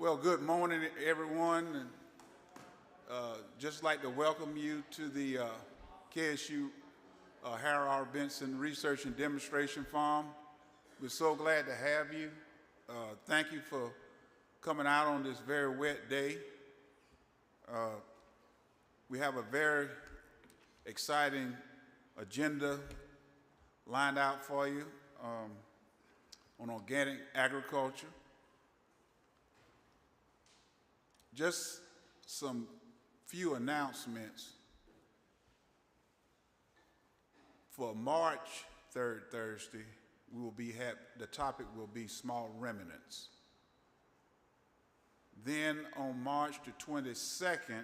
Well, good morning, everyone. And, just like to welcome you to the KSU Harold R. Benson Research and Demonstration Farm. We're so glad to have you. Thank you for coming out on this very wet day. We have a very exciting agenda lined out for you on organic agriculture. Just some few announcements. For March 3rd Thursday, we will be the topic will be small remnants. Then on March the 22nd,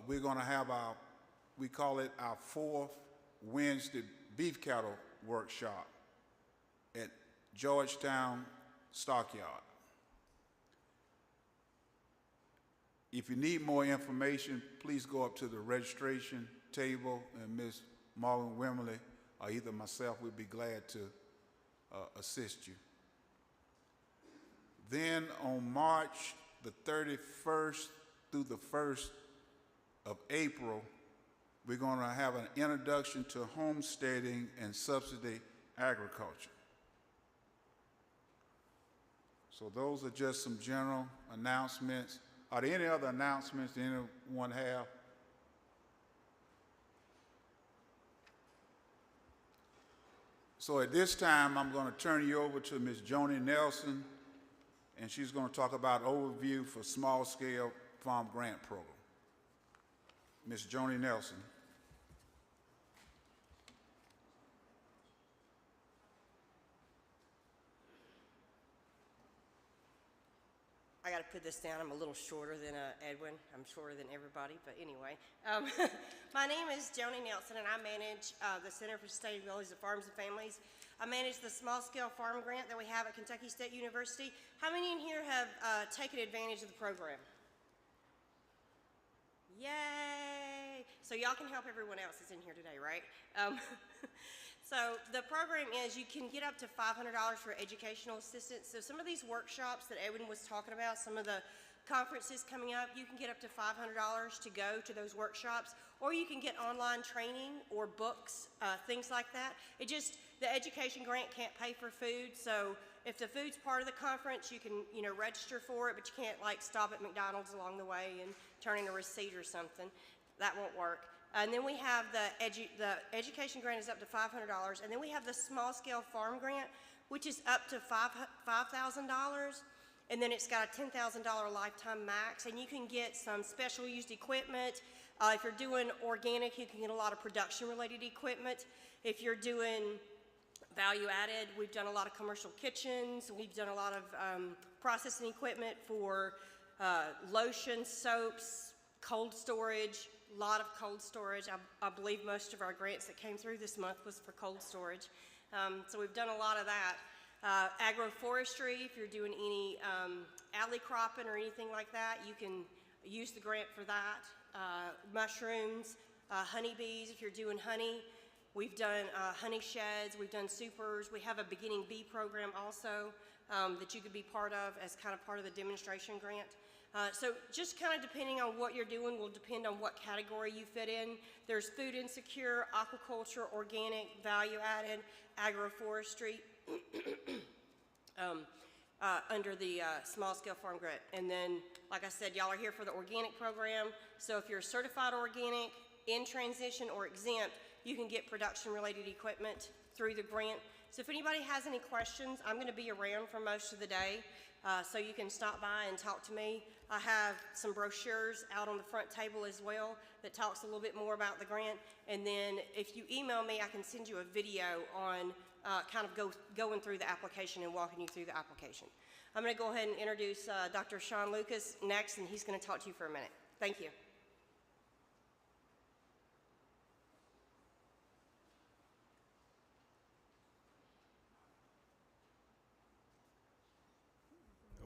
we're going to have we call it our fourth Wednesday beef cattle workshop at Georgetown Stockyard. If you need more information, please go up to the registration table, and Ms. Morgan Wimley or either myself would be glad to assist you. Then on March the 31st through the 1st of April, we're going to have an introduction to homesteading and subsidy agriculture. So those are just some general announcements. Are there any other announcements that anyone have? So at this time, I'm going to turn you over to Ms. Joni Nelson, and she's going to talk about overview for small-scale farm grant program. Ms. Joni Nelson. I got to put this down. I'm a little shorter than Edwin. I'm shorter than everybody, but anyway. My name is Joni Nelson, and I manage the Center for Sustainability of Farms and Families. I manage the small-scale farm grant that we have at Kentucky State University. How many in here have taken advantage of the program? Yay! So y'all can help everyone else that's in here today, right? So the program is you can get up to $500 for educational assistance. So some of these workshops that Edwin was talking about, some of the conferences coming up, you can get up to $500 to go to those workshops, or you can get online training or books, things like that. The education grant can't pay for food, so if the food's part of the conference, you can register for it, but you can't like stop at McDonald's along the way and turn in a receipt or something. That won't work. And then we have the education grant is up to $500, and then we have the small scale farm grant, which is up to $5,000, and then it's got a $10,000 lifetime max, and you can get some special used equipment. If you're doing organic, you can get a lot of production related equipment. If you're doing value added, we've done a lot of commercial kitchens, we've done a lot of processing equipment for lotion, soaps, cold storage, a lot of cold storage. I believe most of our grants that came through this month was for cold storage. So we've done a lot of that. Agroforestry, if you're doing any alley cropping or anything like that, you can use the grant for that. Mushrooms, honeybees, if you're doing honey. We've done honey sheds, we've done supers. We have a beginning bee program also that you could be part of as kind of part of the demonstration grant. So just kind of depending on what you're doing will depend on what category you fit in. There's food insecure, aquaculture, organic, value added, agroforestry under the small scale farm grant. And then, like I said, y'all are here for the organic program. So if you're certified organic, in transition or exempt, you can get production related equipment through the grant. So if anybody has any questions, I'm going to be around for most of the day. So you can stop by and talk to me. I have some brochures out on the front table as well that talks a little bit more about the grant. And then if you email me, I can send you a video on kind of going through the application and walking you through the application. I'm going to go ahead and introduce Dr. Shawn Lucas next, and he's going to talk to you for a minute. Thank you.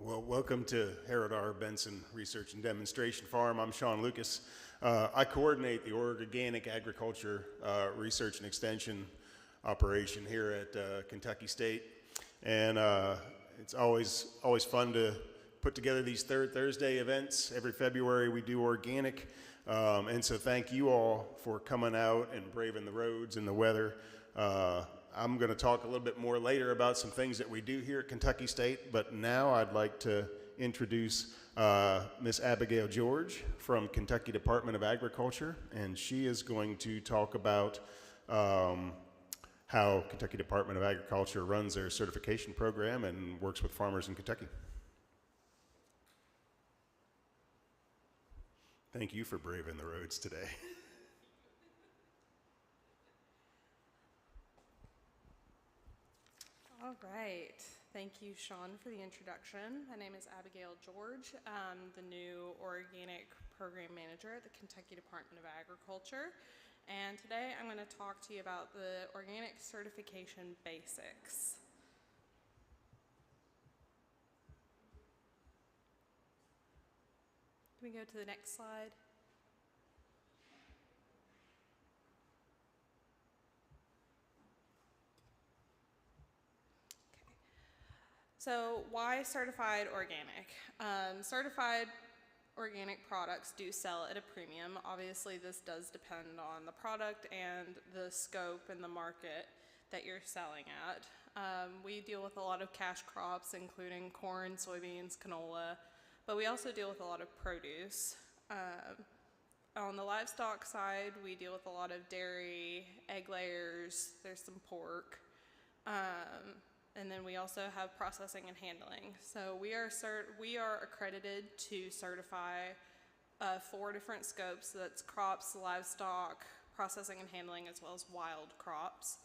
Well, welcome to Harold R. Benson Research and Demonstration Farm. I'm Shawn Lucas. I coordinate the organic agriculture research and extension operation here at Kentucky State. And It's always fun to put together these Third Thursday events. Every February we do organic. And so thank you all for coming out and braving the roads and the weather. I'm going to talk a little bit more later about some things that we do here at Kentucky State, but now I'd like to introduce Miss Abigail George from Kentucky Department of Agriculture, and she is going to talk about how Kentucky Department of Agriculture runs their certification program and works with farmers in Kentucky. Thank you for braving the roads today. All right. Thank you, Shawn, for the introduction. My name is Abigail George. I'm the new Organic Program Manager at the Kentucky Department of Agriculture. And today I'm going to talk to you about the Organic Certification Basics. Can we go to the next slide? Okay. So why certified organic? Certified organic products do sell at a premium. Obviously, this does depend on the product and the scope and the market that you're selling at. We deal with a lot of cash crops, including corn, soybeans, canola, but we also deal with a lot of produce. On the livestock side, we deal with a lot of dairy, egg layers, there's some pork, and then we also have processing and handling. So we are accredited to certify 4 different scopes. So that's crops, livestock, processing and handling, as well as wild crops.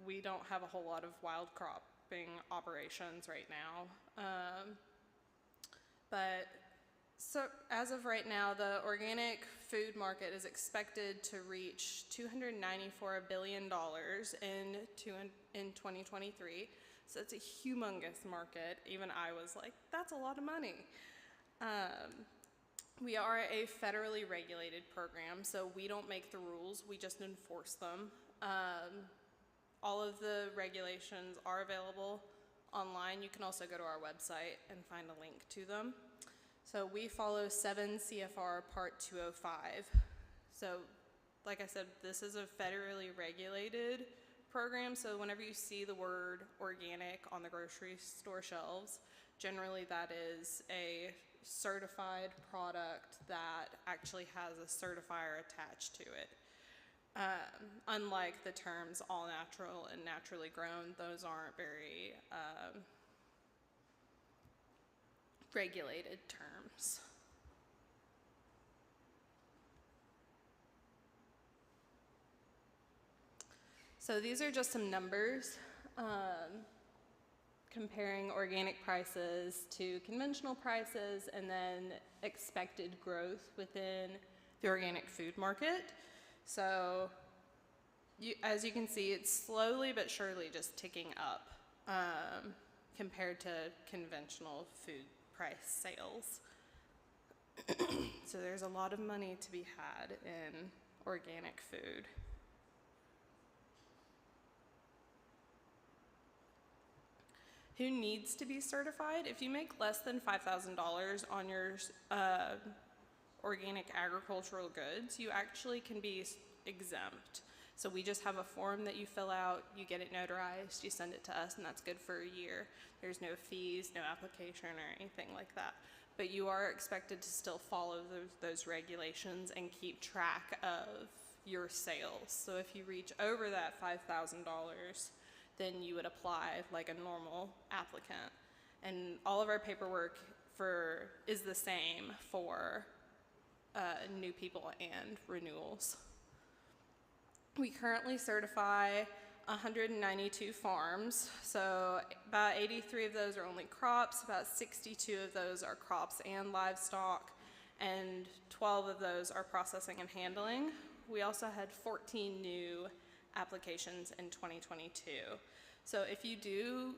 We don't have a whole lot of wild cropping operations right now. But so as of right now, the organic food market is expected to reach $294 billion in 2023. So it's a humongous market. Even I was like, that's a lot of money. We are a federally regulated program, so we don't make the rules, we just enforce them. All of the regulations are available online. You can also go to our website and find a link to them. So we follow 7 CFR Part 205. So like I said, this is a federally regulated program, so whenever you see the word organic on the grocery store shelves, generally that is a certified product that actually has a certifier attached to it. Unlike the terms all natural and naturally grown, those aren't very regulated terms. So these are just some numbers comparing organic prices to conventional prices and then expected growth within the organic food market. So as you can see, it's slowly but surely just ticking up compared to conventional food price sales. So there's a lot of money to be had in organic food. Who needs to be certified? If you make less than $5,000 on your organic agricultural goods, you actually can be exempt. So we just have a form that you fill out, you get it notarized, you send it to us, and that's good for a year. There's no fees, no application, or anything like that. But you are expected to still follow those regulations and keep track of your sales. So if you reach over that $5,000, then you would apply like a normal applicant. And all of our paperwork is the same for new people and renewals. We currently certify 192 farms, so about 83 of those are only crops, about 62 of those are crops and livestock, and 12 of those are processing and handling. We also had 14 new applications in 2022. So if you do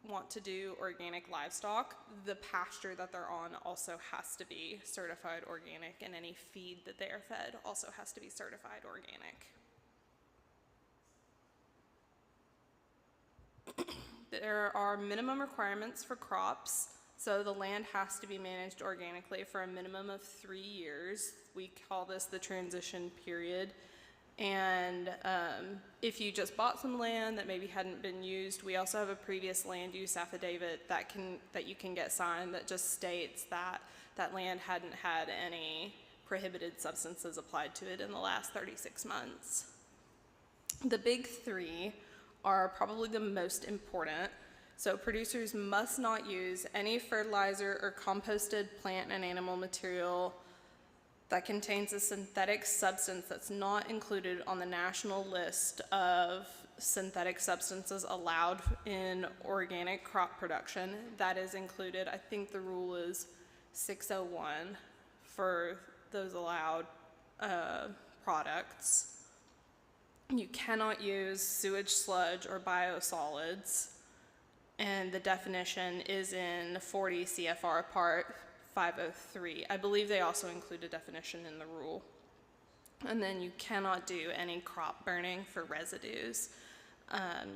want to do organic livestock, the pasture that they're on also has to be certified organic, and any feed that they are fed also has to be certified organic. There are minimum requirements for crops. So the land has to be managed organically for a minimum of 3 years. We call this the transition period. And if you just bought some land that maybe hadn't been used, we also have a previous land use affidavit that you can get signed that just states that that land hadn't had any prohibited substances applied to it in the last 36 months. The big three are probably the most important. So producers must not use any fertilizer or composted plant and animal material that contains a synthetic substance that's not included on the national list of synthetic substances allowed in organic crop production. That is included, I think the rule is 601 for those allowed products. You cannot use sewage sludge or biosolids, and the definition is in 40 CFR Part 503. I believe they also include a definition in the rule. And then you cannot do any crop burning for residues.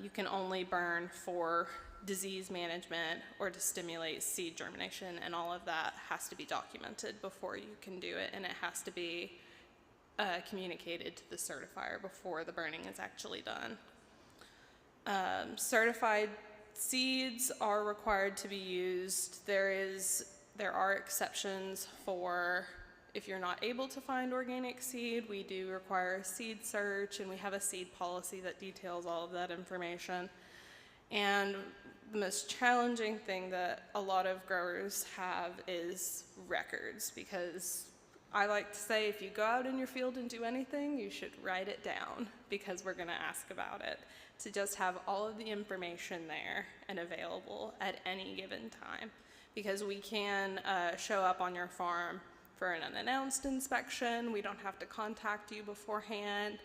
You can only burn for disease management or to stimulate seed germination, and all of that has to be documented before you can do it, and it has to be communicated to the certifier before the burning is actually done. Certified seeds are required to be used. There are exceptions for if you're not able to find organic seed. We do require a seed search, and we have a seed policy that details all of that information. And the most challenging thing that a lot of growers have is records, because I like to say if you go out in your field and do anything, you should write it down, because we're going to ask about it, to just have all of the information there and available at any given time. Because we can show up on your farm for an unannounced inspection. We don't have to contact you beforehand.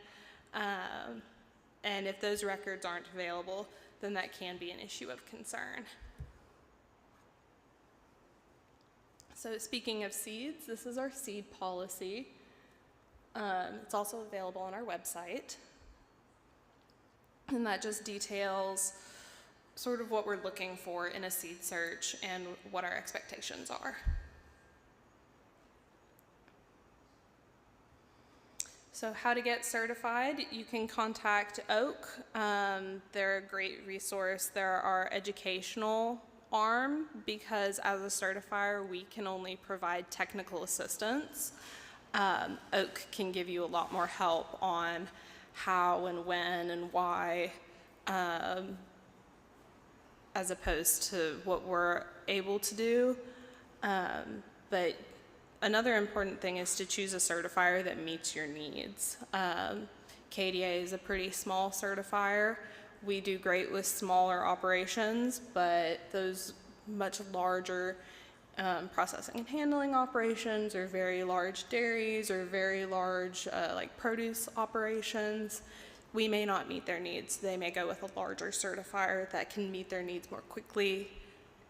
And if those records aren't available, then that can be an issue of concern. So speaking of seeds, this is our seed policy. It's also available on our website. And that just details sort of what we're looking for in a seed search and what our expectations are. So how to get certified, you can contact Oak. They're a great resource. They're our educational arm, because as a certifier, we can only provide technical assistance. Oak can give you a lot more help on how and when and why, as opposed to what we're able to do. But another important thing is to choose a certifier that meets your needs. KDA is a pretty small certifier. We do great with smaller operations, but those much larger processing and handling operations, or very large dairies, or very large like produce operations, we may not meet their needs. They may go with a larger certifier that can meet their needs more quickly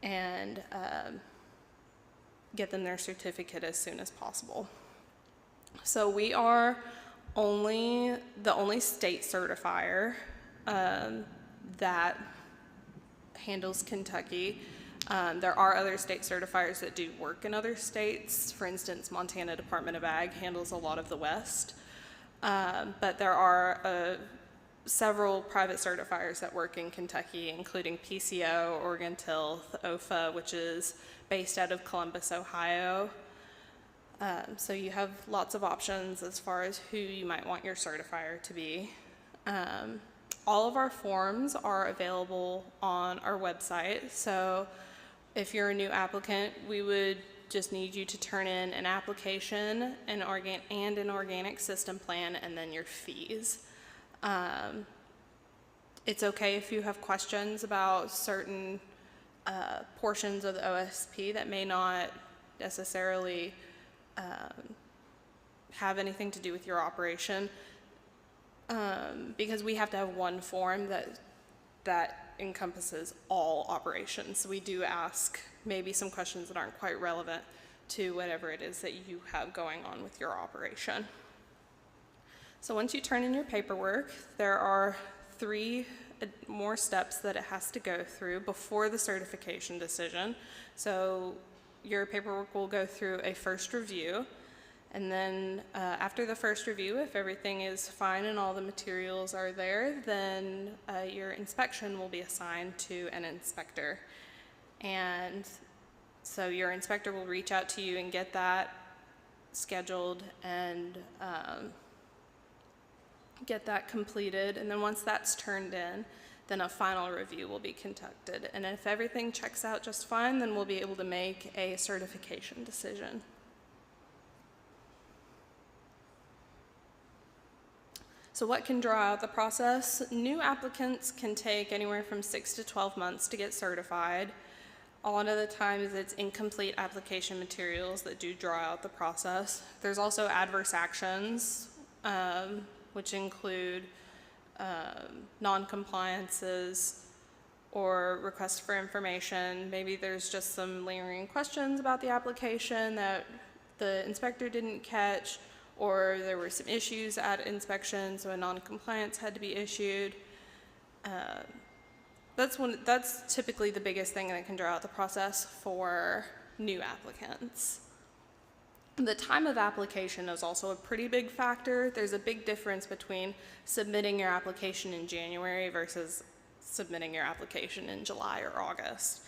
and get them their certificate as soon as possible. So we are the only state certifier that handles Kentucky. There are other state certifiers that do work in other states. For instance, Montana Department of Ag handles a lot of the West. But there are several private certifiers that work in Kentucky, including PCO, Oregon Tilth, OFA, which is based out of Columbus, Ohio. So you have lots of options as far as who you might want your certifier to be. All of our forms are available on our website. So if you're a new applicant, we would just need you to turn in an application, an organic system plan, and then your fees. It's okay if you have questions about certain portions of the OSP that may not necessarily have anything to do with your operation, because we have to have one form that encompasses all operations. So we do ask maybe some questions that aren't quite relevant to whatever it is that you have going on with your operation. So once you turn in your paperwork, there are 3 more steps that it has to go through before the certification decision. So your paperwork will go through a first review, and then after the first review, if everything is fine and all the materials are there, then your inspection will be assigned to an inspector. And so your inspector will reach out to you and get that scheduled and get that completed. And then once that's turned in, then a final review will be conducted. And if everything checks out just fine, then we'll be able to make a certification decision. So what can draw out the process? New applicants can take anywhere from 6 to 12 months to get certified. A lot of the times it's incomplete application materials that do draw out the process. There's also adverse actions, which include non-compliances or requests for information. Maybe there's just some lingering questions about the application that the inspector didn't catch, or there were some issues at inspection, so a non-compliance had to be issued. That's typically the biggest thing that can draw out the process for new applicants. The time of application is also a pretty big factor. There's a big difference between submitting your application in January versus submitting your application in July or August.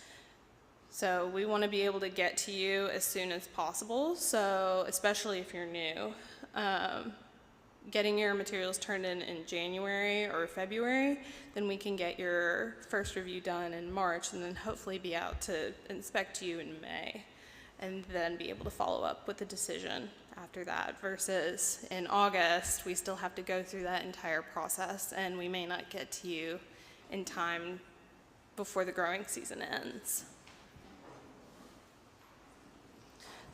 So we want to be able to get to you as soon as possible, so especially if you're new. Getting your materials turned in January or February, then we can get your first review done in March and then hopefully be out to inspect you in May and then be able to follow up with a decision after that, versus in August, we still have to go through that entire process and we may not get to you in time before the growing season ends.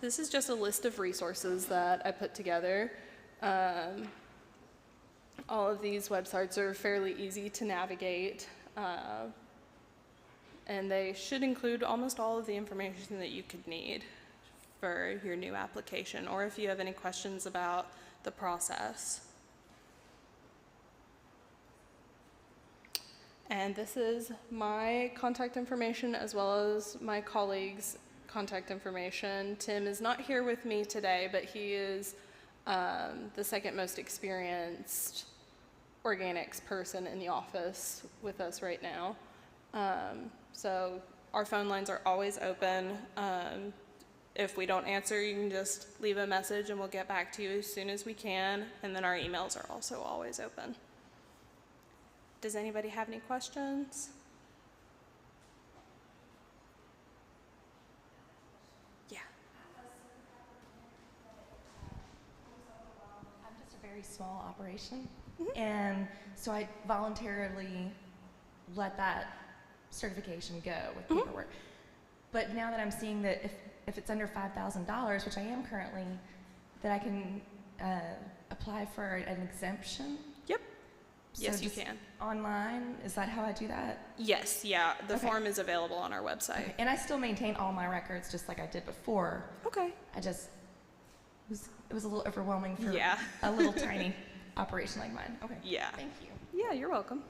This is just a list of resources that I put together. All of these websites are fairly easy to navigate, and they should include almost all of the information that you could need for your new application, or if you have any questions about the process. And this is my contact information as well as my colleagues' contact information. Tim is not here with me today, but he is the second most experienced organics person in the office with us right now. So our phone lines are always open. If we don't answer, you can just leave a message and we'll get back to you as soon as we can. And then our emails are also always open. Does anybody have any questions? Yeah. I'm just a very small operation, and so I voluntarily let that certification go with paperwork. But now that I'm seeing that if it's under $5,000, which I am currently, that I can apply for an exemption. Yep. So Yes, you just can. Online, is that how I do that? Yes, yeah. The Okay. form is available on our website. Okay. And I still maintain all my records just like I did before. Okay. I just, it was a little overwhelming for Yeah. a little tiny operation like mine. Okay. Yeah. Thank you. Yeah, you're welcome.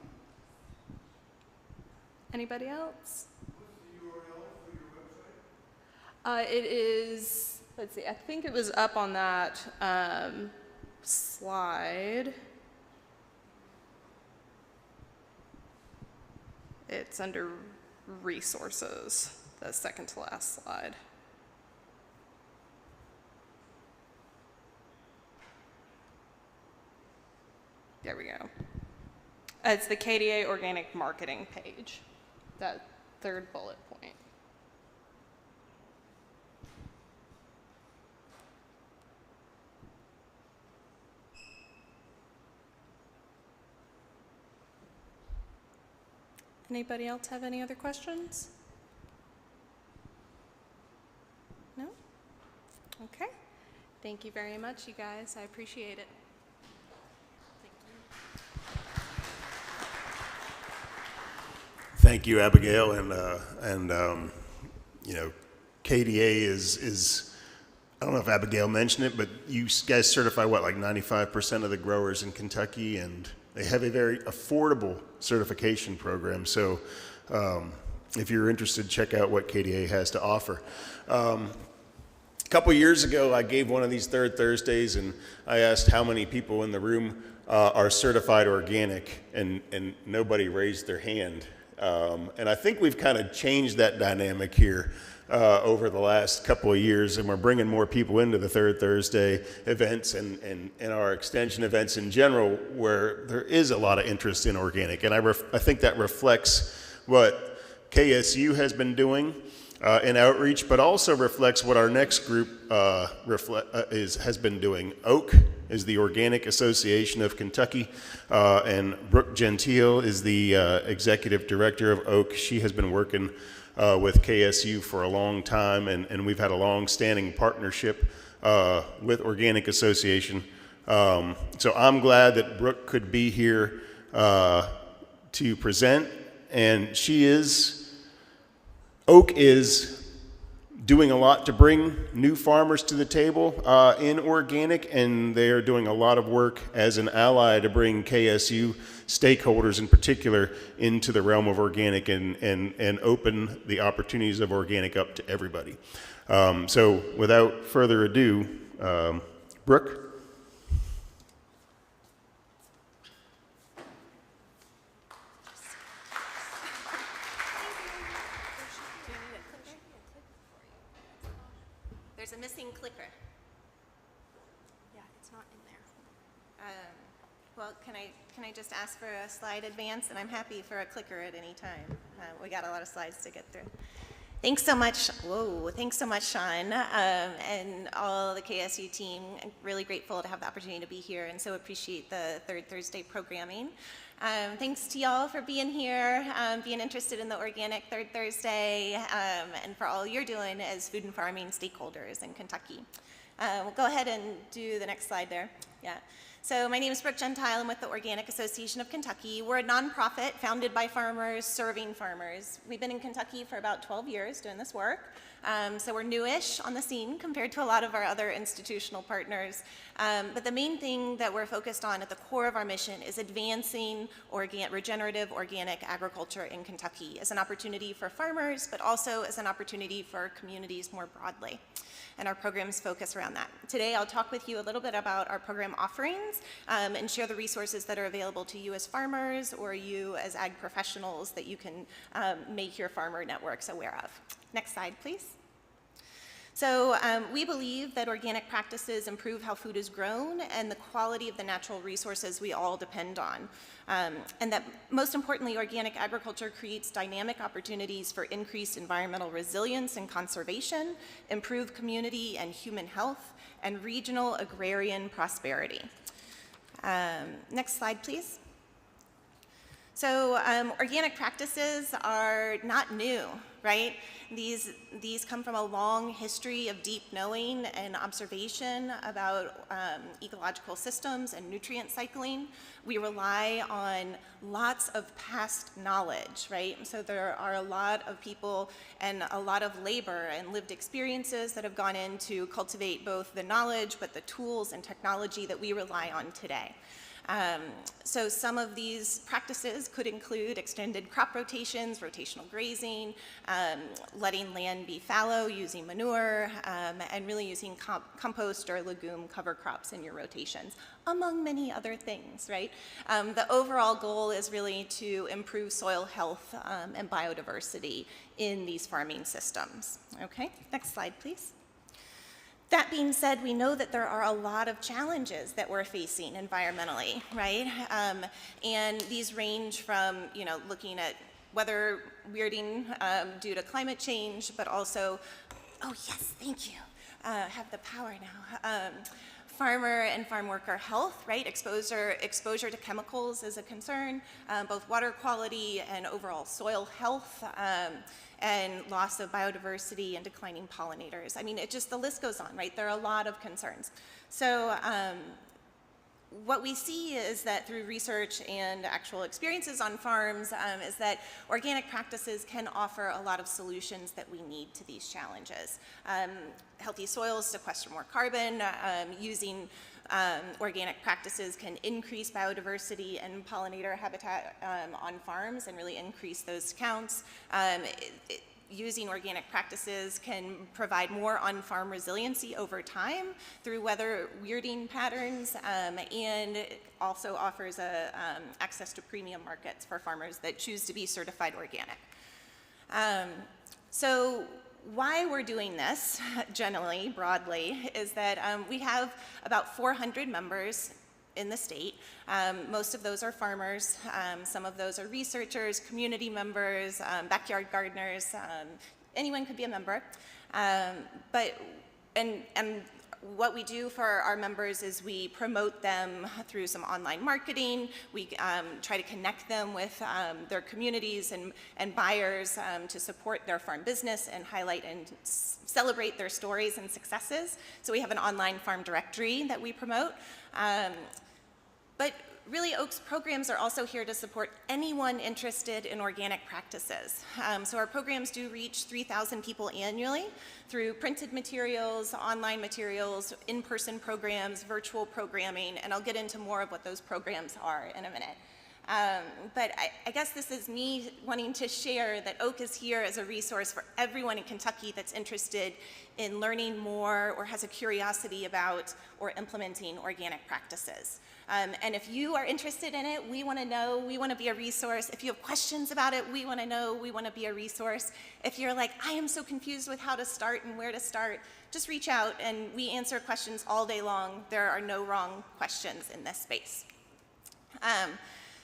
Anybody else? It is, let's see, I think it was up on that slide. It's under resources, the second to last slide. There we go. It's the KDA organic marketing page, that third bullet point. Anybody else have any other questions? No? Okay. Thank you very much, you guys. I appreciate it. Thank you, Abigail, and you know, KDA is I don't know if Abigail mentioned it, but you guys certify what, like 95% of the growers in Kentucky, and they have a very affordable certification program. So if you're interested, check out what KDA has to offer. A couple years ago, I gave one of these Third Thursdays, and I asked how many people in the room are certified organic, and nobody raised their hand. And I think we've kind of changed that dynamic here over the last couple of years, and we're bringing more people into the Third Thursday events and our extension events in general, where there is a lot of interest in organic. And I think that reflects what KSU has been doing in outreach, but also reflects what our next group has been doing. OAK is the Organic Association of Kentucky, and Brooke Gentile is the executive director of OAK. She has been working with KSU for a long time, and we've had a long-standing partnership with Organic Association. So I'm glad that Brooke could be here to present, and OAK is doing a lot to bring new farmers to the table in organic, and they are doing a lot of work as an ally to bring KSU stakeholders in particular into the realm of organic and open the opportunities of organic up to everybody. So without further ado, Brooke? There's a missing clicker. Yeah, it's not in there. Well, can I just ask for a slide advance? And I'm happy for a clicker at any time. We got a lot of slides to get through. Thanks so much. Whoa, thanks so much, Shawn, and all the KSU team. I'm really grateful to have the opportunity to be here, and so appreciate the Third Thursday programming. Thanks to y'all for being here, being interested in the Organic Third Thursday, and for all you're doing as food and farming stakeholders in Kentucky. We'll go ahead and do the next slide there. Yeah. So my name is Brooke Gentile. I'm with the Organic Association of Kentucky. We're a nonprofit founded by farmers, serving farmers. We've been in Kentucky for about 12 years doing this work. So we're newish on the scene compared to a lot of our other institutional partners. But the main thing that we're focused on at the core of our mission is advancing regenerative organic agriculture in Kentucky as an opportunity for farmers, but also as an opportunity for communities more broadly. And our programs focus around that. Today I'll talk with you a little bit about our program offerings and share the resources that are available to you as farmers or you as ag professionals that you can make your farmer networks aware of. Next slide, please. So we believe that organic practices improve how food is grown and the quality of the natural resources we all depend on. And that most importantly, organic agriculture creates dynamic opportunities for increased environmental resilience and conservation, improved community and human health, and regional agrarian prosperity. Next slide, please. So organic practices are not new, right? These come from a long history of deep knowing and observation about ecological systems and nutrient cycling. We rely on lots of past knowledge, right? So there are a lot of people and a lot of labor and lived experiences that have gone in to cultivate both the knowledge, but the tools and technology that we rely on today. So some of these practices could include extended crop rotations, rotational grazing, letting land be fallow, using manure, and really using compost or legume cover crops in your rotations, among many other things, right? The overall goal is really to improve soil health and biodiversity in these farming systems. Okay, next slide, please. That being said, we know that there are a lot of challenges that we're facing environmentally, right? And these range from, looking at weather weirding due to climate change, but also, oh yes, thank you, have the power now. Farmer and farm worker health, right? Exposure to chemicals is a concern, both water quality and overall soil health, and loss of biodiversity and declining pollinators. I mean, the list goes on, right? There are a lot of concerns. So what we see is that through research and actual experiences on farms is that organic practices can offer a lot of solutions that we need to these challenges. Healthy soils sequester more carbon, using organic practices can increase biodiversity and pollinator habitat on farms and really increase those counts. Using organic practices can provide more on-farm resiliency over time through weather weirding patterns, and it also offers access to premium markets for farmers that choose to be certified organic. So why we're doing this, generally, broadly, is that we have about 400 members in the state. Most of those are farmers. Some of those are researchers, community members, backyard gardeners. Anyone could be a member. And what we do for our members is we promote them through some online marketing. We try to connect them with their communities and buyers to support their farm business and highlight and celebrate their stories and successes. So we have an online farm directory that we promote. But really, Oak's programs are also here to support anyone interested in organic practices. So our programs do reach 3,000 people annually through printed materials, online materials, in-person programs, virtual programming, and I'll get into more of what those programs are in a minute. But I guess this is me wanting to share that Oak is here as a resource for everyone in Kentucky that's interested in learning more or has a curiosity about or implementing organic practices. And if you are interested in it, we want to know, we want to be a resource. If you have questions about it, we want to know, we want to be a resource. If you're like, I am so confused with how to start and where to start, just reach out and we answer questions all day long. There are no wrong questions in this space.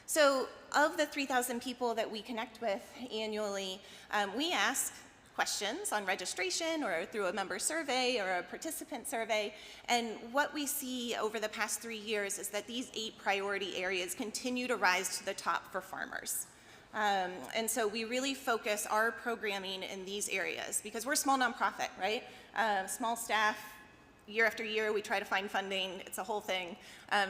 So of the 3,000 people that we connect with annually, we ask questions on registration or through a member survey or a participant survey. And what we see over the past 3 years is that these 8 priority areas continue to rise to the top for farmers. And so we really focus our programming in these areas because we're a small nonprofit, right? Small staff. Year after year, we try to find funding. It's a whole thing.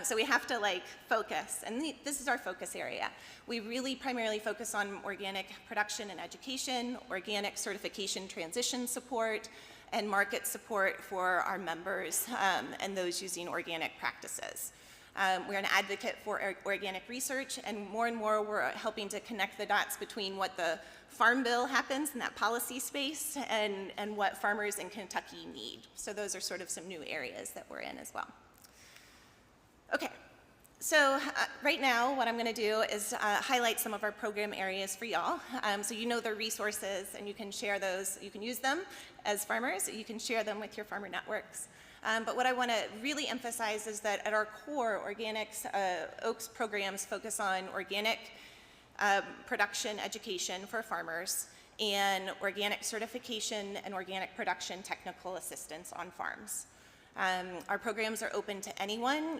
So we have to focus, and this is our focus area. We really primarily focus on organic production and education, organic certification transition support, and market support for our members and those using organic practices. We're an advocate for organic research, and more we're helping to connect the dots between what the Farm Bill happens in that policy space and what farmers in Kentucky need. So those are sort of some new areas that we're in as well. Okay, so right now what I'm going to do is highlight some of our program areas for y'all. So you know the resources and you can share those, you can use them as farmers, you can share them with your farmer networks. But what I want to really emphasize is that at our core, Oak's programs focus on organic production education for farmers and organic certification and organic production technical assistance on farms. Our programs are open to anyone.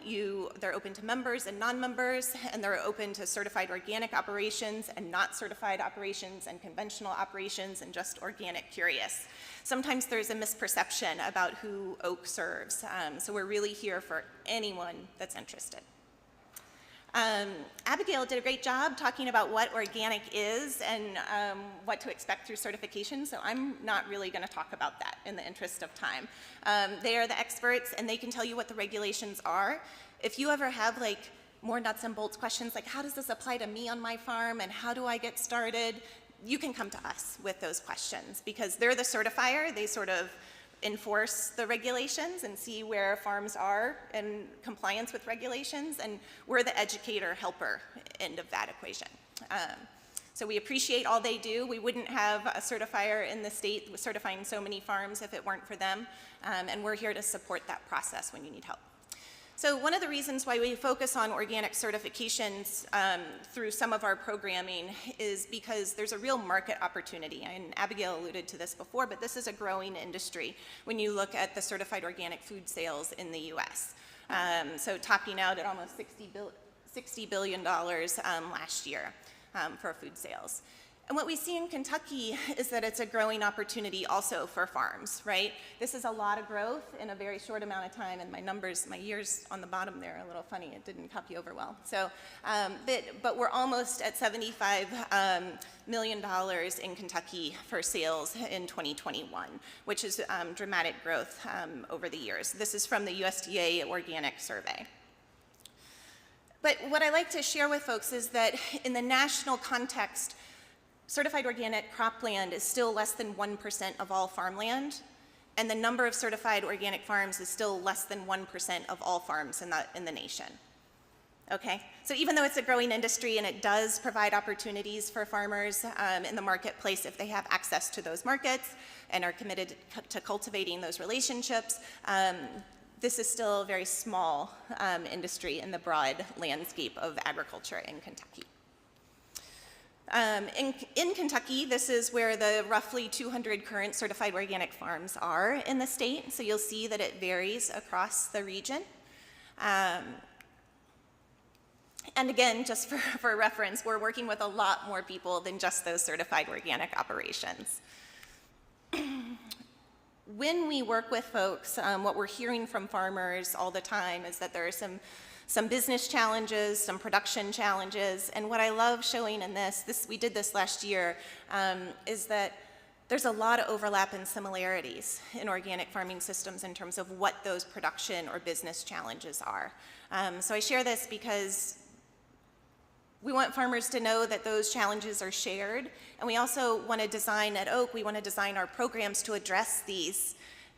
They're open to members and non-members, and they're open to certified organic operations and not certified operations and conventional operations and just organic curious. Sometimes there's a misperception about who Oak serves, so we're really here for anyone that's interested. Abigail did a great job talking about what organic is and what to expect through certification, so I'm not really going to talk about that in the interest of time. They are the experts, and they can tell you what the regulations are. If you ever have more nuts and bolts questions like how does this apply to me on my farm and how do I get started, you can come to us with those questions because they're the certifier. They sort of enforce the regulations and see where farms are in compliance with regulations, and we're the educator helper end of that equation. So we appreciate all they do. We wouldn't have a certifier in the state certifying so many farms if it weren't for them, and we're here to support that process when you need help. So one of the reasons why we focus on organic certifications through some of our programming is because there's a real market opportunity. And Abigail alluded to this before, but this is a growing industry when you look at the certified organic food sales in the US. So topping out at almost $60 billion last year for food sales. And what we see in Kentucky is that it's a growing opportunity also for farms, right? This is a lot of growth in a very short amount of time, and my years on the bottom there are a little funny. It didn't copy over well. So, but we're almost at $75 million in Kentucky for sales in 2021, which is dramatic growth over the years. This is from the USDA Organic Survey. But what I like to share with folks is that in the national context, certified organic cropland is still less than 1% of all farmland, and the number of certified organic farms is still less than 1% of all farms in the nation. Okay, so even though it's a growing industry and it does provide opportunities for farmers in the marketplace if they have access to those markets and are committed to cultivating those relationships, this is still a very small industry in the broad landscape of agriculture in Kentucky. In Kentucky, this is where the roughly 200 current certified organic farms are in the state, so you'll see that it varies across the region. And again, just for reference, we're working with a lot more people than just those certified organic operations. When we work with folks, what we're hearing from farmers all the time is that there are some business challenges, some production challenges, and what I love showing in this we did this last year, is that there's a lot of overlap and similarities in organic farming systems in terms of what those production or business challenges are. So I share this because we want farmers to know that those challenges are shared, and we also want to design at Oak, we want to design our programs to address these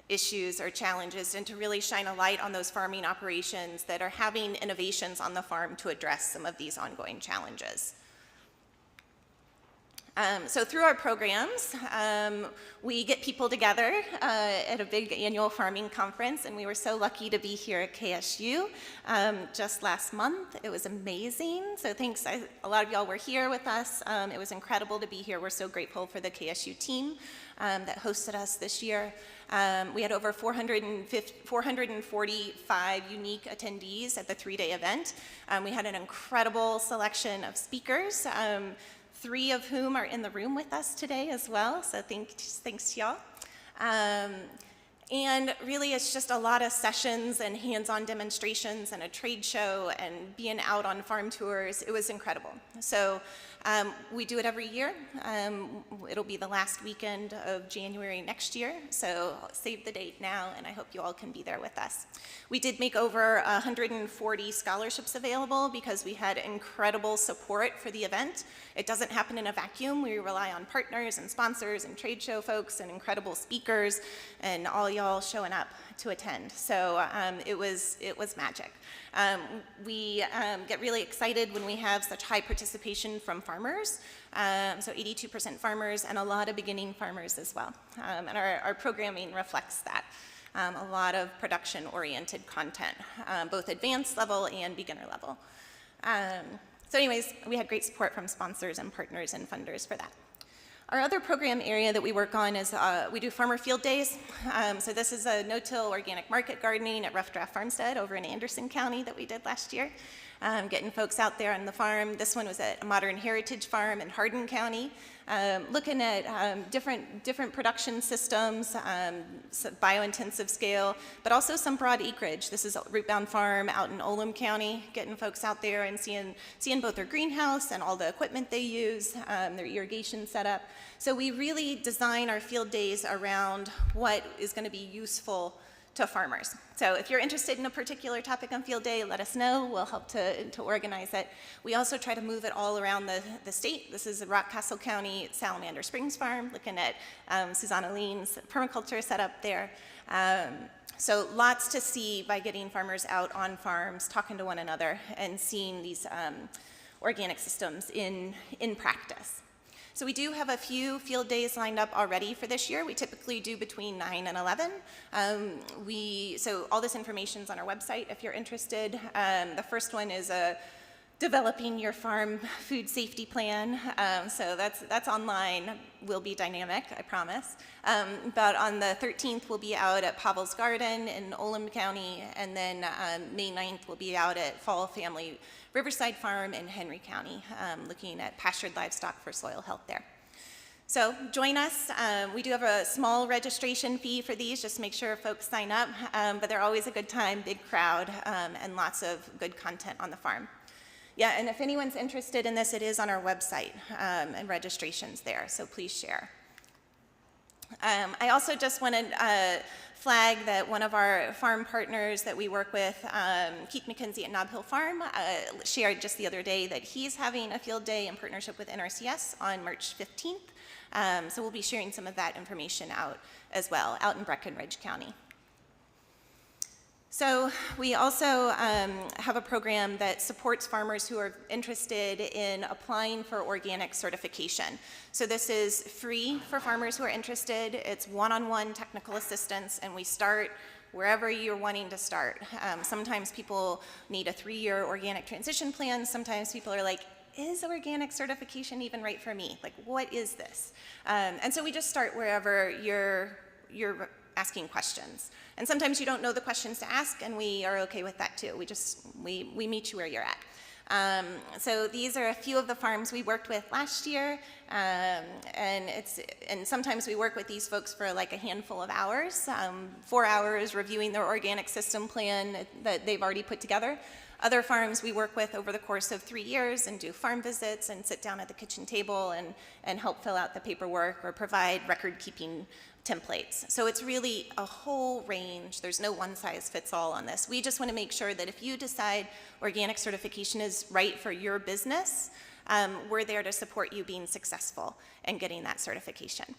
issues or challenges and to really shine a light on those farming operations that are having innovations on the farm to address some of these ongoing challenges. So through our programs, we get people together at a big annual farming conference, and we were so lucky to be here at KSU just last month. It was amazing, so thanks. A lot of y'all were here with us. It was incredible to be here. We're so grateful for the KSU team that hosted us this year. We had over 445 unique attendees at the 3-day event. We had an incredible selection of speakers, 3 of whom are in the room with us today as well, so thanks to y'all. And really, it's just a lot of sessions and hands-on demonstrations and a trade show and being out on farm tours. It was incredible. So we do it every year. It'll be the last weekend of January next year, so save the date now, and I hope you all can be there with us. We did make over 140 scholarships available because we had incredible support for the event. It doesn't happen in a vacuum. We rely on partners and sponsors and trade show folks and incredible speakers and all y'all showing up to attend. So it was magic. We get really excited when we have such high participation from farmers, so 82% farmers and a lot of beginning farmers as well. And our programming reflects that. A lot of production-oriented content, both advanced level and beginner level. So anyways, we had great support from sponsors and partners and funders for that. Our other program area that we work on is we do farmer field days. So this is a no-till organic market gardening at Rough Draft Farmstead over in Anderson County that we did last year, getting folks out there on the farm. This one was at a Modern Heritage Farm in Hardin County, looking at different production systems, bio-intensive scale, but also some broad acreage. This is a Rootbound Farm out in Olam County, getting folks out there and seeing both their greenhouse and all the equipment they use, their irrigation setup. So we really design our field days around what is going to be useful to farmers. So if you're interested in a particular topic on field day, let us know. We'll help to organize it. We also try to move it all around the state. This is Rockcastle County Salamander Springs Farm, looking at Susanna Lean's permaculture setup there. So lots to see by getting farmers out on farms, talking to one another, and seeing these organic systems in practice. So we do have a few field days lined up already for this year. We typically do between 9 and 11. So all this information is on our website if you're interested. The first one is developing your farm food safety plan. So that's online. Will be dynamic, I promise. But on the 13th, we'll be out at Pavel's Garden in Olam County, and then May 9th, we'll be out at Fall Family Riverside Farm in Henry County, looking at pastured livestock for soil health there. So join us. We do have a small registration fee for these, just make sure folks sign up, but they're always a good time, big crowd, and lots of good content on the farm. Yeah, and if anyone's interested in this, it is on our website, and registration's there, so please share. I also just wanted flag that one of our farm partners that we work with, Keith McKenzie at Nob Hill Farm, shared just the other day that he's having a field day in partnership with NRCS on March 15th. So we'll be sharing some of that information out as well, out in Breckenridge County. So we also have a program that supports farmers who are interested in applying for organic certification. So this is free for farmers who are interested. It's one-on-one technical assistance, and we start wherever you're wanting to start. Sometimes people need a 3-year organic transition plan. Sometimes people are like, is organic certification even right for me? Like, what is this? And so we just start wherever you're asking questions. And sometimes you don't know the questions to ask, and we are okay with that too. We meet you where you're at. So these are a few of the farms we worked with last year, and sometimes we work with these folks for like a handful of hours, 4 hours reviewing their organic system plan that they've already put together. Other farms we work with over the course of 3 years and do farm visits and sit down at the kitchen table and help fill out the paperwork or provide record-keeping templates. So it's really a whole range. There's no one-size-fits-all on this. We just want to make sure that if you decide organic certification is right for your business, we're there to support you being successful and getting that certification.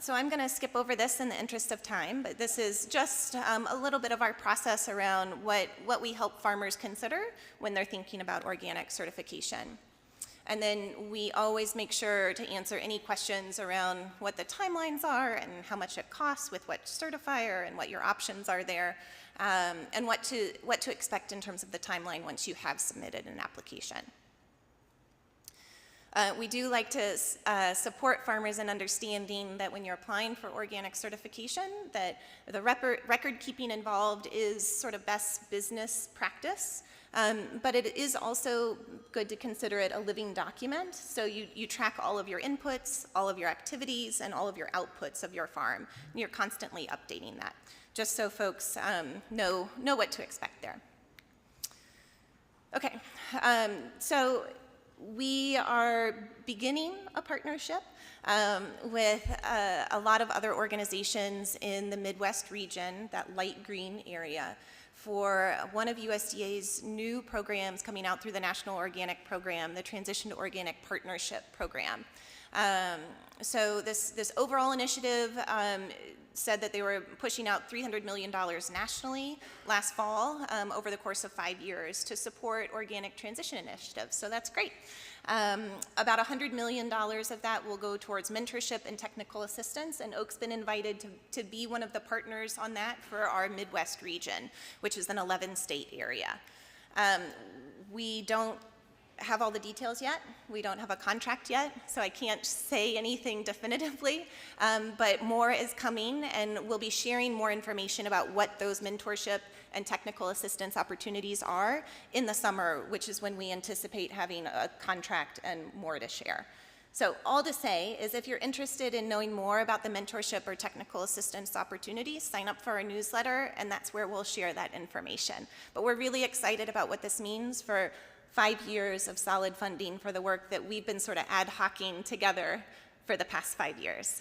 So I'm going to skip over this in the interest of time, but this is just a little bit of our process around what we help farmers consider when they're thinking about organic certification. And then we always make sure to answer any questions around what the timelines are and how much it costs with what certifier and what your options are there, and what to expect in terms of the timeline once you have submitted an application. We do like to support farmers in understanding that when you're applying for organic certification, that the record keeping involved is sort of best business practice. But it is also good to consider it a living document. So you track all of your inputs, all of your activities, and all of your outputs of your farm. And you're constantly updating that, just so folks know what to expect there. Okay, so we are beginning a partnership with a lot of other organizations in the Midwest region, that light green area, for one of USDA's new programs coming out through the National Organic Program, the Transition to Organic Partnership Program. So this overall initiative said that they were pushing out $300 million nationally last fall over the course of 5 years to support organic transition initiatives, so that's great. About $100 million of that will go towards mentorship and technical assistance, and Oak's been invited to be one of the partners on that for our Midwest region, which is an 11-state area. We don't have all the details yet. We don't have a contract yet, so I can't say anything definitively, but more is coming, and we'll be sharing more information about what those mentorship and technical assistance opportunities are in the summer, which is when we anticipate having a contract and more to share. So all to say is if you're interested in knowing more about the mentorship or technical assistance opportunities, sign up for our newsletter, and that's where we'll share that information. But we're really excited about what this means for 5 years of solid funding for the work that we've been sort of ad hocing together for the past 5 years.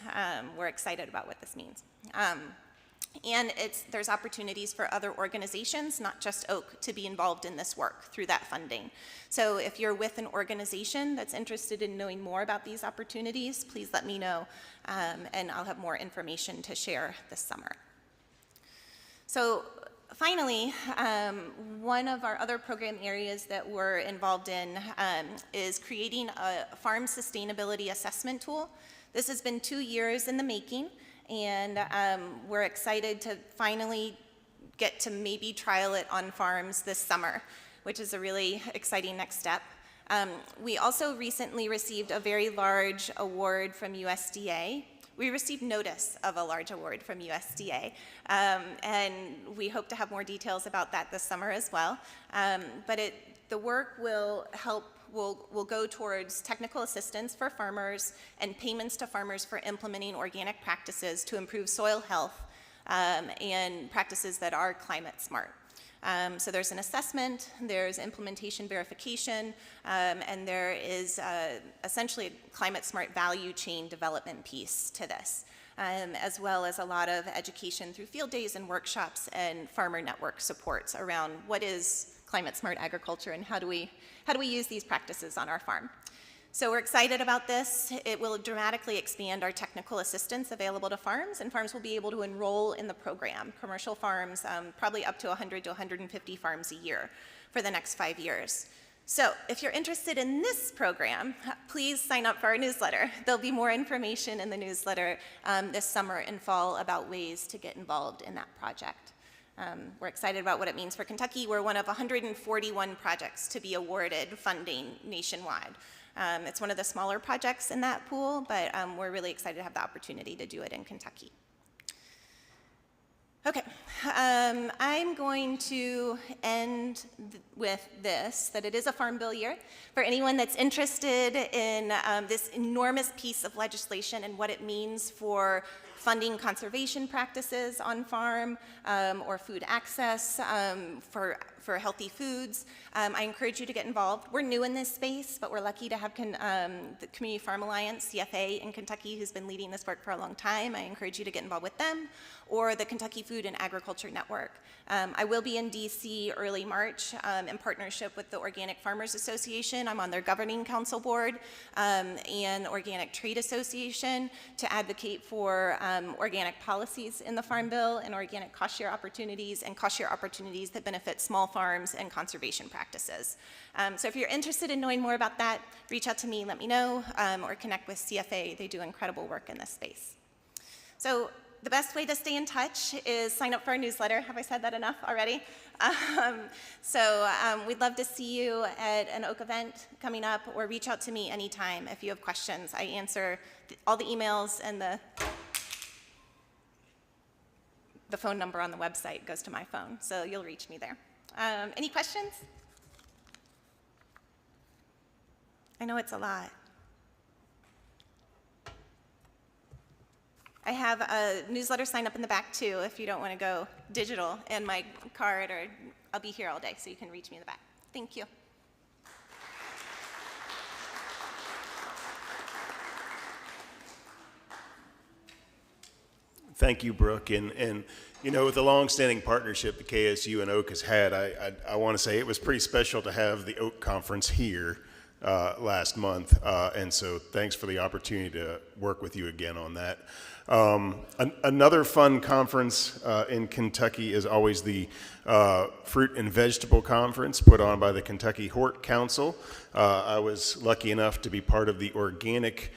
We're excited about what this means. And there's opportunities for other organizations, not just Oak, to be involved in this work through that funding. So if you're with an organization that's interested in knowing more about these opportunities, please let me know, and I'll have more information to share this summer. So finally, one of our other program areas that we're involved in is creating a farm sustainability assessment tool. This has been 2 years in the making, and we're excited to finally get to maybe trial it on farms this summer, which is a really exciting next step. We also recently received a very large award from USDA we received notice of a large award from USDA, and we hope to have more details about that this summer as well. But the work will go towards technical assistance for farmers and payments to farmers for implementing organic practices to improve soil health and practices that are climate smart. So there's an assessment, there's implementation verification, and there is essentially a climate smart value chain development piece to this, as well as a lot of education through field days and workshops and farmer network supports around what is climate smart agriculture and how do we use these practices on our farm. So we're excited about this. It will dramatically expand our technical assistance available to farms, and farms will be able to enroll in the program. Commercial farms, probably up to 100 to 150 farms a year for the next 5 years. So if you're interested in this program, please sign up for our newsletter. There'll be more information in the newsletter this summer and fall about ways to get involved in that project. We're excited about what it means for Kentucky. We're one of 141 projects to be awarded funding nationwide. It's one of the smaller projects in that pool, but we're really excited to have the opportunity to do it in Kentucky. Okay, I'm going to end with this, that it is a Farm Bill year. For anyone that's interested in this enormous piece of legislation and what it means for funding conservation practices on farm or food access for healthy foods, I encourage you to get involved. We're new in this space, but we're lucky to have the Community Farm Alliance, CFA, in Kentucky, who's been leading this work for a long time. I encourage you to get involved with them, or the Kentucky Food and Agriculture Network. I will be in DC early March in partnership with the Organic Farmers Association. I'm on their governing council board and Organic Trade Association to advocate for organic policies in the Farm Bill and organic cost share opportunities that benefit small farms and conservation practices. So if you're interested in knowing more about that, reach out to me, let me know, or connect with CFA. They do incredible work in this space. So the best way to stay in touch is sign up for our newsletter. Have I said that enough already? We'd love to see you at an Oak event coming up, or reach out to me anytime if you have questions. I answer all the emails, and the phone number on the website goes to my phone, so you'll reach me there. Any questions? I know it's a lot. I have a newsletter sign up in the back too if you don't want to go digital, and my card, or I'll be here all day, so you can reach me in the back. Thank you. Thank you, Brooke. And you know, with the long-standing partnership the KSU and Oak has had, I want to say it was pretty special to have the Oak Conference here last month. And so thanks for the opportunity to work with you again on that. Another fun conference in Kentucky is always the Fruit and Vegetable Conference put on by the Kentucky Hort Council. I was lucky enough to be part of the organic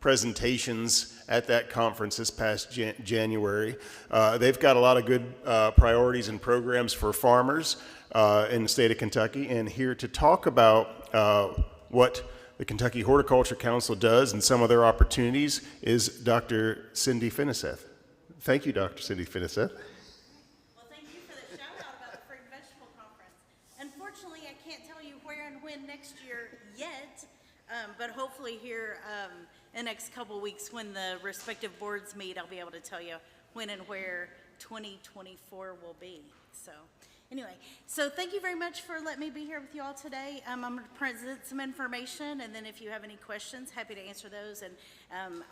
presentations at that conference this past January. They've got a lot of good priorities and programs for farmers in the state of Kentucky, and here to talk about what the Kentucky Horticulture Council does and some of their opportunities is Dr. Cindy Finneseth. Thank you, Dr. Cindy Finneseth. Well, thank you for the shout out about the Fruit and Vegetable Conference. Unfortunately, I can't tell you where and when next year yet, but hopefully here in the next couple of weeks when the respective boards meet, I'll be able to tell you when and where 2024 will be. So anyway, so thank you very much for letting me be here with you all today. I'm going to present some information, and then if you have any questions, happy to answer those. And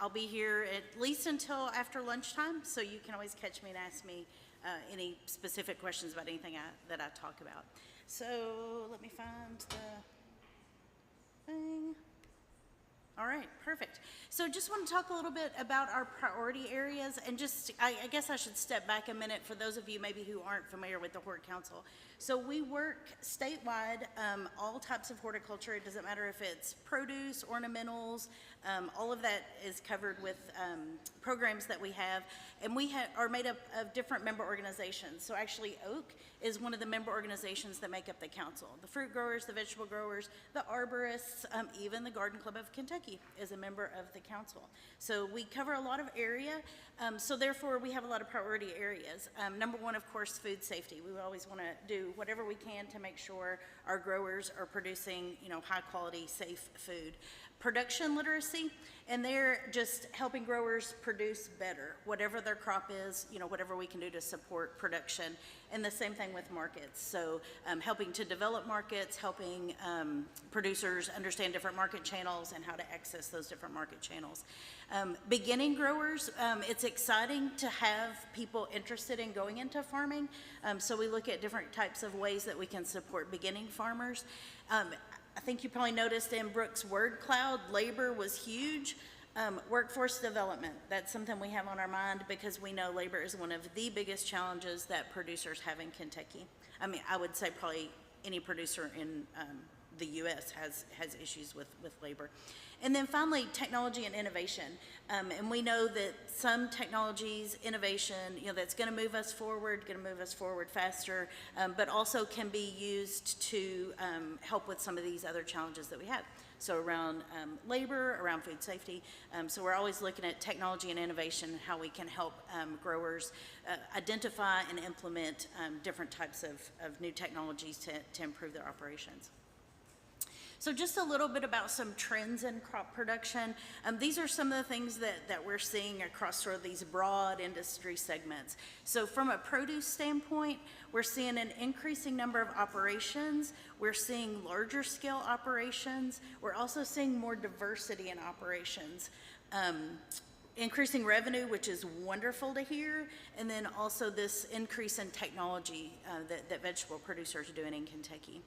I'll be here at least until after lunchtime, so you can always catch me and ask me any specific questions about anything that I talk about. So let me find the thing. All right, perfect. So just want to talk a little bit about our priority areas, and just, I guess I should step back a minute for those of you maybe who aren't familiar with the Hort Council. So we work statewide, all types of horticulture. It doesn't matter if it's produce, ornamentals, all of that is covered with programs that we have, and we are made up of different member organizations. So actually Oak is one of the member organizations that make up the council. The fruit growers, the vegetable growers, the arborists, even the Garden Club of Kentucky Kentucky as a member of the council. So we cover a lot of area, so therefore we have a lot of priority areas. Number one, of course, food safety. We always want to do whatever we can to make sure our growers are producing, high quality, safe food. Production literacy, and they're just helping growers produce better, whatever their crop is, whatever we can do to support production. And the same thing with markets. So helping to develop markets, helping producers understand different market channels and how to access those different market channels. Beginning growers, it's exciting to have people interested in going into farming. So we look at different types of ways that we can support beginning farmers. I think you probably noticed in Brooke's word cloud, labor was huge. Workforce development, that's something we have on our mind because we know labor is one of the biggest challenges that producers have in Kentucky. I mean, I would say probably any producer in the U.S. has issues with labor. And then finally, technology and innovation. And we know that some technologies, innovation, that's going to move us forward faster, but also can be used to help with some of these other challenges that we have. So around labor, around food safety. So we're always looking at technology and innovation, how we can help growers identify and implement different types of new technologies to improve their operations. So just a little bit about some trends in crop production. These are some of the things that we're seeing across sort of these broad industry segments. So from a produce standpoint, we're seeing an increasing number of operations. We're seeing larger scale operations. We're also seeing more diversity in operations. Increasing revenue, which is wonderful to hear, and then also this increase in technology that vegetable producers are doing in Kentucky.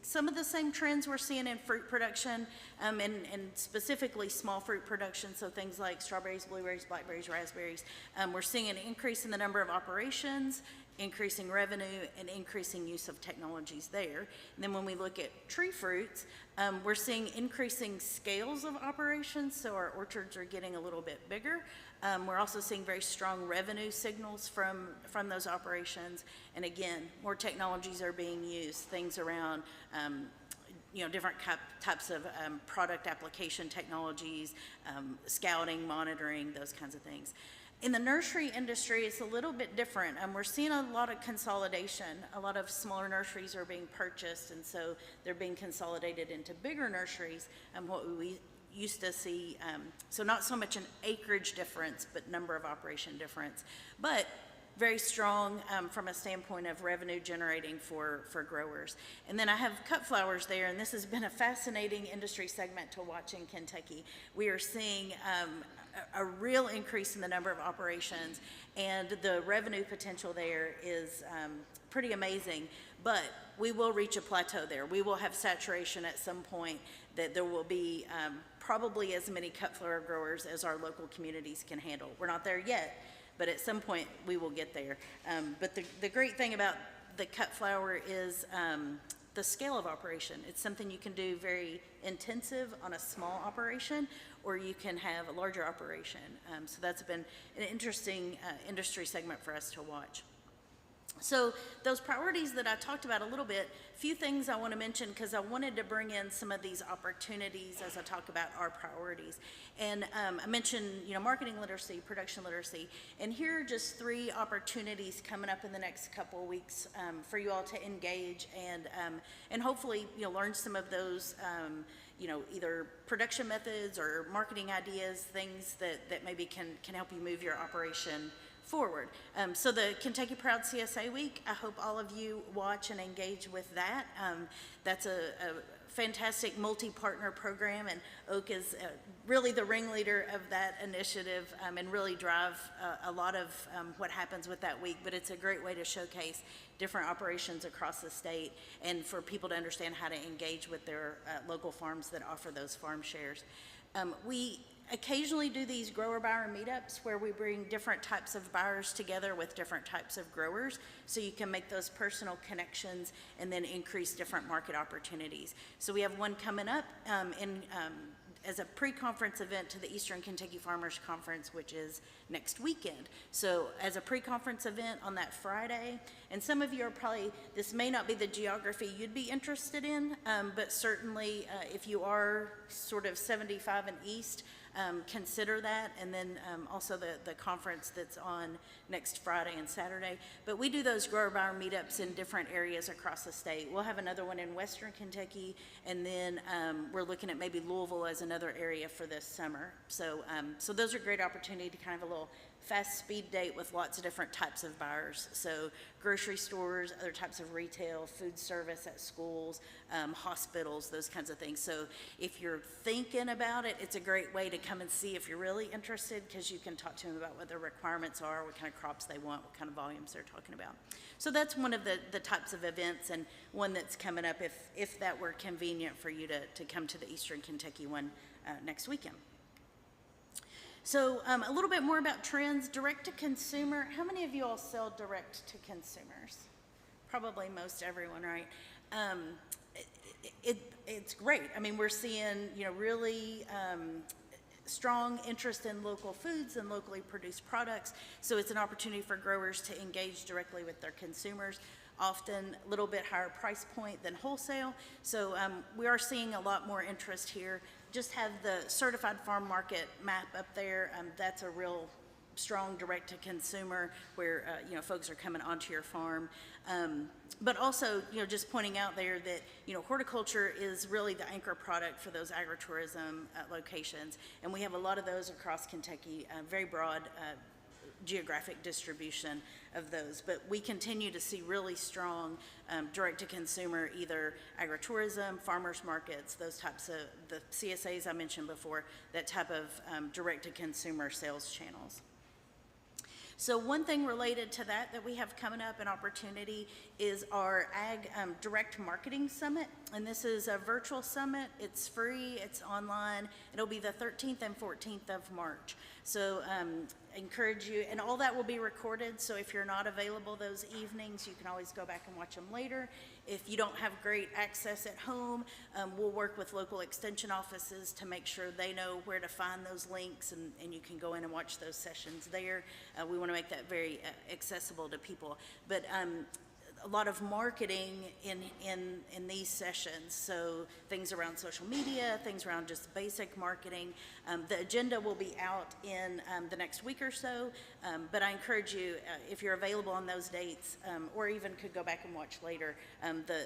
Some of the same trends we're seeing in fruit production, and specifically small fruit production, so things like strawberries, blueberries, blackberries, raspberries. We're seeing an increase in the number of operations, increasing revenue, and increasing use of technologies there. And then when we look at tree fruits, we're seeing increasing scales of operations, so our orchards are getting a little bit bigger. We're also seeing very strong revenue signals from those operations. And again, more technologies are being used, things around different types of product application technologies, scouting, monitoring, those kinds of things. In the nursery industry, it's a little bit different. We're seeing a lot of consolidation. A lot of smaller nurseries are being purchased, and so they're being consolidated into bigger nurseries. What we used to see, so not so much an acreage difference, but number of operation difference, but very strong from a standpoint of revenue generating for growers. And then I have cut flowers there, and this has been a fascinating industry segment to watch in Kentucky. We are seeing a real increase in the number of operations, and the revenue potential there is pretty amazing, but we will reach a plateau there. We will have saturation at some point, that there will be probably as many cut flower growers as our local communities can handle. We're not there yet, but at some point we will get there. But the great thing about the cut flower is the scale of operation. It's something you can do very intensive on a small operation, or you can have a larger operation. So that's been an interesting industry segment for us to watch. So those priorities that I talked about a little bit, few things I want to mention because I wanted to bring in some of these opportunities as I talk about our priorities. And I mentioned, marketing literacy, production literacy, and here are just 3 opportunities coming up in the next couple of weeks for you all to engage and hopefully learn some of those either production methods or marketing ideas, things that maybe can help you move your operation forward. So the Kentucky Proud CSA Week, I hope all of you watch and engage with that. That's a fantastic multi-partner program, and Oak is really the ringleader of that initiative and really drive a lot of what happens with that week. But it's a great way to showcase different operations across the state and for people to understand how to engage with their local farms that offer those farm shares. We occasionally do these grower-buyer meetups where we bring different types of buyers together with different types of growers so you can make those personal connections and then increase different market opportunities. So we have one coming up as a pre-conference event to the Eastern Kentucky Farmers Conference, which is next weekend. So as a pre-conference event on that Friday, and some of you are probably, this may not be the geography you'd be interested in, but certainly if you are sort of 75 and east, consider that, and then also the conference that's on next Friday and Saturday. But we do those grower buyer meetups in different areas across the state. We'll have another one in Western Kentucky, and then we're looking at maybe Louisville as another area for this summer. So, so those are great opportunity to kind of a little fast speed date with lots of different types of buyers. So grocery stores, other types of retail, food service at schools, hospitals, those kinds of things. So if you're thinking about it, it's a great way to come and see if you're really interested, because you can talk to them about what their requirements are, what kind of crops they want, what kind of volumes they're talking about. So that's one of the types of events, and one that's coming up if that were convenient for you to come to the Eastern Kentucky one next weekend. So a little bit more about trends, direct to consumer. How many of you all sell direct to consumers? Probably most everyone, right? It's great. I mean, we're seeing, really strong interest in local foods and locally produced products. So it's an opportunity for growers to engage directly with their consumers, often a little bit higher price point than wholesale. So we are seeing a lot more interest here. Just have the certified farm market map up there. That's a real strong direct to consumer where folks are coming onto your farm. But also, just pointing out there that horticulture is really the anchor product for those agritourism locations, and we have a lot of those across Kentucky. Very broad geographic distribution of those, but we continue to see really strong direct-to-consumer, either agritourism, farmers markets, those types of, the CSAs I mentioned before, that type of direct-to-consumer sales channels. So one thing related to that we have coming up, an opportunity, is our Ag Direct Marketing Summit. And this is a virtual summit. It's free, it's online. It'll be the 13th and 14th of March. So I encourage you, and all that will be recorded, so if you're not available those evenings, you can always go back and watch them later. If you don't have great access at home, we'll work with local extension offices to make sure they know where to find those links, and you can go in and watch those sessions there. We want to make that very accessible to people. But a lot of marketing in these sessions, so things around social media, things around just basic marketing. The agenda will be out in the next week or so, but I encourage you, if you're available on those dates, or even could go back and watch later,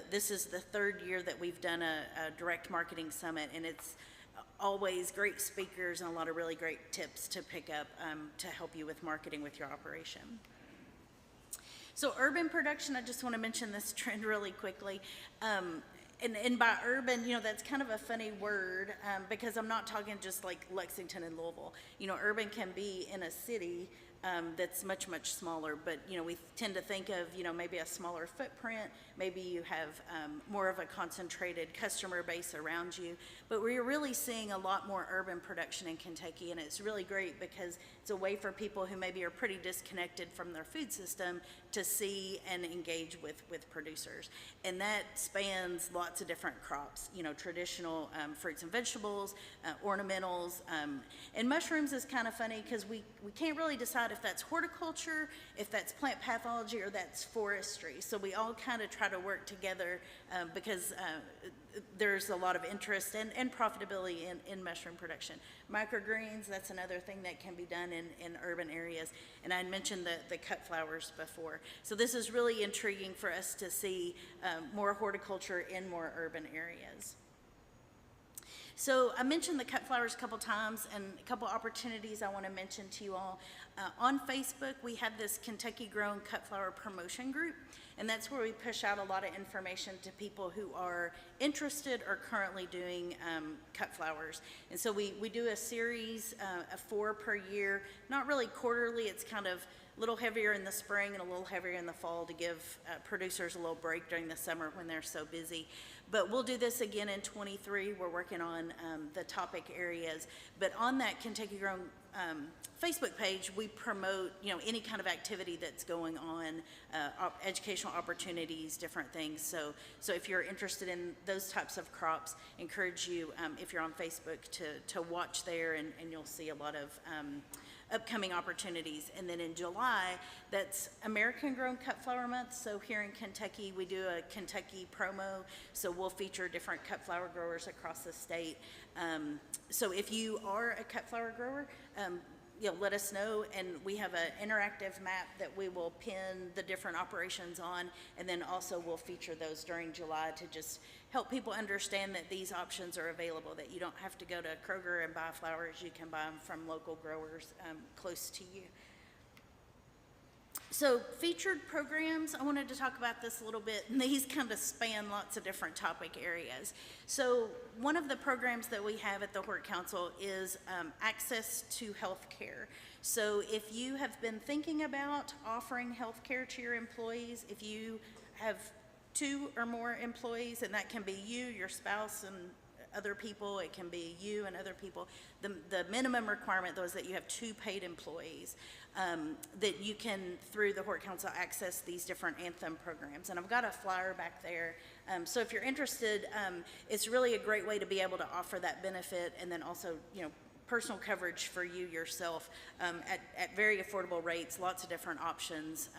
this is the third year that we've done a direct marketing summit, and it's always great speakers and a lot of really great tips to pick up to help you with marketing with your operation. So urban production, I just want to mention this trend really quickly. And by urban, that's kind of a funny word because I'm not talking just like Lexington and Louisville. Urban can be in a city that's much, much smaller, but we tend to think of maybe a smaller footprint, maybe you have more of a concentrated customer base around you, but we're really seeing a lot more urban production in Kentucky, and it's really great because it's a way for people who maybe are pretty disconnected from their food system to see and engage with producers. And that spans lots of different crops, traditional fruits and vegetables, ornamentals, and mushrooms is kind of funny because we can't really decide if that's horticulture, if that's plant pathology, or that's forestry. So we all kind of try to work together because there's a lot of interest and profitability in mushroom production. Microgreens, that's another thing that can be done in urban areas. And I mentioned the cut flowers before. So this is really intriguing for us to see more horticulture in more urban areas. So I mentioned the cut flowers a couple times, and a couple opportunities I want to mention to you all. On Facebook, we have this Kentucky Grown Cut Flower Promotion Group, and that's where we push out a lot of information to people who are interested or currently doing cut flowers. And so we do a series of 4 per year, not really quarterly, it's kind of a little heavier in the spring and a little heavier in the fall to give producers a little break during the summer when they're so busy. But we'll do this again in '23. We're working on the topic areas. But on that Kentucky Grown Facebook page, we promote, any kind of activity that's going on, educational opportunities, different things. So if you're interested in those types of crops, encourage you, if you're on Facebook, to watch there, and you'll see a lot of upcoming opportunities. And then in July, that's American Grown Cut Flower Month. So here in Kentucky, we do a Kentucky promo. So we'll feature different cut flower growers across the state. So if you are a cut flower grower, let us know, and we have an interactive map that we will pin the different operations on, and then also we'll feature those during July to just help people understand that these options are available, that you don't have to go to Kroger and buy flowers. You can buy them from local growers close to you. So featured programs, I wanted to talk about this a little bit, and these kind of span lots of different topic areas. So one of the programs that we have at the Hort Council is access to health care. So if you have been thinking about offering health care to your employees, if you have 2 or more employees, and that can be you, your spouse, and other people, it can be you and other people. The minimum requirement, though, is that you have 2 paid employees, that you can, through the Hort Council, access these different Anthem programs. And I've got a flyer back there. So if you're interested, it's really a great way to be able to offer that benefit, and then also, personal coverage for you yourself at very affordable rates, lots of different options,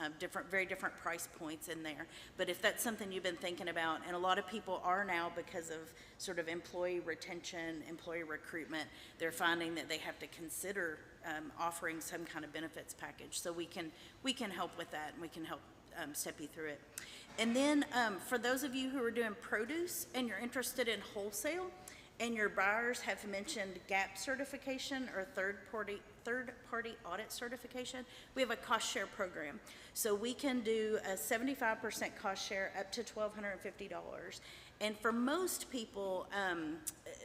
very different price points in there. But if that's something you've been thinking about, and a lot of people are now, because of sort of employee retention, employee recruitment, they're finding that they have to consider offering some kind of benefits package. So we can help with that, and we can help step you through it. And then for those of you who are doing produce and you're interested in wholesale, and your buyers have mentioned GAP certification or third-party audit certification, we have a cost share program. So we can do a 75% cost share up to $1,250. And for most people,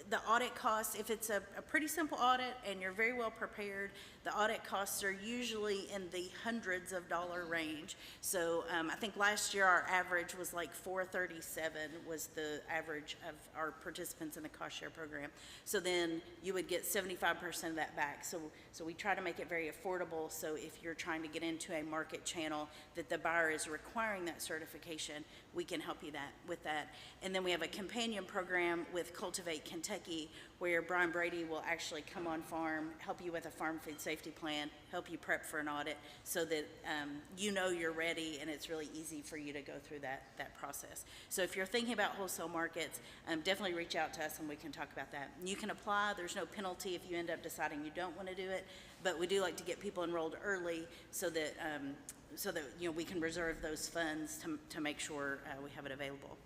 the audit costs, if it's a pretty simple audit and you're very well prepared, the audit costs are usually in the hundreds of dollar range. So I think last year our average was like $437 was the average of our participants in the cost share program. So then you would get 75% of that back. So we try to make it very affordable. So if you're trying to get into a market channel that the buyer is requiring that certification, we can help you with that. And then we have a companion program with Cultivate Kentucky, where Brian Brady will actually come on farm, help you with a farm food safety plan, help you prep for an audit, so that you're ready, and it's really easy for you to go through that process. So if you're thinking about wholesale markets, definitely reach out to us and we can talk about that. You can apply. There's no penalty if you end up deciding you don't want to do it, but we do like to get people enrolled early so that we can reserve those funds to make sure we have it available.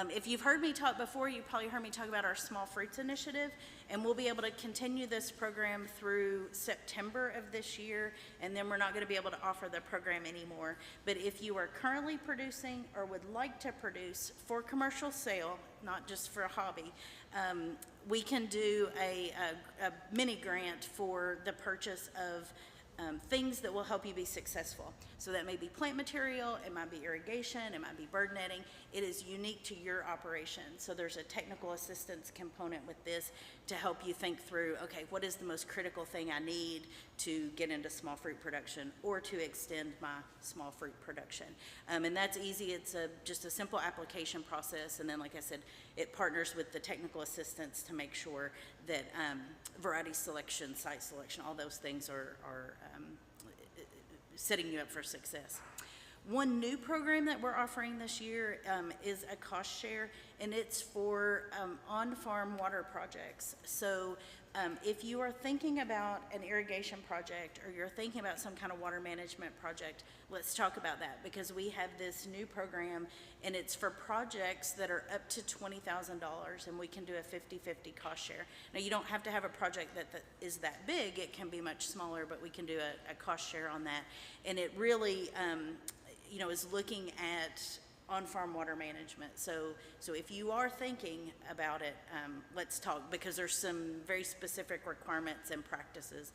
If you've heard me talk before, you probably heard me talk about our Small Fruits Initiative, and we'll be able to continue this program through September of this year, and then we're not going to be able to offer the program anymore. But if you are currently producing or would like to produce for commercial sale, not just for a hobby, we can do a mini grant for the purchase of things that will help you be successful. So that may be plant material, it might be irrigation, it might be bird netting. It is unique to your operation. So there's a technical assistance component with this to help you think through, okay, what is the most critical thing I need to get into small fruit production or to extend my small fruit production? And that's easy. It's just a simple application process. And then, like I said, it partners with the technical assistance to make sure that variety selection, site selection, all those things are setting you up for success. One new program that we're offering this year is a cost share, and it's for on-farm water projects. So if you are thinking about an irrigation project or you're thinking about some kind of water management project, let's talk about that, because we have this new program, and it's for projects that are up to $20,000, and we can do a 50-50 cost share. Now, you don't have to have a project that is that big. It can be much smaller, but we can do a cost share on that. And it really is looking at on-farm water management. So if you are thinking about it, let's talk, because there's some very specific requirements and practices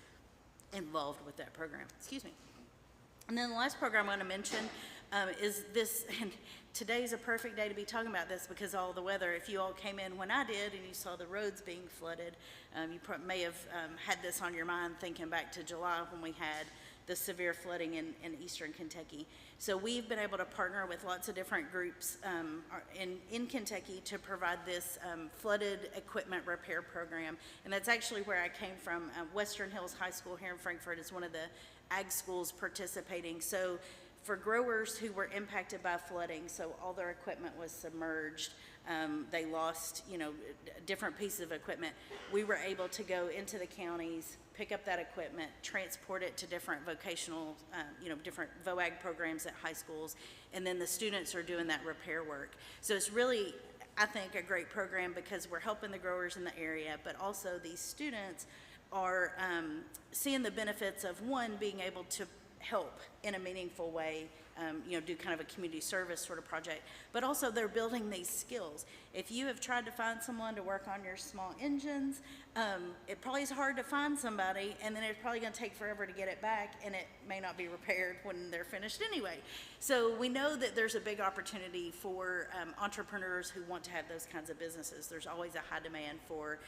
involved with that program. Excuse me. And then the last program I want to mention is this, and today's a perfect day to be talking about this because all the weather. If you all came in when I did and you saw the roads being flooded, you may have had this on your mind thinking back to July when we had the severe flooding in eastern Kentucky. So we've been able to partner with lots of different groups in Kentucky to provide this flooded equipment repair program. And that's actually where I came from. Western Hills High School here in Frankfort is one of the ag schools participating. So for growers who were impacted by flooding, so all their equipment was submerged, they lost, different pieces of equipment. We were able to go into the counties, pick up that equipment, transport it to different vocational, different VOAG programs at high schools, and then the students are doing that repair work. So it's really, I think, a great program because we're helping the growers in the area, but also these students are seeing the benefits of, one, being able to help in a meaningful way, do kind of a community service sort of project, but also they're building these skills. If you have tried to find someone to work on your small engines, it probably is hard to find somebody, and then it's probably going to take forever to get it back, and it may not be repaired when they're finished anyway. So we know that there's a big opportunity for entrepreneurs who want to have those kinds of businesses. There's always a high demand for,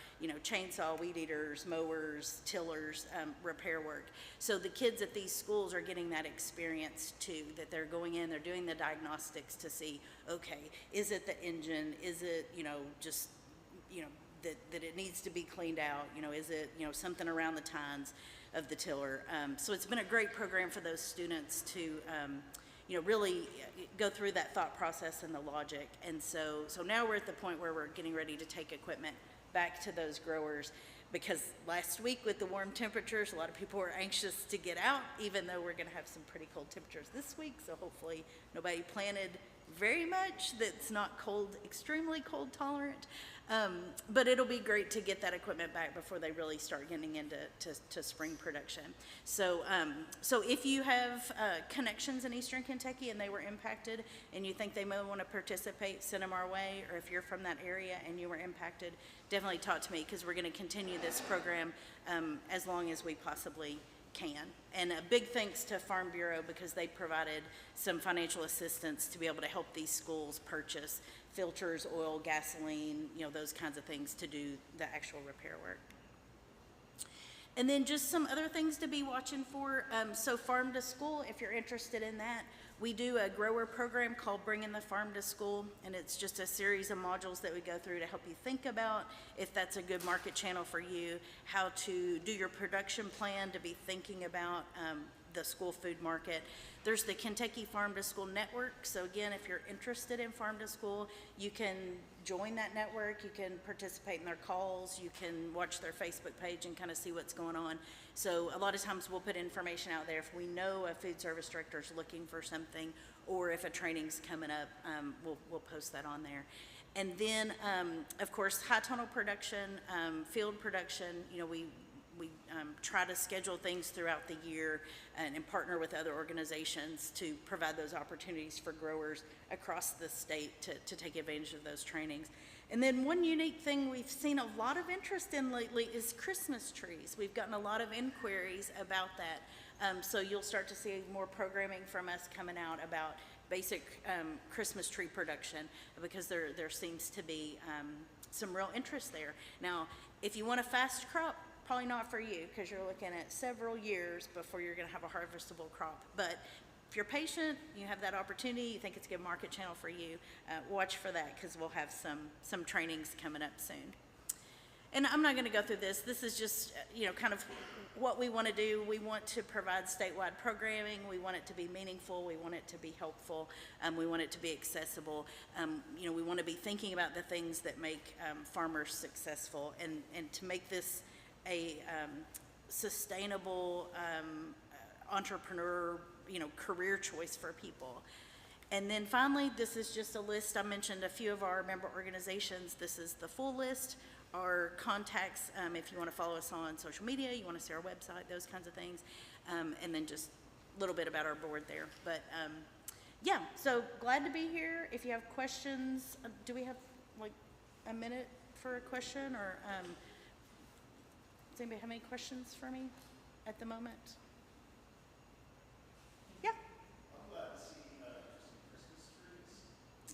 chainsaw, weed eaters, mowers, tillers, repair work. So the kids at these schools are getting that experience too, that they're going in, they're doing the diagnostics to see, okay, is it the engine? Is it, that it needs to be cleaned out? Is it, something around the tines of the tiller? So it's been a great program for those students to, really go through that thought process and the logic. And so now we're at the point where we're getting ready to take equipment back to those growers, because last week with the warm temperatures, a lot of people were anxious to get out, even though we're going to have some pretty cold temperatures this week. So hopefully nobody planted very much that's not cold, extremely cold tolerant. But it'll be great to get that equipment back before they really start getting into spring production. So if you have connections in eastern Kentucky and they were impacted and you think they may want to participate, send them our way. Or if you're from that area and you were impacted, definitely talk to me, because we're going to continue this program as long as we possibly can. And a big thanks to Farm Bureau, because they provided some financial assistance to be able to help these schools purchase filters, oil, gasoline, those kinds of things to do the actual repair work. And then just some other things to be watching for. So Farm to School, if you're interested in that, we do a grower program called Bringing the Farm to School, and it's just a series of modules that we go through to help you think about if that's a good market channel for you, how to do your production plan, to be thinking about the school food market. There's the Kentucky Farm to School Network. So again, if you're interested in Farm to School, you can join that network, you can participate in their calls, you can watch their Facebook page and kind of see what's going on. So a lot of times we'll put information out there if we know a food service director is looking for something, or if a training's coming up, we'll post that on there. And then, of course, high tunnel production, field production, we try to schedule things throughout the year and partner with other organizations to provide those opportunities for growers across the state to take advantage of those trainings. And then one unique thing we've seen a lot of interest in lately is Christmas trees. We've gotten a lot of inquiries about that. So you'll start to see more programming from us coming out about basic Christmas tree production, because there seems to be some real interest there. Now, if you want a fast crop, probably not for you, because you're looking at several years before you're going to have a harvestable crop. But if you're patient, you have that opportunity, you think it's a good market channel for you, watch for that, because we'll have some trainings coming up soon. And I'm not going to go through this. This is just, kind of what we want to do. We want to provide statewide programming. We want it to be meaningful. We want it to be helpful. We want it to be accessible. We want to be thinking about the things that make farmers successful, and to make this a sustainable entrepreneur, career choice for people. And then finally, this is just a list. I mentioned a few of our member organizations. This is the full list. Our contacts, if you want to follow us on social media, you want to see our website, those kinds of things. And then just a little bit about our board there. But yeah, so glad to be here. If you have questions, do we have like a minute for a question, or does anybody have any questions for me at the moment? Yeah. I'm glad to see some Christmas trees.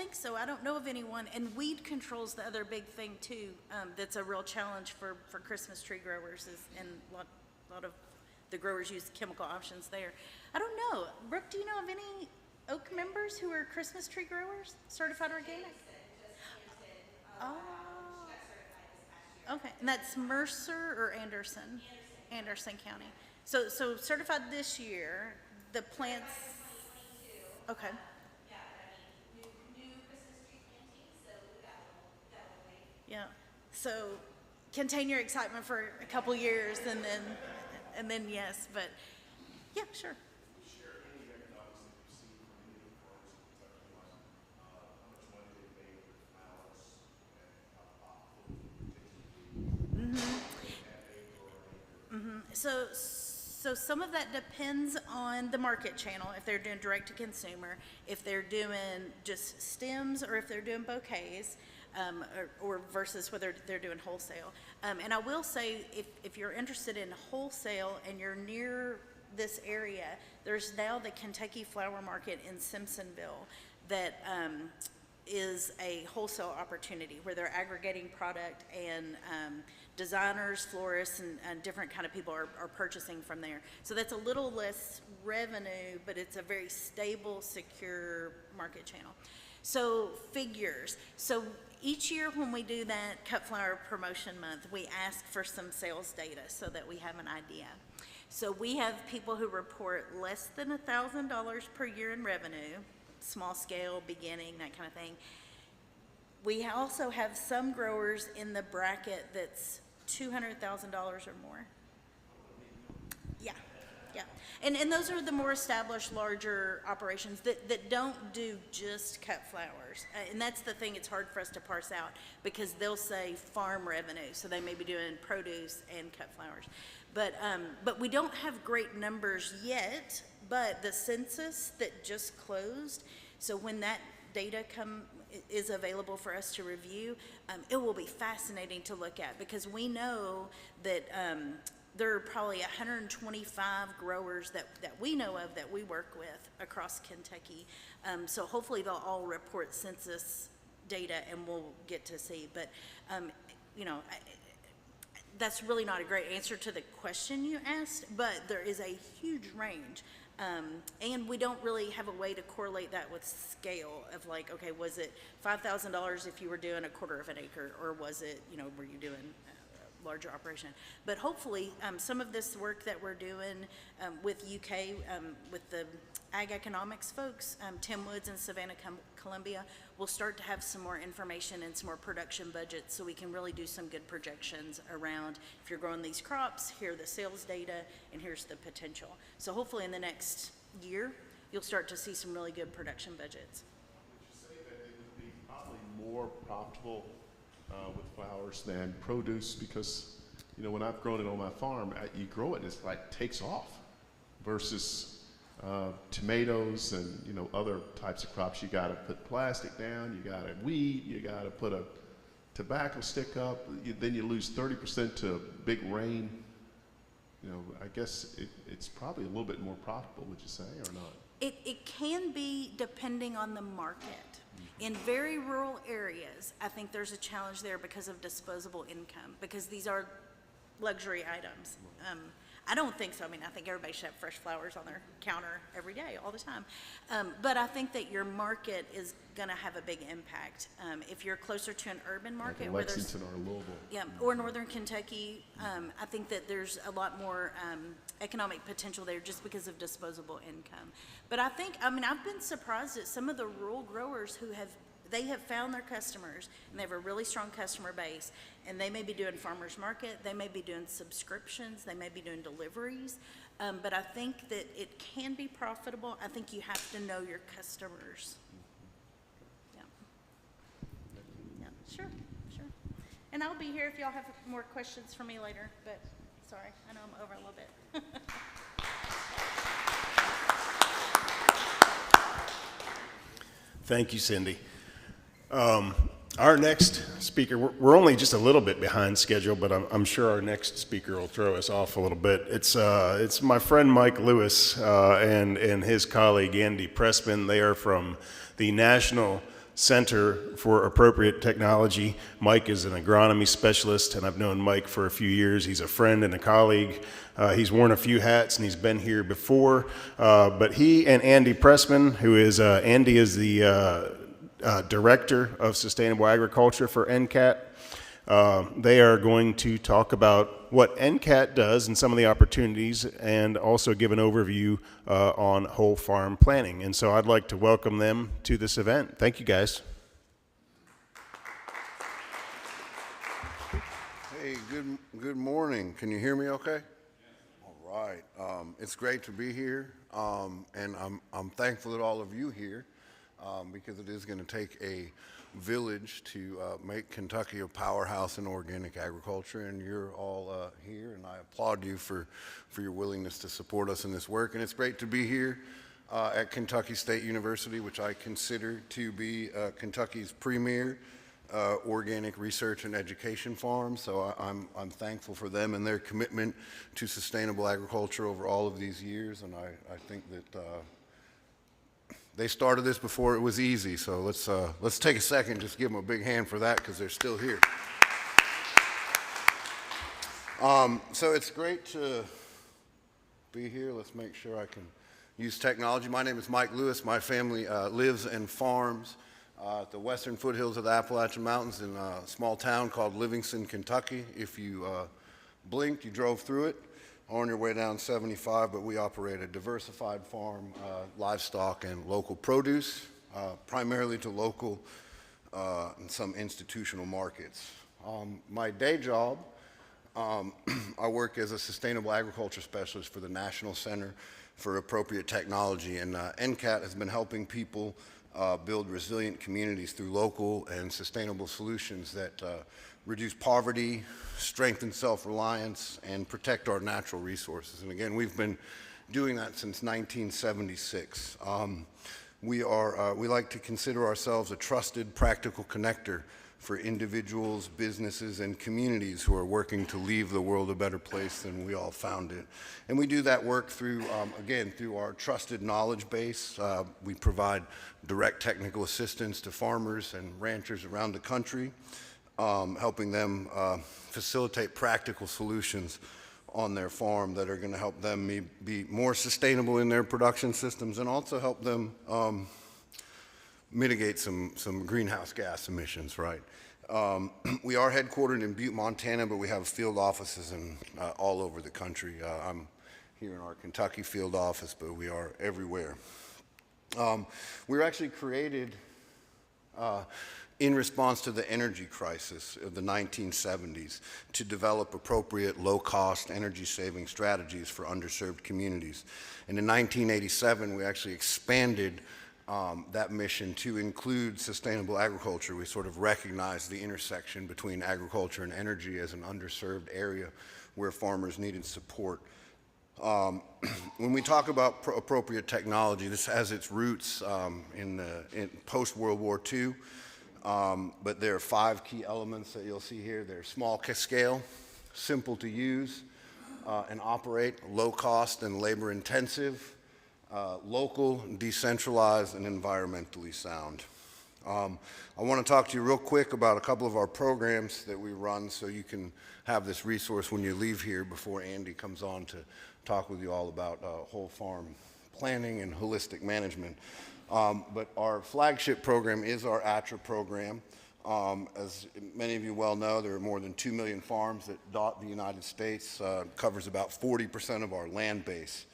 think so. I don't know of anyone. And weed control's the other big thing too. That's a real challenge for Christmas tree growers, and a lot of the growers use chemical options there. I don't know. Brooke, do you know of any Oak members who are Christmas tree growers, certified organic? Oh. Okay, and that's Mercer or Anderson? Anderson County. So certified this year, the plants, okay. Yeah, so contain your excitement for a couple years and then yes, but yeah, sure. So some of that depends on the market channel, if they're doing direct to consumer, if they're doing just stems, or if they're doing bouquets, or versus whether they're doing wholesale. And I will say, if you're interested in wholesale and you're near this area, there's now the Kentucky Flower Market in Simpsonville that is a wholesale opportunity where they're aggregating product, and designers, florists, and different kind of people are purchasing from there. So that's a little less revenue, but it's a very stable, secure market channel. So figures. So each year when we do that Cut Flower Promotion Month, we ask for some sales data so that we have an idea. So we have people who report less than $1,000 per year in revenue, small scale, beginning, that kind of thing. We also have some growers in the bracket that's $200,000 or more. Yeah, yeah. And those are the more established, larger operations that don't do just cut flowers. And that's the thing, it's hard for us to parse out, because they'll say farm revenue, so they may be doing produce and cut flowers. But we don't have great numbers yet, but the census that just closed, so when that data is available for us to review, it will be fascinating to look at, because we know that there are probably 125 growers that we know of that we work with across Kentucky. So hopefully they'll all report census data and we'll get to see. But, you know, that's really not a great answer to the question you asked, but there is a huge range. And we don't really have a way to correlate that with scale of, like, okay, was it $5,000 if you were doing a quarter of an acre, or was it, you know, were you doing a larger operation? But hopefully some of this work that we're doing with UK, with the ag economics folks, Tim Woods and Savannah Columbia, we'll start to have some more information and some more production budgets, so we can really do some good projections around, if you're growing these crops, here are the sales data, and here's the potential. So hopefully in the next year, you'll start to see some really good production budgets. Would you say that it would be probably more profitable with flowers than produce? Because, you know, when I've grown it on my farm, you grow it and it's like takes off, versus tomatoes and, you know, other types of crops. You got to put plastic down, you got to weed, you got to put a tobacco stick up, then you lose 30% to big rain. You know, I guess it's probably a little bit more profitable, would you say, or not? It can be, depending on the market. In very rural areas, I think there's a challenge there because of disposable income, because these are luxury items. I don't think so. I mean, I think everybody should have fresh flowers on their counter every day, all the time. But I think that your market is going to have a big impact. If you're closer to an urban market, like where there's, Lexington or Louisville. yeah, or northern Kentucky, I think that there's a lot more economic potential there just because of disposable income. But I think, I mean, I've been surprised at some of the rural growers who have found their customers, and they have a really strong customer base, and they may be doing farmers market, they may be doing subscriptions, they may be doing deliveries, but I think that it can be profitable. I think you have to know your customers. Yeah. Yeah, sure. And I'll be here if y'all have more questions for me later, but sorry, I know I'm over a little bit. Thank you, Cindy. Our next speaker, we're only just a little bit behind schedule, but I'm sure our next speaker will throw us off a little bit. It's my friend Mike Lewis and his colleague Andy Pressman. They are from the National Center for Appropriate Technology. Mike is an agronomy specialist, and I've known Mike for a few years. He's a friend and a colleague. He's worn a few hats, and he's been here before. But he and Andy Pressman, who is, Andy is the Director of Sustainable Agriculture for NCAT. They are going to talk about what NCAT does and some of the opportunities, and also give an overview on whole farm planning. And so I'd like to welcome them to this event. Thank you, guys. Hey, good morning. Can you hear me okay? All right. It's great to be here, and I'm thankful that all of you here, because it is going to take a village to make Kentucky a powerhouse in organic agriculture, and you're all here, and I applaud you for your willingness to support us in this work. And it's great to be here at Kentucky State University, which I consider to be Kentucky's premier organic research and education farm. So I'm thankful for them and their commitment to sustainable agriculture over all of these years, and I think that they started this before it was easy, so let's take a second and just give them a big hand for that, because they're still here. So it's great to be here. Let's make sure I can use technology. My name is Mike Lewis. My family lives and farms at the western foothills of the Appalachian Mountains in a small town called Livingston, Kentucky. If you blinked, you drove through it on your way down 75, but we operate a diversified farm, livestock and local produce, primarily to local and some institutional markets. My day job, I work as a sustainable agriculture specialist for the National Center for Appropriate Technology, and NCAT has been helping people build resilient communities through local and sustainable solutions that reduce poverty, strengthen self-reliance, and protect our natural resources. And again, we've been doing that since 1976. We like to consider ourselves a trusted, practical connector for individuals, businesses, and communities who are working to leave the world a better place than we all found it. And we do that work through, again, through our trusted knowledge base. We provide direct technical assistance to farmers and ranchers around the country, helping them facilitate practical solutions on their farm that are going to help them be more sustainable in their production systems, and also help them mitigate some greenhouse gas emissions, right? We are headquartered in Butte, Montana, but we have field offices all over the country. I'm here in our Kentucky field office, but we are everywhere. We were actually created in response to the energy crisis of the 1970s to develop appropriate low-cost energy-saving strategies for underserved communities. And in 1987, we actually expanded that mission to include sustainable agriculture. We sort of recognized the intersection between agriculture and energy as an underserved area where farmers needed support. When we talk about appropriate technology, this has its roots in post-World War II, but there are 5 key elements that you'll see here. They're small scale, simple to use and operate, low cost and labor intensive, local, decentralized, and environmentally sound. I want to talk to you real quick about a couple of our programs that we run, so you can have this resource when you leave here before Andy comes on to talk with you all about whole farm planning and holistic management. But our flagship program is our Atrus program. As many of you well know, there are more than 2 million farms that dot the United States, covers about 40% of our land base.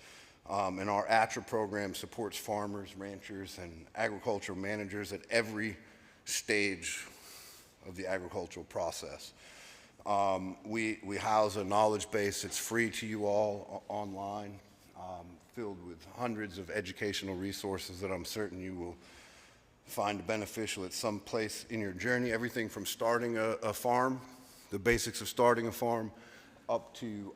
And our Atrus program supports farmers, ranchers, and agricultural managers at every stage of the agricultural process. We house a knowledge base that's free to you all online, filled with hundreds of educational resources that I'm certain you will find beneficial at some place in your journey. Everything from starting a farm, the basics of starting a farm, up to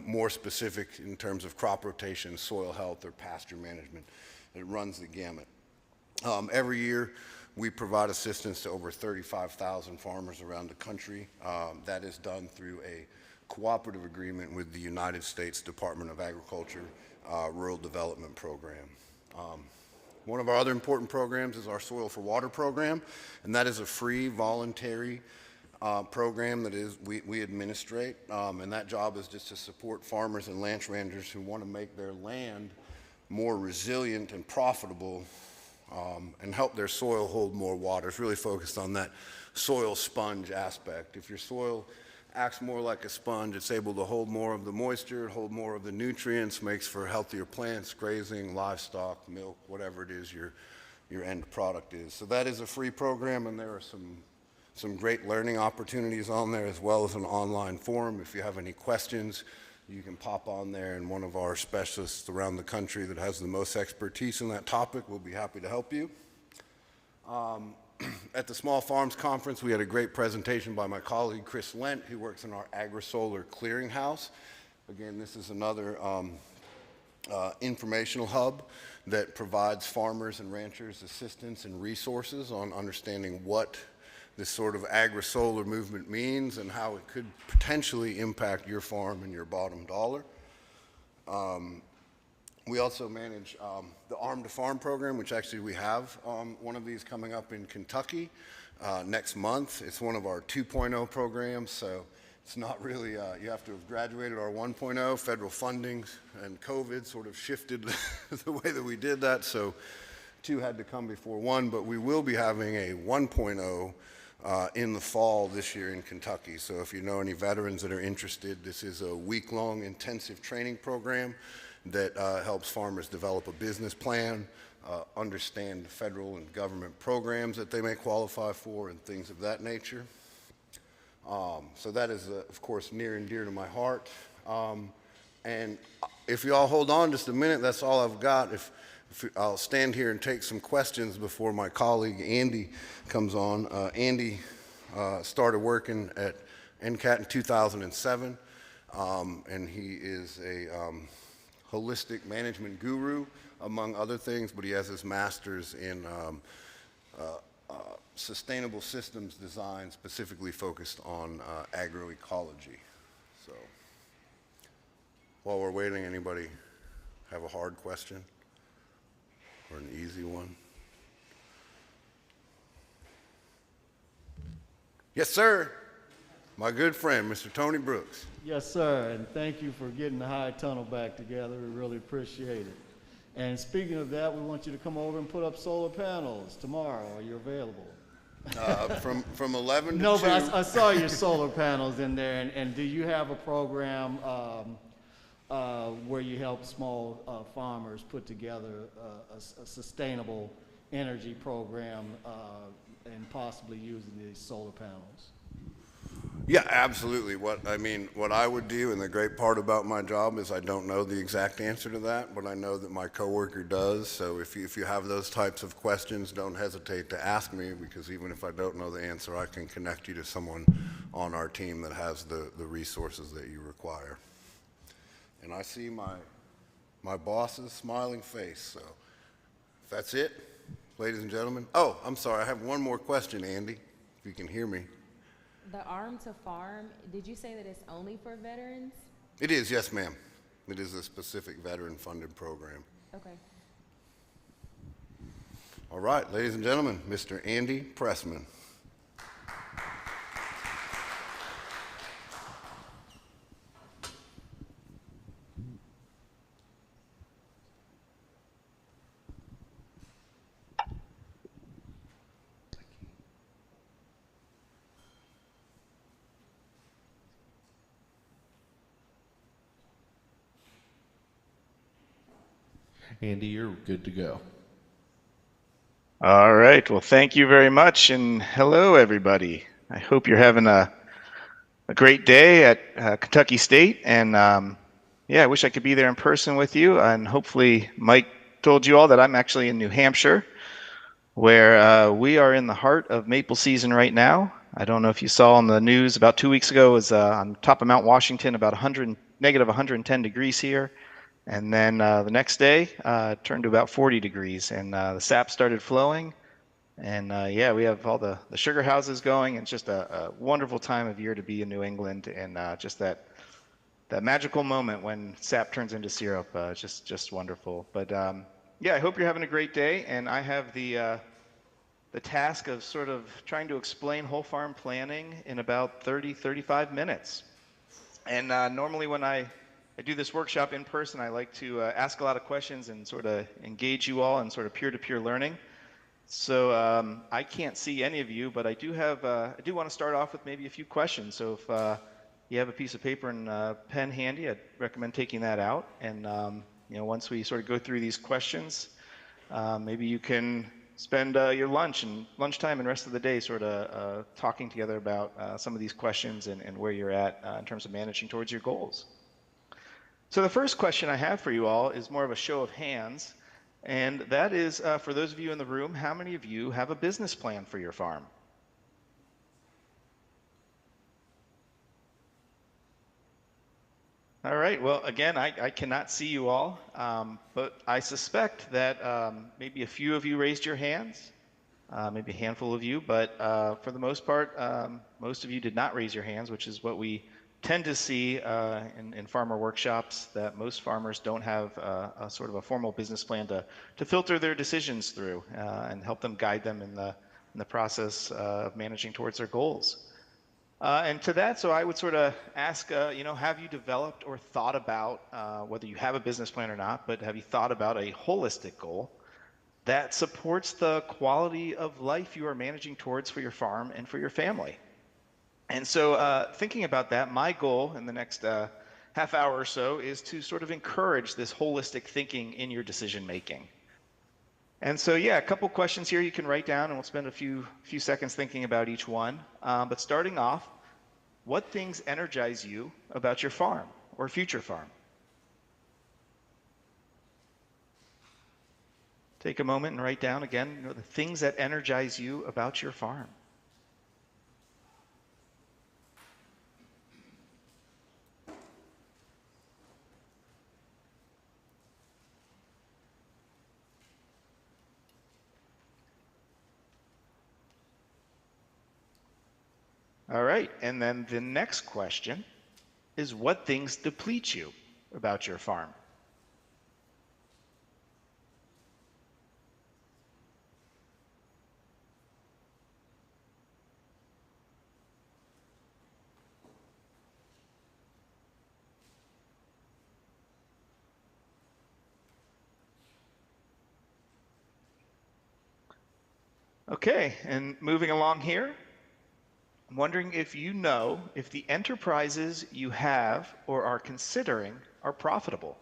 more specific in terms of crop rotation, soil health, or pasture management. It runs the gamut. Every year, we provide assistance to over 35,000 farmers around the country. That is done through a cooperative agreement with the United States Department of Agriculture Rural Development Program. One of our other important programs is our Soil for Water program, and that is a free, voluntary program that we administrate, and that job is just to support farmers and ranch rangers who want to make their land more resilient and profitable, and help their soil hold more water. It's really focused on that soil sponge aspect. If your soil acts more like a sponge, it's able to hold more of the moisture, hold more of the nutrients, makes for healthier plants, grazing, livestock, milk, whatever it is your end product is. So that is a free program, and there are some great learning opportunities on there, as well as an online forum. If you have any questions, you can pop on there, and one of our specialists around the country that has the most expertise in that topic will be happy to help you. At the Small Farms Conference, we had a great presentation by my colleague Chris Lent, who works in our AgriSolar Clearinghouse. Again, this is another informational hub that provides farmers and ranchers assistance and resources on understanding what this sort of agri-solar movement means and how it could potentially impact your farm and your bottom dollar. We also manage the Arm to Farm program, which actually we have one of these coming up in Kentucky next month. It's one of our 2.0 programs, so it's not really, you have to have graduated our 1.0. Federal funding and COVID sort of shifted the way that we did that, so 2 had to come before 1, but we will be having a 1.0 in the fall this year in Kentucky. So if you know any veterans that are interested, this is a week-long intensive training program that helps farmers develop a business plan, understand federal and government programs that they may qualify for, and things of that nature. So that is, of course, near and dear to my heart. And if you all hold on just a minute, that's all I've got. I'll stand here and take some questions before my colleague Andy comes on. Andy started working at NCAT in 2007, and he is a holistic management guru, among other things, but he has his master's in sustainable systems design, specifically focused on agroecology. So while we're waiting, anybody have a hard question or an easy one? Yes, sir. My good friend, Mr. Tony Brooks. Yes, sir, and thank you for getting the high tunnel back together. We really appreciate it. And speaking of that, we want you to come over and put up solar panels tomorrow. Are you available? From 11 to no, 2. No, but I saw your solar panels in there, and do you have a program where you help small farmers put together a sustainable energy program and possibly using these solar panels? Yeah, absolutely. What I would do, and the great part about my job is I don't know the exact answer to that, but I know that my coworker does. So if you have those types of questions, don't hesitate to ask me, because even if I don't know the answer, I can connect you to someone on our team that has the resources that you require. And I see my boss's smiling face. So if that's it, ladies and gentlemen. Oh, I'm sorry. I have one more question, Andy, if you can hear me. The Arm to Farm, did you say that it's only for veterans? It is, yes, ma'am. It is a specific veteran-funded program. Okay. All right, ladies and gentlemen, Mr. Andy Pressman. Andy, you're good to go. All right. Well, thank you very much, and hello, everybody. I hope you're having a great day at Kentucky State, and yeah, I wish I could be there in person with you. And hopefully, Mike told you all that I'm actually in New Hampshire, where we are in the heart of maple season right now. I don't know if you saw on the news about 2 weeks ago, it was on top of Mount Washington, about negative 110 degrees here. And then the next day, it turned to about 40 degrees, and the sap started flowing. And yeah, we have all the sugar houses going. It's just a wonderful time of year to be in New England, and just that magical moment when sap turns into syrup. Just wonderful. But yeah, I hope you're having a great day, and I have the task of sort of trying to explain whole farm planning in about 30, 35 minutes. And normally when I do this workshop in person, I like to ask a lot of questions and sort of engage you all in sort of peer-to-peer learning. So I can't see any of you, but I do have, I do want to start off with maybe a few questions. So if you have a piece of paper and pen handy, I'd recommend taking that out. And you know, once we sort of go through these questions, maybe you can spend your lunchtime and rest of the day sort of talking together about some of these questions and where you're at in terms of managing towards your goals. So the first question I have for you all is more of a show of hands, and that is for those of you in the room, how many of you have a business plan for your farm? All right, well, again, I cannot see you all, but I suspect that maybe a few of you raised your hands, maybe a handful of you, but for the most part, most of you did not raise your hands, which is what we tend to see in farmer workshops, that most farmers don't have a sort of a formal business plan to filter their decisions through and help them guide them in the process of managing towards their goals. And to that, so I would sort of ask, you know, have you developed or thought about, whether you have a business plan or not, but have you thought about a holistic goal that supports the quality of life you are managing towards for your farm and for your family? And so thinking about that, my goal in the next half hour or so is to sort of encourage this holistic thinking in your decision making. And so, yeah, a couple questions here you can write down, and we'll spend a few seconds thinking about each one. But starting off, what things energize you about your farm or future farm? Take a moment and write down again, you know, the things that energize you about your farm. All right, and then the next question is, what things deplete you about your farm? Okay, and moving along here, I'm wondering if you know if the enterprises you have or are considering are profitable.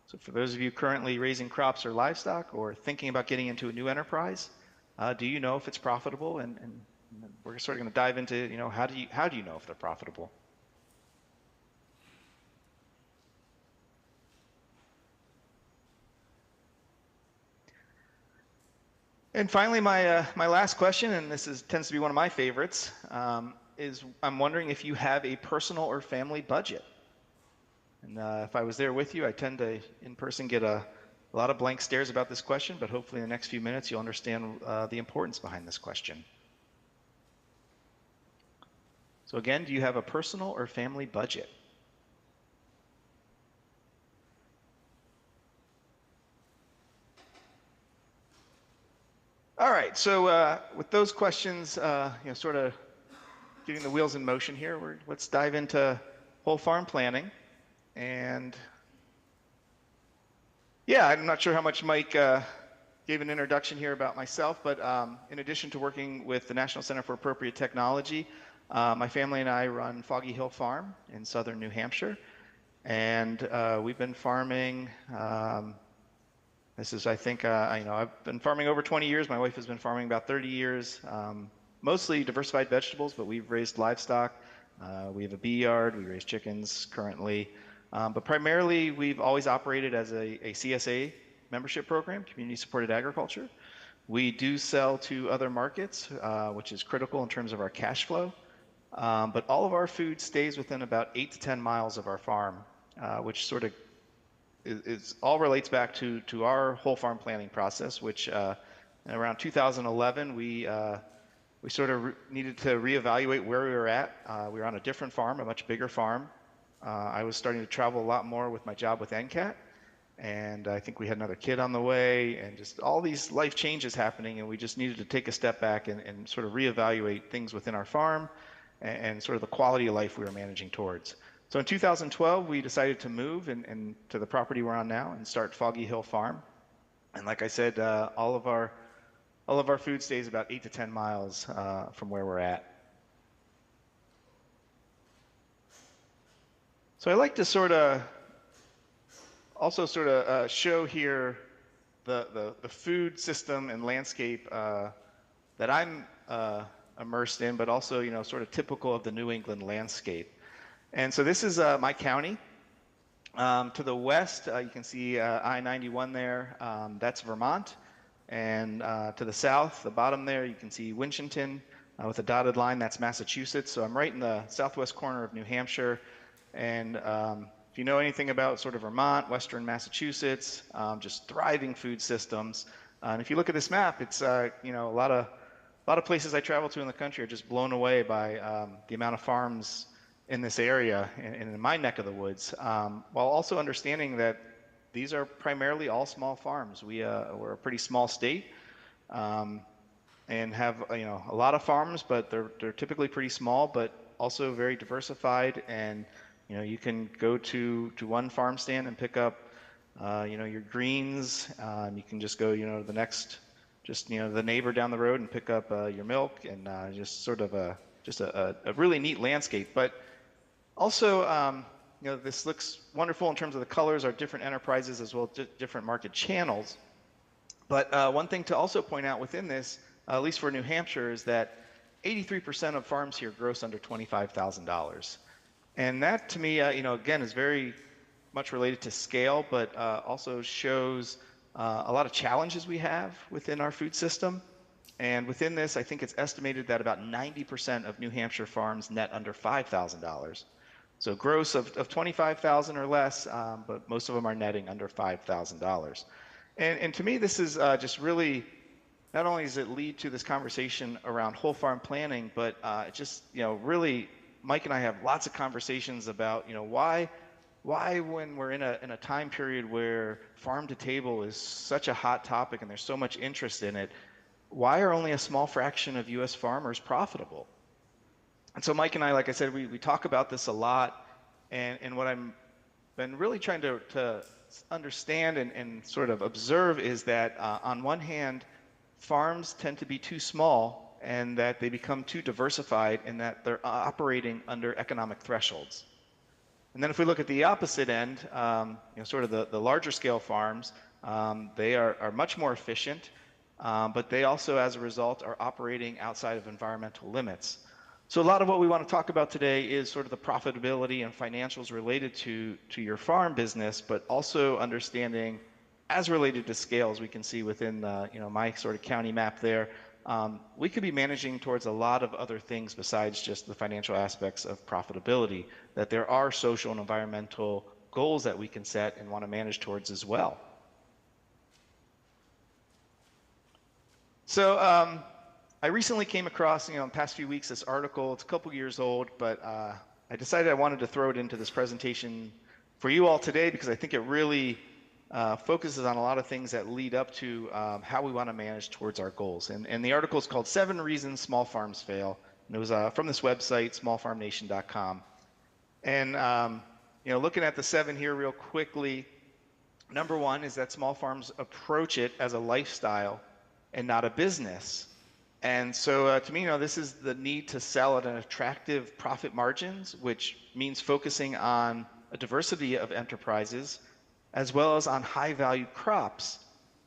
So for those of you currently raising crops or livestock or thinking about getting into a new enterprise, do you know if it's profitable? And we're sort of going to dive into, you know, how do you know if they're profitable? And finally, my last question, and this tends to be one of my favorites, is I'm wondering if you have a personal or family budget. And if I was there with you, I tend to, in person, get a lot of blank stares about this question, but hopefully in the next few minutes you'll understand the importance behind this question. So again, do you have a personal or family budget? All right, so with those questions, you know, sort of getting the wheels in motion here, let's dive into whole farm planning. And yeah, I'm not sure how much Mike gave an introduction here about myself, but in addition to working with the National Center for Appropriate Technology, my family and I run Foggy Hill Farm in southern New Hampshire. And we've been farming, this is, I think, you know, I've been farming over 20 years. My wife has been farming about 30 years, mostly diversified vegetables, but we've raised livestock. We have a bee yard. We raise chickens currently. But primarily, we've always operated as a CSA membership program, Community Supported Agriculture. We do sell to other markets, which is critical in terms of our cash flow. But all of our food stays within about 8 to 10 miles of our farm, which sort of all relates back to our whole farm planning process, which around 2011, we sort of needed to reevaluate where we were at. We were on a different farm, a much bigger farm. I was starting to travel a lot more with my job with NCAT, and I think we had another kid on the way, and just all these life changes happening, and we just needed to take a step back and sort of reevaluate things within our farm and sort of the quality of life we were managing towards. So in 2012, we decided to move and to the property we're on now and start Foggy Hill Farm. And like I said, all of our food stays about 8 to 10 miles from where we're at. So I like to show here the food system and landscape that I'm immersed in, but also sort of typical of the New England landscape. And so this is my county. To the west, you can see I-91 there. That's Vermont. And to the south, the bottom there, you can see Winchendon with a dotted line. That's Massachusetts. So I'm right in the southwest corner of New Hampshire. And if you know anything about sort of Vermont, western Massachusetts, just thriving food systems. And if you look at this map, it's a lot of places I travel to in the country are just blown away by the amount of farms in this area and in my neck of the woods, while also understanding that these are primarily all small farms. We're a pretty small state and have a lot of farms, but they're typically pretty small, but also very diversified. And you can go to one farm stand and pick up your greens. You can just go to the next, the neighbor down the road and pick up your milk, and just sort of a really neat landscape. But also, this looks wonderful in terms of the colors, our different enterprises as well as different market channels. But one thing to also point out within this, at least for New Hampshire, is that 83% of farms here gross under $25,000. And that, to me, again, is very much related to scale, but also shows a lot of challenges we have within our food system. And within this, I think it's estimated that about 90% of New Hampshire farms net under $5,000. So gross of 25,000 or less, but most of them are netting under $5,000. And to me, this is just really, not only does it lead to this conversation around whole farm planning, but it just, really, Mike and I have lots of conversations about, why when we're in a time period where farm to table is such a hot topic and there's so much interest in it, why are only a small fraction of U.S. farmers profitable? And so Mike and I, like I said, we talk about this a lot, and what I'm been really trying to understand and sort of observe is that on one hand, farms tend to be too small and that they become too diversified and that they're operating under economic thresholds. And then if we look at the opposite end, sort of the larger scale farms, they are much more efficient, but they also, as a result, are operating outside of environmental limits. So a lot of what we want to talk about today is sort of the profitability and financials related to your farm business, but also understanding, as related to scales, we can see within my sort of county map there, we could be managing towards a lot of other things besides just the financial aspects of profitability, that there are social and environmental goals that we can set and want to manage towards as well. So I recently came across, in the past few weeks, this article. It's a couple years old, but I decided I wanted to throw it into this presentation for you all today because I think it really focuses on a lot of things that lead up to how we want to manage towards our goals. And the article is called 7 Reasons Small Farms Fail. And it was from this website, smallfarmnation.com. And looking at the 7 here real quickly, number 1 is that small farms approach it as a lifestyle and not a business. And so to me, this is the need to sell at an attractive profit margins, which means focusing on a diversity of enterprises, as well as on high-value crops.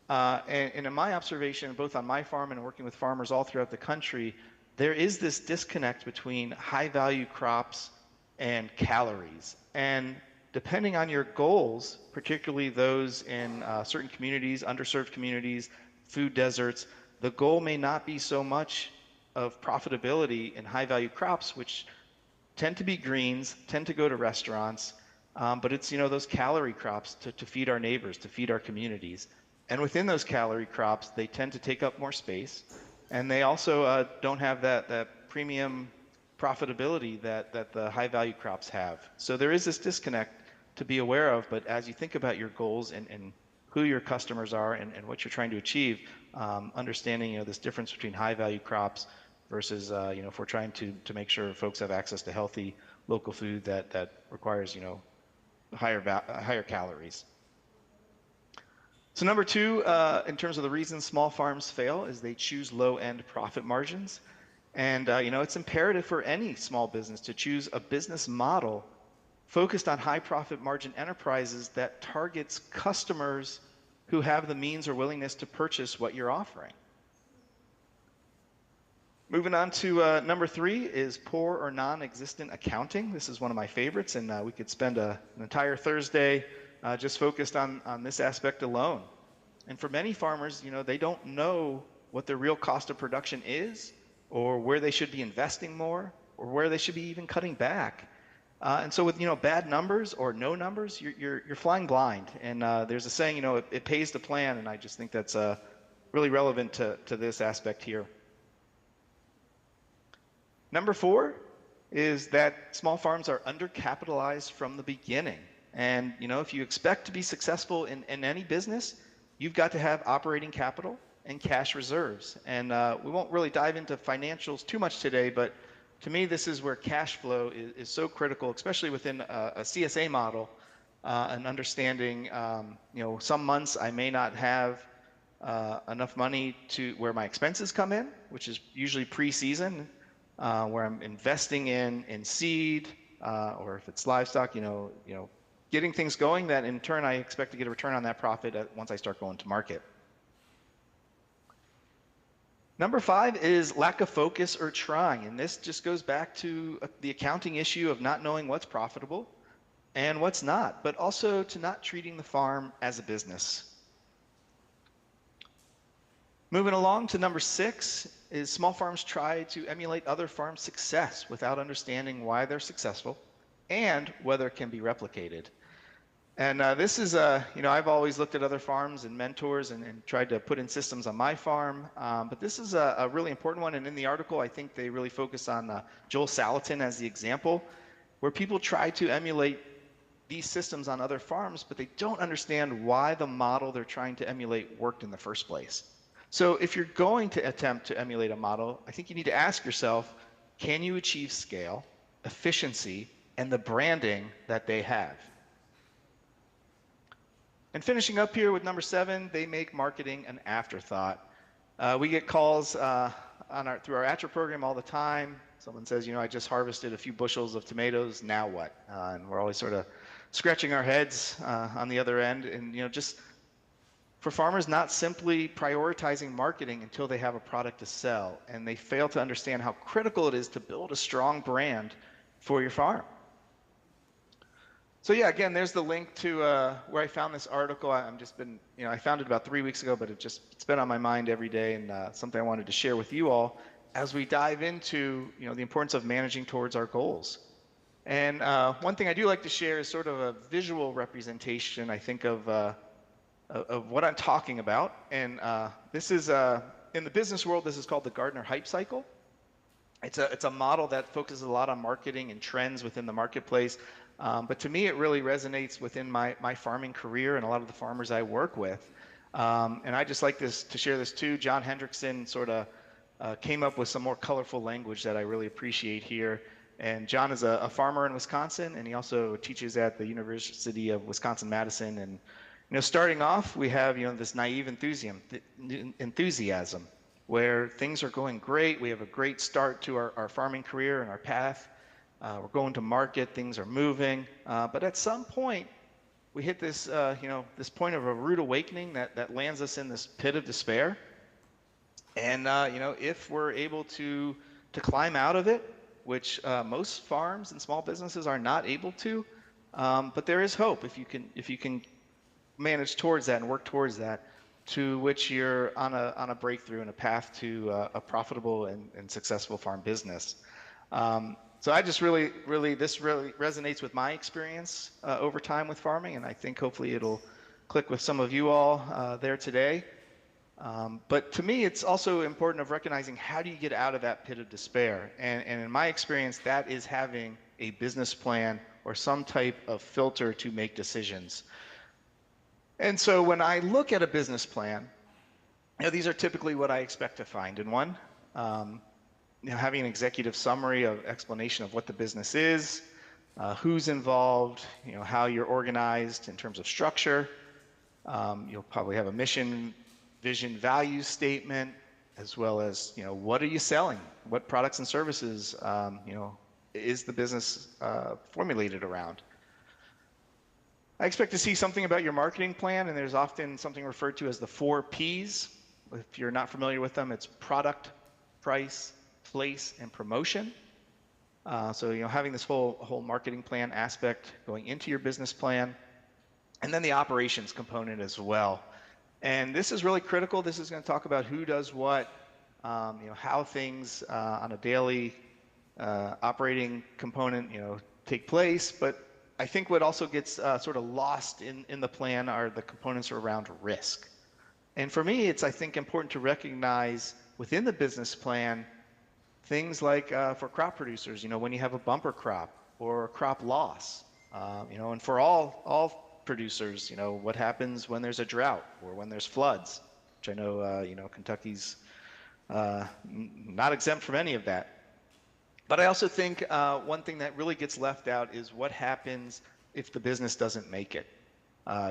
And in my observation, both on my farm and working with farmers all throughout the country, there is this disconnect between high-value crops and calories. And depending on your goals, particularly those in certain communities, underserved communities, food deserts, the goal may not be so much of profitability in high-value crops, which tend to be greens, tend to go to restaurants, but it's those calorie crops to feed our neighbors, to feed our communities. And within those calorie crops, they tend to take up more space, and they also don't have that premium profitability that the high value crops have. So there is this disconnect to be aware of, but as you think about your goals and who your customers are and what you're trying to achieve, understanding this difference between high value crops versus if we're trying to make sure folks have access to healthy local food that requires higher calories. So number two, in terms of the reasons small farms fail, is they choose low-end profit margins. And it's imperative for any small business to choose a business model focused on high profit margin enterprises that targets customers who have the means or willingness to purchase what you're offering. Moving on to number three is poor or non-existent accounting. This is one of my favorites, and we could spend an entire Thursday just focused on this aspect alone. And for many farmers, they don't know what their real cost of production is, or where they should be investing more, or where they should be even cutting back. And so with bad numbers or no numbers, you're flying blind. And there's a saying, it pays to plan, and I just think that's really relevant to this aspect here. Number four is that small farms are undercapitalized from the beginning. And if you expect to be successful in any business, you've got to have operating capital and cash reserves. And we won't really dive into financials too much today, but to me, this is where cash flow is so critical, especially within a CSA model, and understanding, some months I may not have enough money to where my expenses come in, which is usually pre-season, where I'm investing in seed, or if it's livestock, getting things going that in turn I expect to get a return on that profit once I start going to market. Number five is lack of focus or trying, and this just goes back to the accounting issue of not knowing what's profitable and what's not, but also to not treating the farm as a business. Moving along to number six is small farms try to emulate other farms' success without understanding why they're successful and whether it can be replicated. And this is, I've always looked at other farms and mentors and tried to put in systems on my farm, but this is a really important one. And in the article, I think they really focus on Joel Salatin as the example, where people try to emulate these systems on other farms, but they don't understand why the model they're trying to emulate worked in the first place. So if you're going to attempt to emulate a model, I think you need to ask yourself, can you achieve scale, efficiency, and the branding that they have? And finishing up here with number seven, they make marketing an afterthought. We get calls through our Atrus program all the time. Someone says, I just harvested a few bushels of tomatoes, now what? And we're always sort of scratching our heads on the other end. And, just for farmers not simply prioritizing marketing until they have a product to sell, and they fail to understand how critical it is to build a strong brand for your farm. So yeah, again, there's the link to where I found this article. I found it about 3 weeks ago, but it's been on my mind every day, and something I wanted to share with you all as we dive into the importance of managing towards our goals. And one thing I do like to share is sort of a visual representation, I think, of what I'm talking about. And this is in the business world, this is called the Gardner Hype Cycle. It's a model that focuses a lot on marketing and trends within the marketplace. But to me, it really resonates within my farming career and a lot of the farmers I work with. And I just like to share this too. John Hendrickson sort of came up with some more colorful language that I really appreciate here. And John is a farmer in Wisconsin, and he also teaches at the University of Wisconsin-Madison. And starting off, we have this naive enthusiasm where things are going great. We have a great start to our farming career and our path. We're going to market, things are moving, but at some point we hit this, this point of a rude awakening that lands us in this pit of despair. And if we're able to climb out of it, which most farms and small businesses are not able to, but there is hope if you can manage towards that and work towards that, to which you're on a breakthrough and a path to a profitable and successful farm business. So I just this really resonates with my experience over time with farming, and I think hopefully it'll click with some of you all there today. But to me, it's also important of recognizing how do you get out of that pit of despair. And in my experience, that is having a business plan or some type of filter to make decisions. And so when I look at a business plan, these are typically what I expect to find in one. Having an executive summary of explanation of what the business is, who's involved, how you're organized in terms of structure. You'll probably have a mission, vision, value statement, as well as, what are you selling? What products and services, is the business formulated around? I expect to see something about your marketing plan, and there's often something referred to as the 4 Ps. If you're not familiar with them, it's product, price, place, and promotion. So having this whole marketing plan aspect going into your business plan, and then the operations component as well. And this is really critical. This is going to talk about who does what, how things on a daily operating component, take place. But I think what also gets sort of lost in the plan are the components around risk. And for me, it's, I think, important to recognize within the business plan things like for crop producers, when you have a bumper crop or a crop loss, and for all producers, what happens when there's a drought or when there's floods, which I know, Kentucky's not exempt from any of that. But I also think one thing that really gets left out is what happens if the business doesn't make it,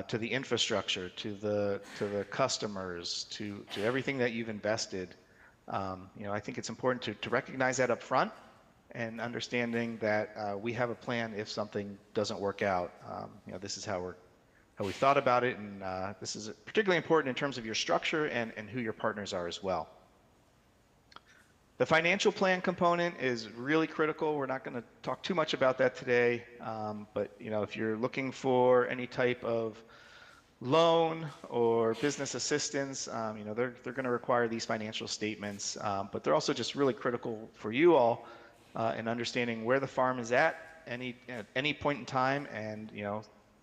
to the infrastructure, to the customers, to everything that you've invested. I think it's important to recognize that up front and understanding that we have a plan if something doesn't work out. This is how we thought about it, and this is particularly important in terms of your structure and who your partners are as well. The financial plan component is really critical. We're not going to talk too much about that today, but if you're looking for any type of loan or business assistance, they're going to require these financial statements, but they're also just really critical for you all in understanding where the farm is at any point in time, and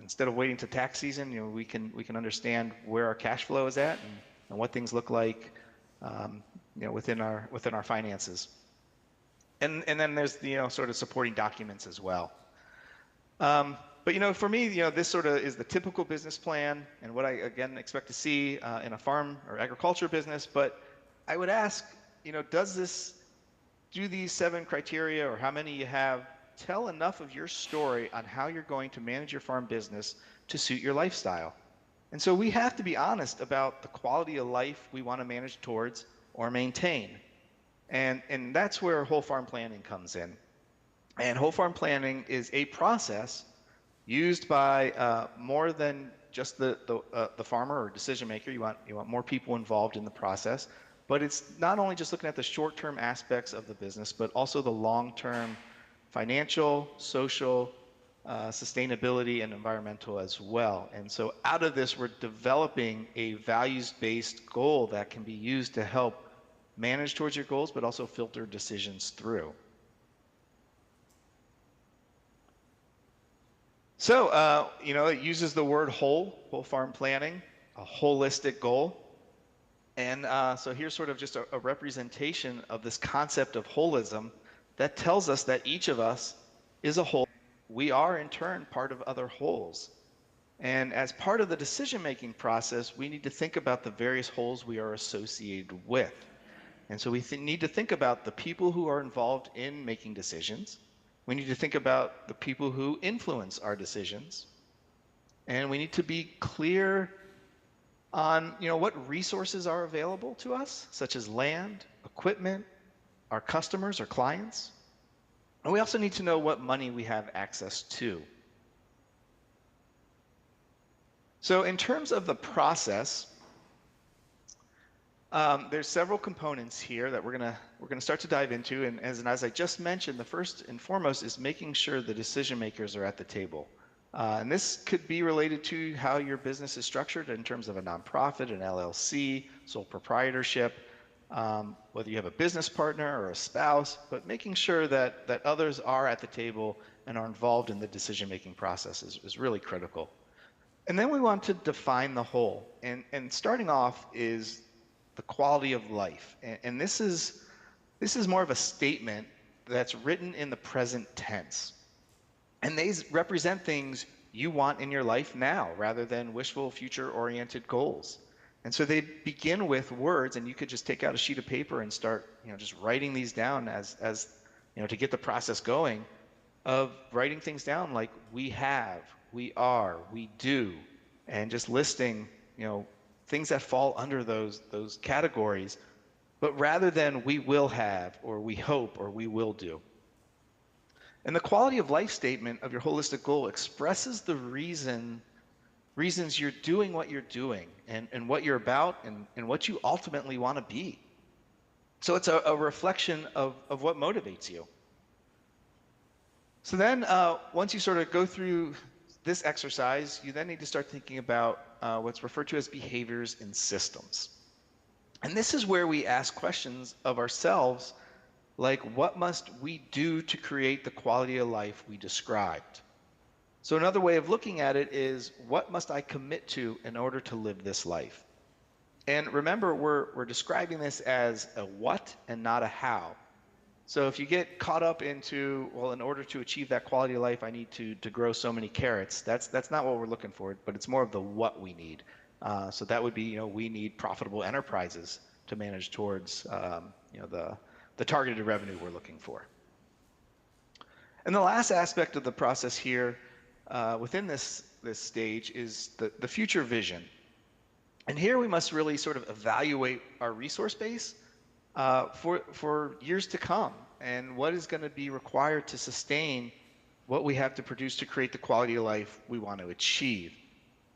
instead of waiting to tax season, we can understand where our cash flow is at and what things look like, within our finances, and then there's the sort of supporting documents as well. But for me, this sort of is the typical business plan and what I again expect to see in a farm or agriculture business. But I would ask, do these 7 criteria or how many you have tell enough of your story on how you're going to manage your farm business to suit your lifestyle? And so we have to be honest about the quality of life we want to manage towards or maintain. And that's where whole farm planning comes in. And whole farm planning is a process used by more than just the farmer or decision maker. You want more people involved in the process. But it's not only just looking at the short-term aspects of the business, but also the long-term financial, social, sustainability, and environmental as well. And so out of this, we're developing a values-based goal that can be used to help manage towards your goals, but also filter decisions through. So, it uses the word whole farm planning, a holistic goal. And so here's sort of just a representation of this concept of holism that tells us that each of us is a whole. We are, in turn, part of other wholes. And as part of the decision-making process, we need to think about the various wholes we are associated with. And so we need to think about the people who are involved in making decisions. We need to think about the people who influence our decisions. And we need to be clear on, what resources are available to us, such as land, equipment, our customers or clients. And we also need to know what money we have access to. So in terms of the process, there's several components here that we're gonna start to dive into, and as I just mentioned, the first and foremost is making sure the decision makers are at the table. And this could be related to how your business is structured in terms of a nonprofit, an LLC, sole proprietorship, whether you have a business partner or a spouse, but making sure that others are at the table and are involved in the decision-making process is really critical. And then we want to define the whole. And starting off is the quality of life. And this is more of a statement that's written in the present tense. And these represent things you want in your life now rather than wishful future-oriented goals. And so they begin with words, and you could just take out a sheet of paper and start, just writing these down as to get the process going of writing things down like we have, we are, we do, and just listing, things that fall under those categories, but rather than we will have, or we hope, or we will do. And the quality of life statement of your holistic goal expresses the reasons you're doing what you're doing and what you're about and what you ultimately want to be. So it's a reflection of what motivates you. So then once you sort of go through this exercise, you then need to start thinking about what's referred to as behaviors and systems. And this is where we ask questions of ourselves, like what must we do to create the quality of life we described? So another way of looking at it is, what must I commit to in order to live this life? And remember, we're describing this as a what and not a how. So if you get caught up into, well, in order to achieve that quality of life, I need to grow so many carrots. That's not what we're looking for, but it's more of the what we need. So that would be, we need profitable enterprises to manage towards, the targeted revenue we're looking for. And the last aspect of the process here within this stage is the future vision. And here we must really sort of evaluate our resource base for years to come and what is going to be required to sustain what we have to produce to create the quality of life we want to achieve.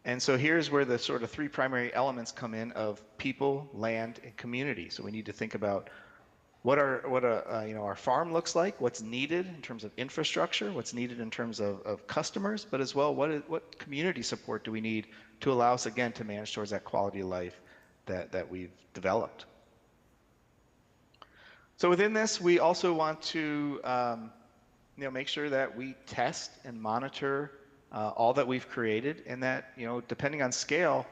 And so here's where the sort of three primary elements come in of people, land, and community. So we need to think about what our farm looks like, what's needed in terms of infrastructure, what's needed in terms of customers, but as well, what community support do we need to allow us, again, to manage towards that quality of life that we've developed. So within this, we also want to make sure that we test and monitor all that we've created, and that, depending on scale,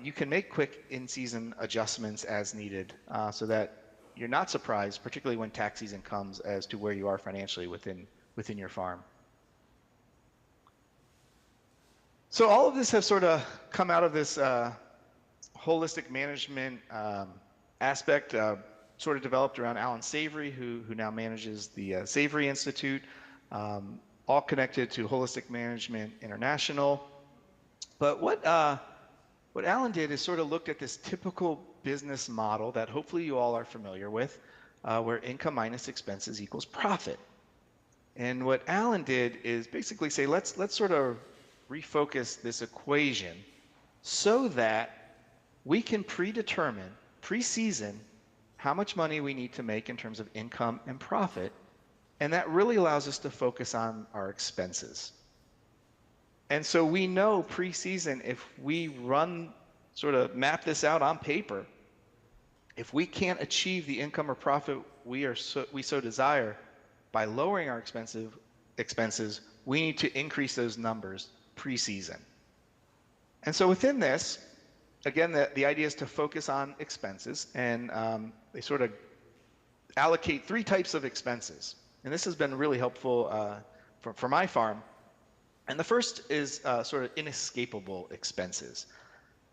you can make quick in-season adjustments as needed so that you're not surprised, particularly when tax season comes, as to where you are financially within your farm. So all of this has sort of come out of this holistic management aspect, sort of developed around Alan Savory, who now manages the Savory Institute, all connected to Holistic Management International. But what Alan did is sort of looked at this typical business model that hopefully you all are familiar with, where income minus expenses equals profit. And what Alan did is basically say, let's sort of refocus this equation so that we can predetermine, pre-season, how much money we need to make in terms of income and profit. And that really allows us to focus on our expenses. And so we know pre-season, if we sort of map this out on paper, if we can't achieve the income or profit we so desire by lowering our expenses, we need to increase those numbers pre-season. And so within this, again, the idea is to focus on expenses, and they sort of allocate three types of expenses. And this has been really helpful for my farm. And the first is sort of inescapable expenses.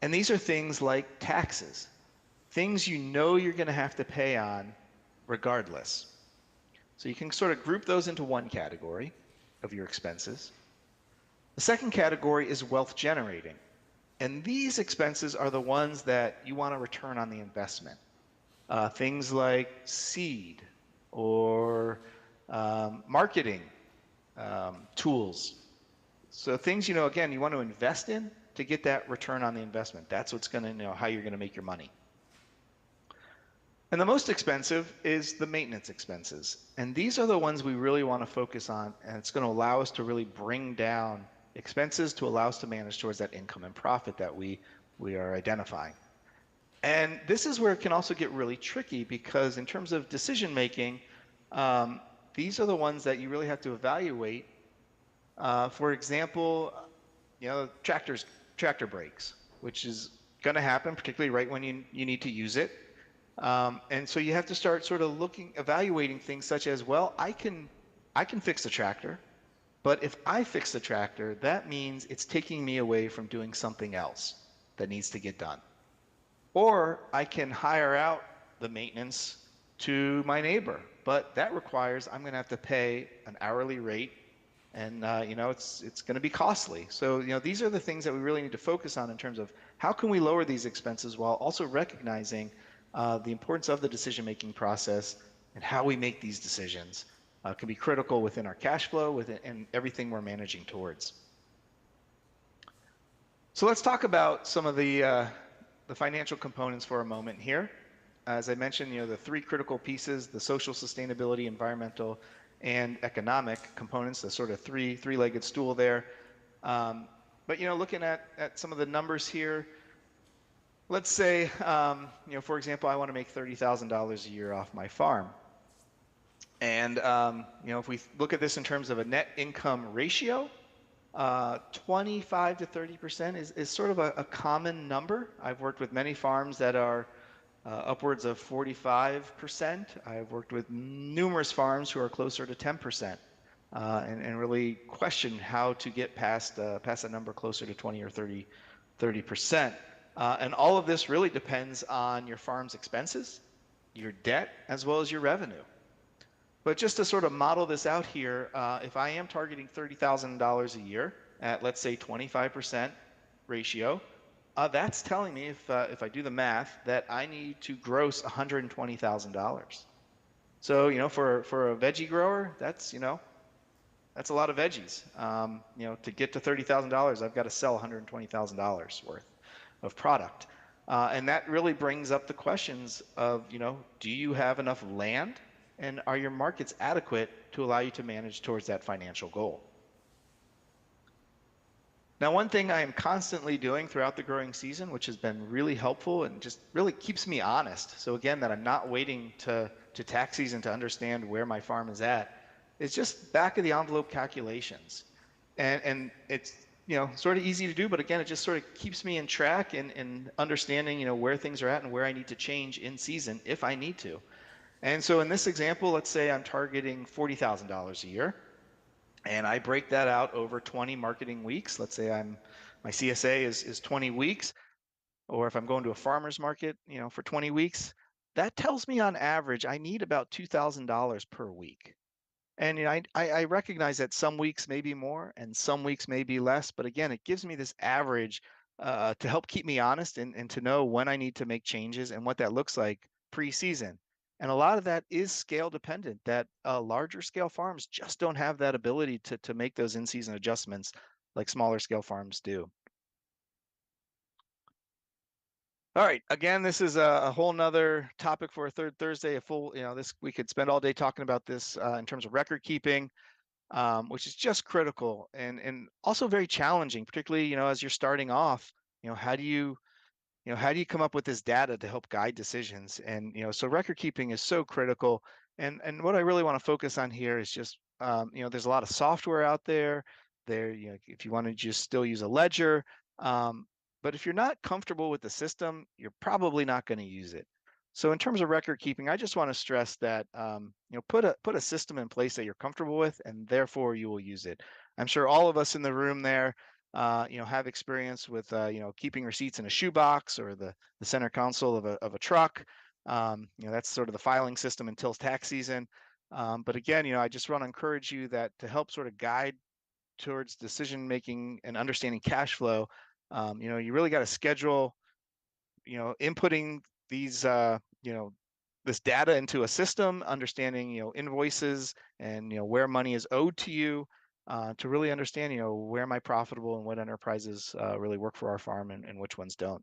And these are things like taxes, things you're going to have to pay on regardless. So you can sort of group those into one category of your expenses. The second category is wealth generating. And these expenses are the ones that you want to return on the investment. Things like seed or marketing tools. So things, again, you want to invest in to get that return on the investment. That's what's going to, how you're going to make your money. And the most expensive is the maintenance expenses. And these are the ones we really want to focus on, and it's going to allow us to really bring down expenses to allow us to manage towards that income and profit that we are identifying. And this is where it can also get really tricky, because in terms of decision making, these are the ones that you really have to evaluate. For example, tractor brakes, which is going to happen, particularly right when you need to use it. And so you have to start sort of evaluating things such as, well, I can fix the tractor, but if I fix the tractor, that means it's taking me away from doing something else that needs to get done. Or I can hire out the maintenance to my neighbor, but that requires I'm going to have to pay an hourly rate, and it's going to be costly. So these are the things that we really need to focus on in terms of how can we lower these expenses while also recognizing the importance of the decision-making process and how we make these decisions can be critical within our cash flow and everything we're managing towards. So let's talk about some of the financial components for a moment here. As I mentioned, the three critical pieces: the social, sustainability, environmental, and economic components, the sort of three-legged stool there. But looking at some of the numbers here, let's say, for example, I want to make $30,000 a year off my farm. And, if we look at this in terms of a net income ratio, 25 to 30% is sort of a common number. I've worked with many farms that are upwards of 45%. I've worked with numerous farms who are closer to 10%, and really question how to get past a number closer to 20 or 30%. And all of this really depends on your farm's expenses, your debt, as well as your revenue. But just to sort of model this out here, if I am targeting $30,000 a year at, let's say, 25% ratio, that's telling me, if I do the math, that I need to gross $120,000. So, for a veggie grower, that's a lot of veggies. To get to $30,000, I've got to sell $120,000 worth of product. And that really brings up the questions of, do you have enough land? And are your markets adequate to allow you to manage towards that financial goal? Now, one thing I am constantly doing throughout the growing season, which has been really helpful and just really keeps me honest, so again, that I'm not waiting to tax season to understand where my farm is at, is just back of the envelope calculations. And it's sort of easy to do, but again, it just sort of keeps me in track and understanding where things are at and where I need to change in season if I need to. And so in this example, let's say I'm targeting $40,000 a year, and I break that out over 20 marketing weeks. Let's say my CSA is 20 weeks, or if I'm going to a farmer's market, for 20 weeks, that tells me on average I need about $2,000 per week. And I recognize that some weeks may be more and some weeks may be less, but again, it gives me this average to help keep me honest and to know when I need to make changes and what that looks like pre-season. And a lot of that is scale dependent, that larger scale farms just don't have that ability to make those in-season adjustments like smaller scale farms do. All right, again, this is a whole nother topic for a third Thursday. We could spend all day talking about this in terms of record keeping, which is just critical and also very challenging, particularly, as you're starting off, how do you come up with this data to help guide decisions? And, so record keeping is so critical. And what I really want to focus on here is just, there's a lot of software out there. If you want to just still use a ledger, but if you're not comfortable with the system, you're probably not going to use it. So in terms of record keeping, I just want to stress that, put a system in place that you're comfortable with, and therefore you will use it. I'm sure all of us in the room there, have experience with, keeping receipts in a shoebox or the center console of a truck. That's sort of the filing system until tax season. But again, I just want to encourage you that to help sort of guide towards decision making and understanding cash flow, you really got to schedule, inputting these, this data into a system, understanding, invoices and, where money is owed to you, to really understand, where am I profitable and what enterprises really work for our farm and which ones don't.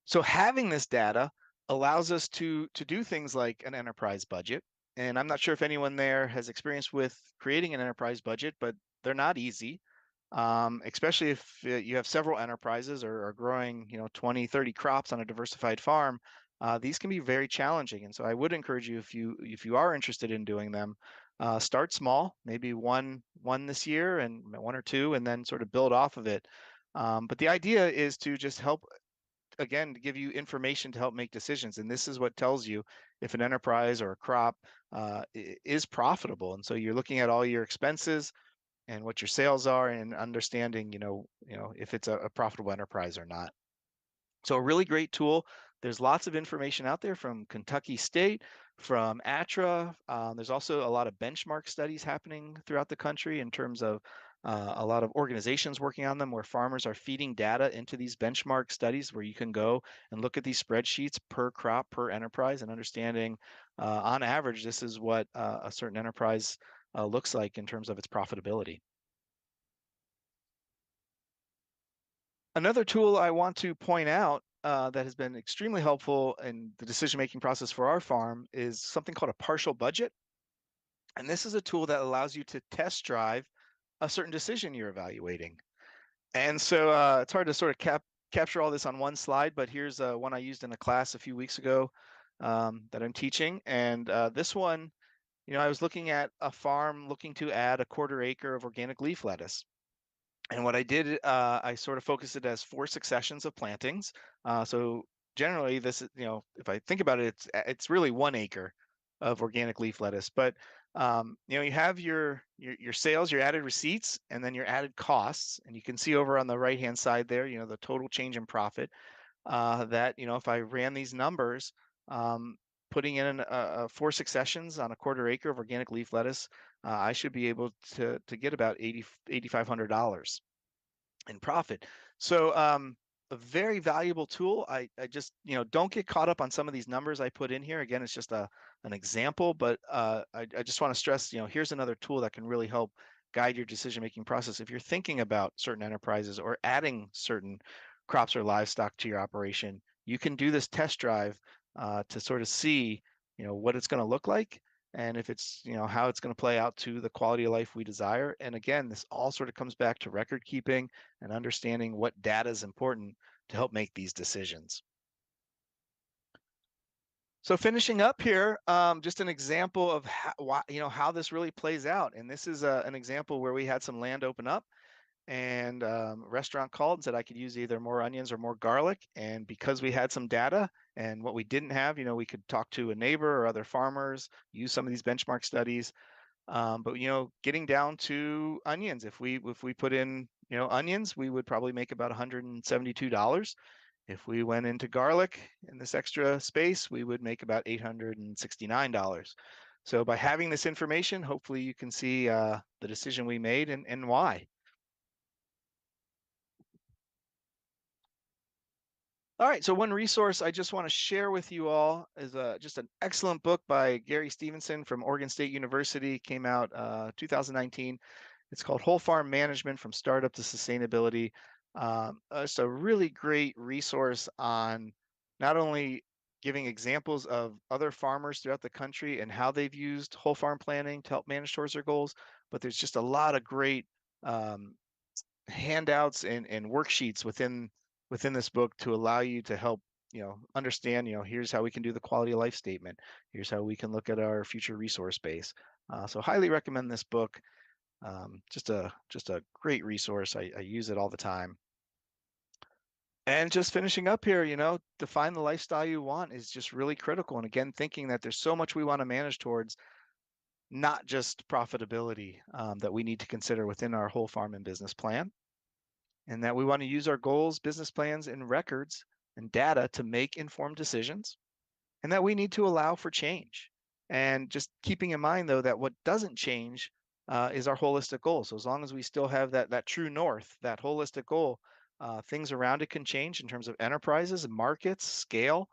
So having this data allows us to do things like an enterprise budget. And I'm not sure if anyone there has experience with creating an enterprise budget, but they're not easy. Especially if you have several enterprises or are growing, 20, 30 crops on a diversified farm, these can be very challenging. And so I would encourage you, if you are interested in doing them, start small, maybe one this year and one or two, and then sort of build off of it. But the idea is to just help, again, to give you information to help make decisions. And this is what tells you if an enterprise or a crop is profitable. And so you're looking at all your expenses and what your sales are and understanding, if it's a profitable enterprise or not. So a really great tool. There's lots of information out there from Kentucky State, from Atrus. There's also a lot of benchmark studies happening throughout the country in terms of a lot of organizations working on them where farmers are feeding data into these benchmark studies where you can go and look at these spreadsheets per crop, per enterprise, and understanding on average, this is what a certain enterprise looks like in terms of its profitability. Another tool I want to point out that has been extremely helpful in the decision-making process for our farm is something called a partial budget. And this is a tool that allows you to test drive a certain decision you're evaluating. And so it's hard to sort of capture all this on one slide, but here's one I used in a class a few weeks ago that I'm teaching. And this one, I was looking at a farm looking to add a 1/4 acre of organic leaf lettuce. And what I did, I sort of focused it as 4 successions of plantings. So generally, this is, if I think about it, it's really 1 acre of organic leaf lettuce. But you have your sales, your added receipts, and then your added costs. And you can see over on the right-hand side there, the total change in profit. That if I ran these numbers, putting in 4 successions on a 1/4 acre of organic leaf lettuce, I should be able to get about $8,500 in profit. So a very valuable tool. I just don't get caught up on some of these numbers I put in here. Again, it's just an example, but I just want to stress, here's another tool that can really help guide your decision-making process if you're thinking about certain enterprises or adding certain crops or livestock to your operation. You can do this test drive to sort of see, what it's going to look like and if it's, how it's going to play out to the quality of life we desire. And again, this all sort of comes back to record keeping and understanding what data is important to help make these decisions. So finishing up here, just an example of how this really plays out. And this is an example where we had some land open up and a restaurant called and said I could use either more onions or more garlic. And because we had some data and what we didn't have, we could talk to a neighbor or other farmers, use some of these benchmark studies. But getting down to onions, if we put in onions, we would probably make about $172. If we went into garlic in this extra space, we would make about $869. So by having this information, hopefully you can see the decision we made and why. All right, so one resource I just want to share with you all is just an excellent book by Gary Stevenson from Oregon State University, came out 2019. It's called Whole Farm Management from Startup to Sustainability. It's a really great resource on not only giving examples of other farmers throughout the country and how they've used whole farm planning to help manage towards their goals, but there's just a lot of great handouts and worksheets within this book to allow you to help understand here's how we can do the quality of life statement, here's how we can look at our future resource base. So highly recommend this book. Just a great resource. I use it all the time. And just finishing up here, define the lifestyle you want is just really critical. And again, thinking that there's so much we want to manage towards, not just profitability, that we need to consider within our whole farm and business plan. And that we want to use our goals, business plans, and records and data to make informed decisions, and that we need to allow for change. And just keeping in mind, though, that what doesn't change is our holistic goal. So as long as we still have that true north, that holistic goal, things around it can change in terms of enterprises, markets, scale.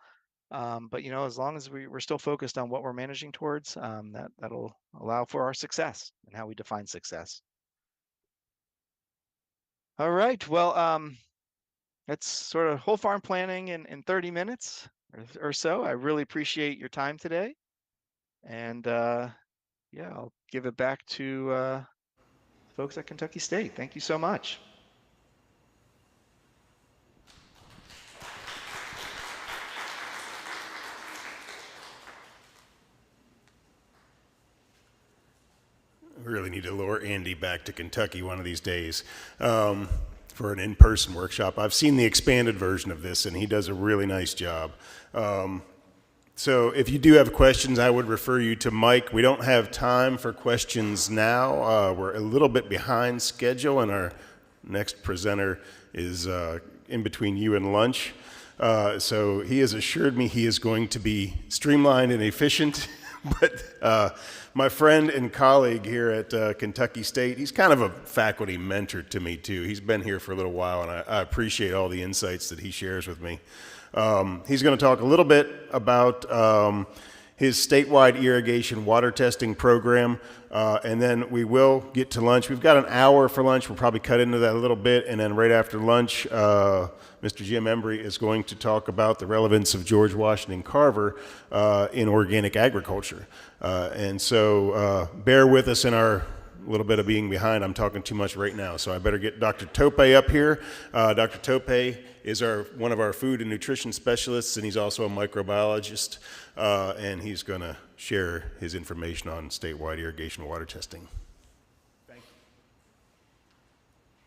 But as long as we're still focused on what we're managing towards, that'll allow for our success and how we define success. All right, well, that's sort of whole farm planning in 30 minutes or so. I really appreciate your time today. And yeah, I'll give it back to folks at Kentucky State. Thank you so much. We really need to lure Andy back to Kentucky one of these days. for an in-person workshop. I've seen the expanded version of this, and he does a really nice job. So if you do have questions, I would refer you to Mike. We don't have time for questions now. We're a little bit behind schedule, and our next presenter is in between you and lunch. So he has assured me he is going to be streamlined and efficient. But my friend and colleague here at Kentucky State, he's kind of a faculty mentor to me too. He's been here for a little while, and I appreciate all the insights that he shares with me. He's going to talk a little bit about his statewide irrigation water testing program, and then we will get to lunch. We've got an hour for lunch. We'll probably cut into that a little bit, and then right after lunch, Mr. Jim Embry is going to talk about the relevance of George Washington Carver in organic agriculture. And so bear with us in our little bit of being behind. I'm talking too much right now, so I better get Dr. Tope up here. Dr. Tope is one of our food and nutrition specialists, and he's also a microbiologist, and he's going to share his information on statewide irrigation water testing.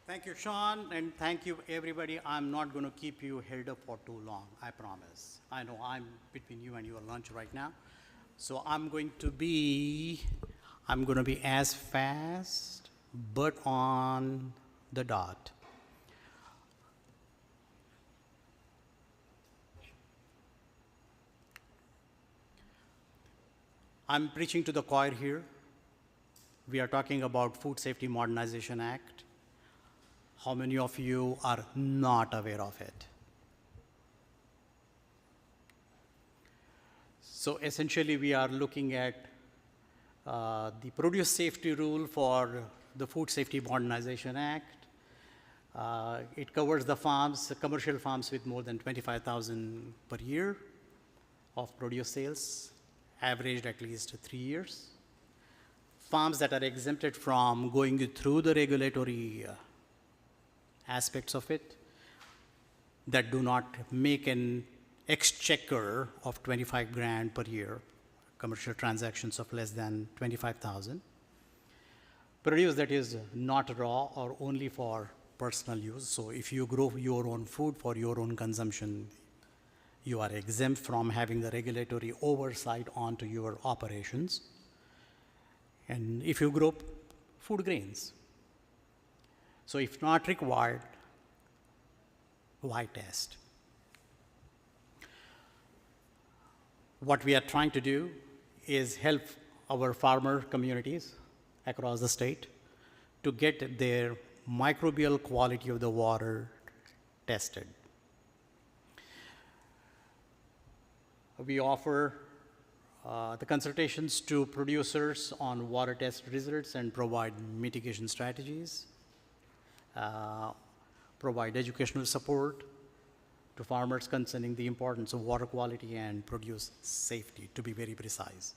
Thank you, Shawn, and thank you, everybody. I'm not going to keep you held up for too long, I promise. I know I'm between you and your lunch right now. So I'm going to be as fast, but on the dot. I'm preaching to the choir here. We are talking about Food Safety Modernization Act. How many of you are not aware of it? So essentially, we are looking at the produce safety rule for the Food Safety Modernization Act. It covers the farms, commercial farms with more than 25,000 per year of produce sales, averaged at least 3 years. Farms that are exempted from going through the regulatory aspects of it, that do not make an exchequer of 25 grand per year, commercial transactions of less than 25,000. Produce that is not raw or only for personal use. So if you grow your own food for your own consumption, you are exempt from having the regulatory oversight onto your operations. And if you grow food grains, so if not required, why test? What we are trying to do is help our farmer communities across the state to get their microbial quality of the water tested. We offer the consultations to producers on water test results and provide mitigation strategies. Provide educational support to farmers concerning the importance of water quality and produce safety, to be very precise.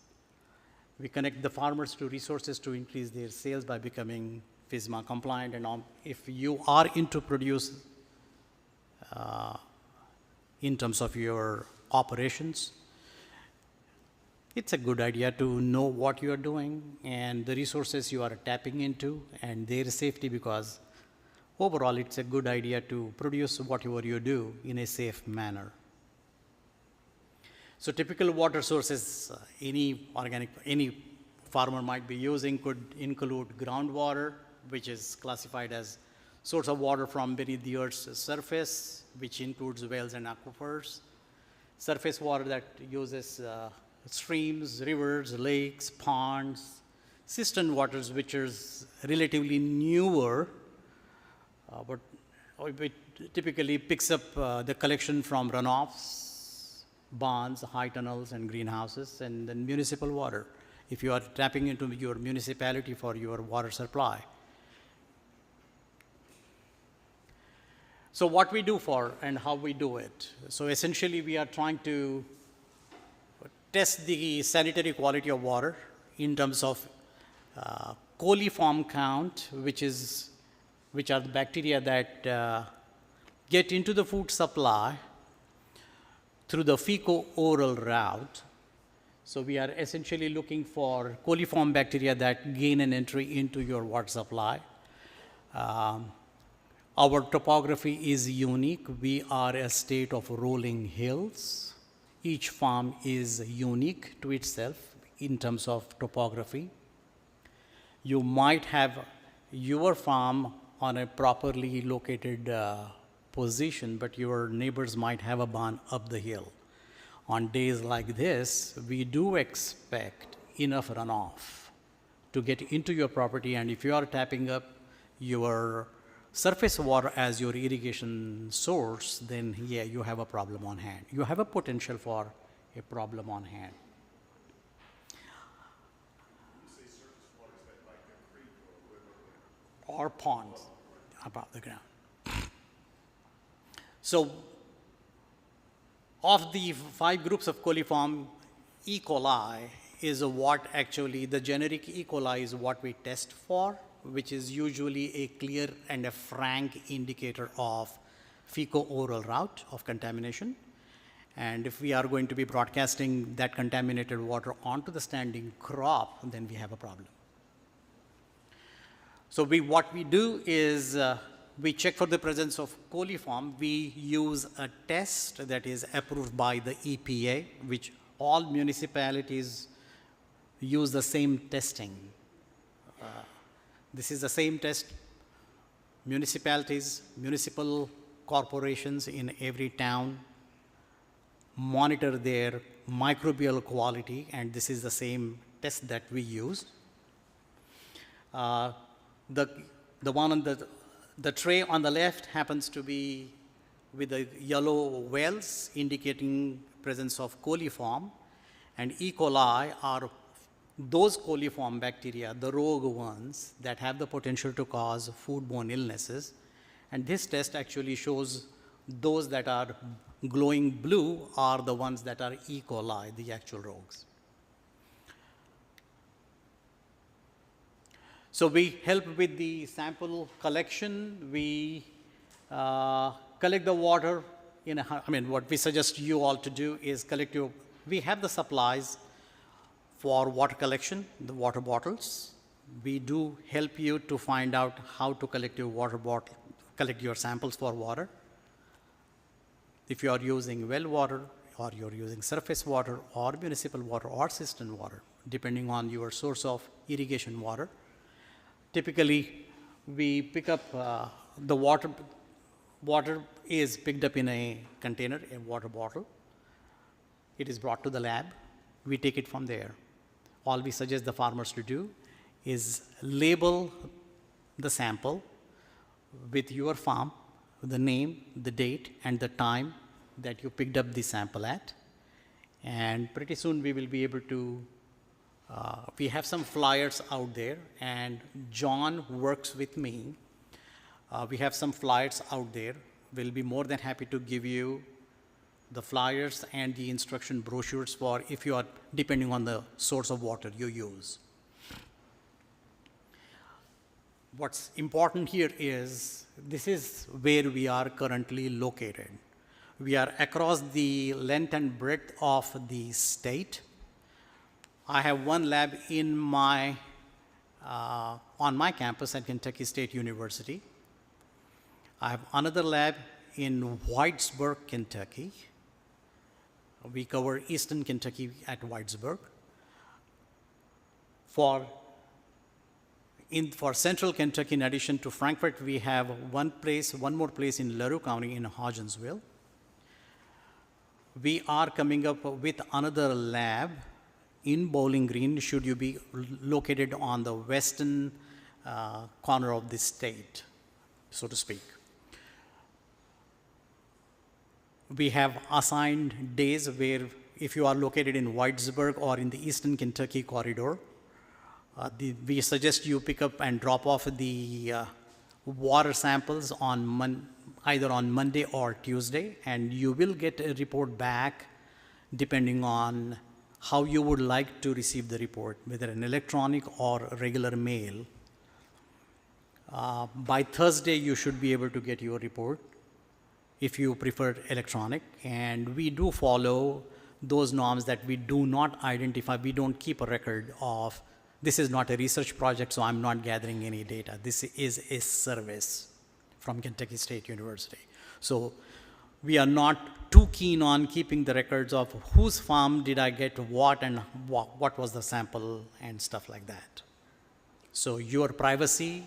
We connect the farmers to resources to increase their sales by becoming FSMA compliant. And if you are into produce in terms of your operations, it's a good idea to know what you are doing and the resources you are tapping into and their safety, because overall, it's a good idea to produce whatever you do in a safe manner. So typical water sources any farmer might be using could include groundwater, which is classified as source of water from beneath the earth's surface, which includes wells and aquifers. Surface water that uses streams, rivers, lakes, ponds, cistern waters, which is relatively newer, but it typically picks up the collection from runoffs, ponds, high tunnels, and greenhouses, and then municipal water, if you are tapping into your municipality for your water supply. So what we do for and how we do it. So essentially, we are trying to test the sanitary quality of water in terms of coliform count, which are the bacteria that get into the food supply through the fecal-oral route. So we are essentially looking for coliform bacteria that gain an entry into your water supply. Our topography is unique. We are a state of rolling hills. Each farm is unique to itself in terms of topography. You might have your farm on a properly located position, but your neighbors might have a barn up the hill. On days like this, we do expect enough runoff to get into your property, and if you are tapping up your surface water as your irrigation source, then yeah, you have a problem on hand. You have a potential for a problem on hand. Or ponds above the ground. So, of the 5 groups of coliform, E. coli is what actually, the generic E. coli is what we test for, which is usually a clear and a frank indicator of fecal-oral route of contamination. And if we are going to be broadcasting that contaminated water onto the standing crop, then we have a problem. So what we do is we check for the presence of coliform. We use a test that is approved by the EPA, which all municipalities use the same testing. This is the same test. Municipalities, municipal corporations in every town monitor their microbial quality, and this is the same test that we use. The one on the tray on the left happens to be with the yellow wells indicating presence of coliform, and E. coli are those coliform bacteria, the rogue ones that have the potential to cause foodborne illnesses. And this test actually shows those that are glowing blue are the ones that are E. coli, the actual rogues. So we help with the sample collection. We collect the water in what we suggest you all to do is we have the supplies for water collection, the water bottles. We do help you to find out how to collect your water bottle, collect your samples for water. If you are using well water, or you're using surface water, or municipal water, or cistern water, depending on your source of irrigation water. Typically, we pick up the water. Water is picked up in a container, a water bottle. It is brought to the lab. We take it from there. All we suggest the farmers to do is label the sample with your farm, the name, the date, and the time that you picked up the sample at. And pretty soon we will be able to we have some flyers out there, and John works with me. We have some flyers out there. We'll be more than happy to give you the flyers and the instruction brochures for if you are depending on the source of water you use. What's important here is this is where we are currently located. We are across the length and breadth of the state. I have one lab in on my campus at Kentucky State University. I have another lab in Whitesburg, Kentucky. We cover Eastern Kentucky at Whitesburg. For Central Kentucky, in addition to Frankfort, we have one more place in LaRue County in Hodgensville. We are coming up with another lab in Bowling Green, should you be located on the western corner of the state, so to speak. We have assigned days where if you are located in Whitesburg or in the Eastern Kentucky corridor, we suggest you pick up and drop off the water samples on either on Monday or Tuesday, and you will get a report back depending on how you would like to receive the report, whether an electronic or regular mail. By Thursday, you should be able to get your report if you prefer electronic, and we do follow those norms that we do not identify. We don't keep a record of, this is not a research project, so I'm not gathering any data. This is a service from Kentucky State University. So we are not too keen on keeping the records of whose farm did I get what and what was the sample and stuff like that. So your privacy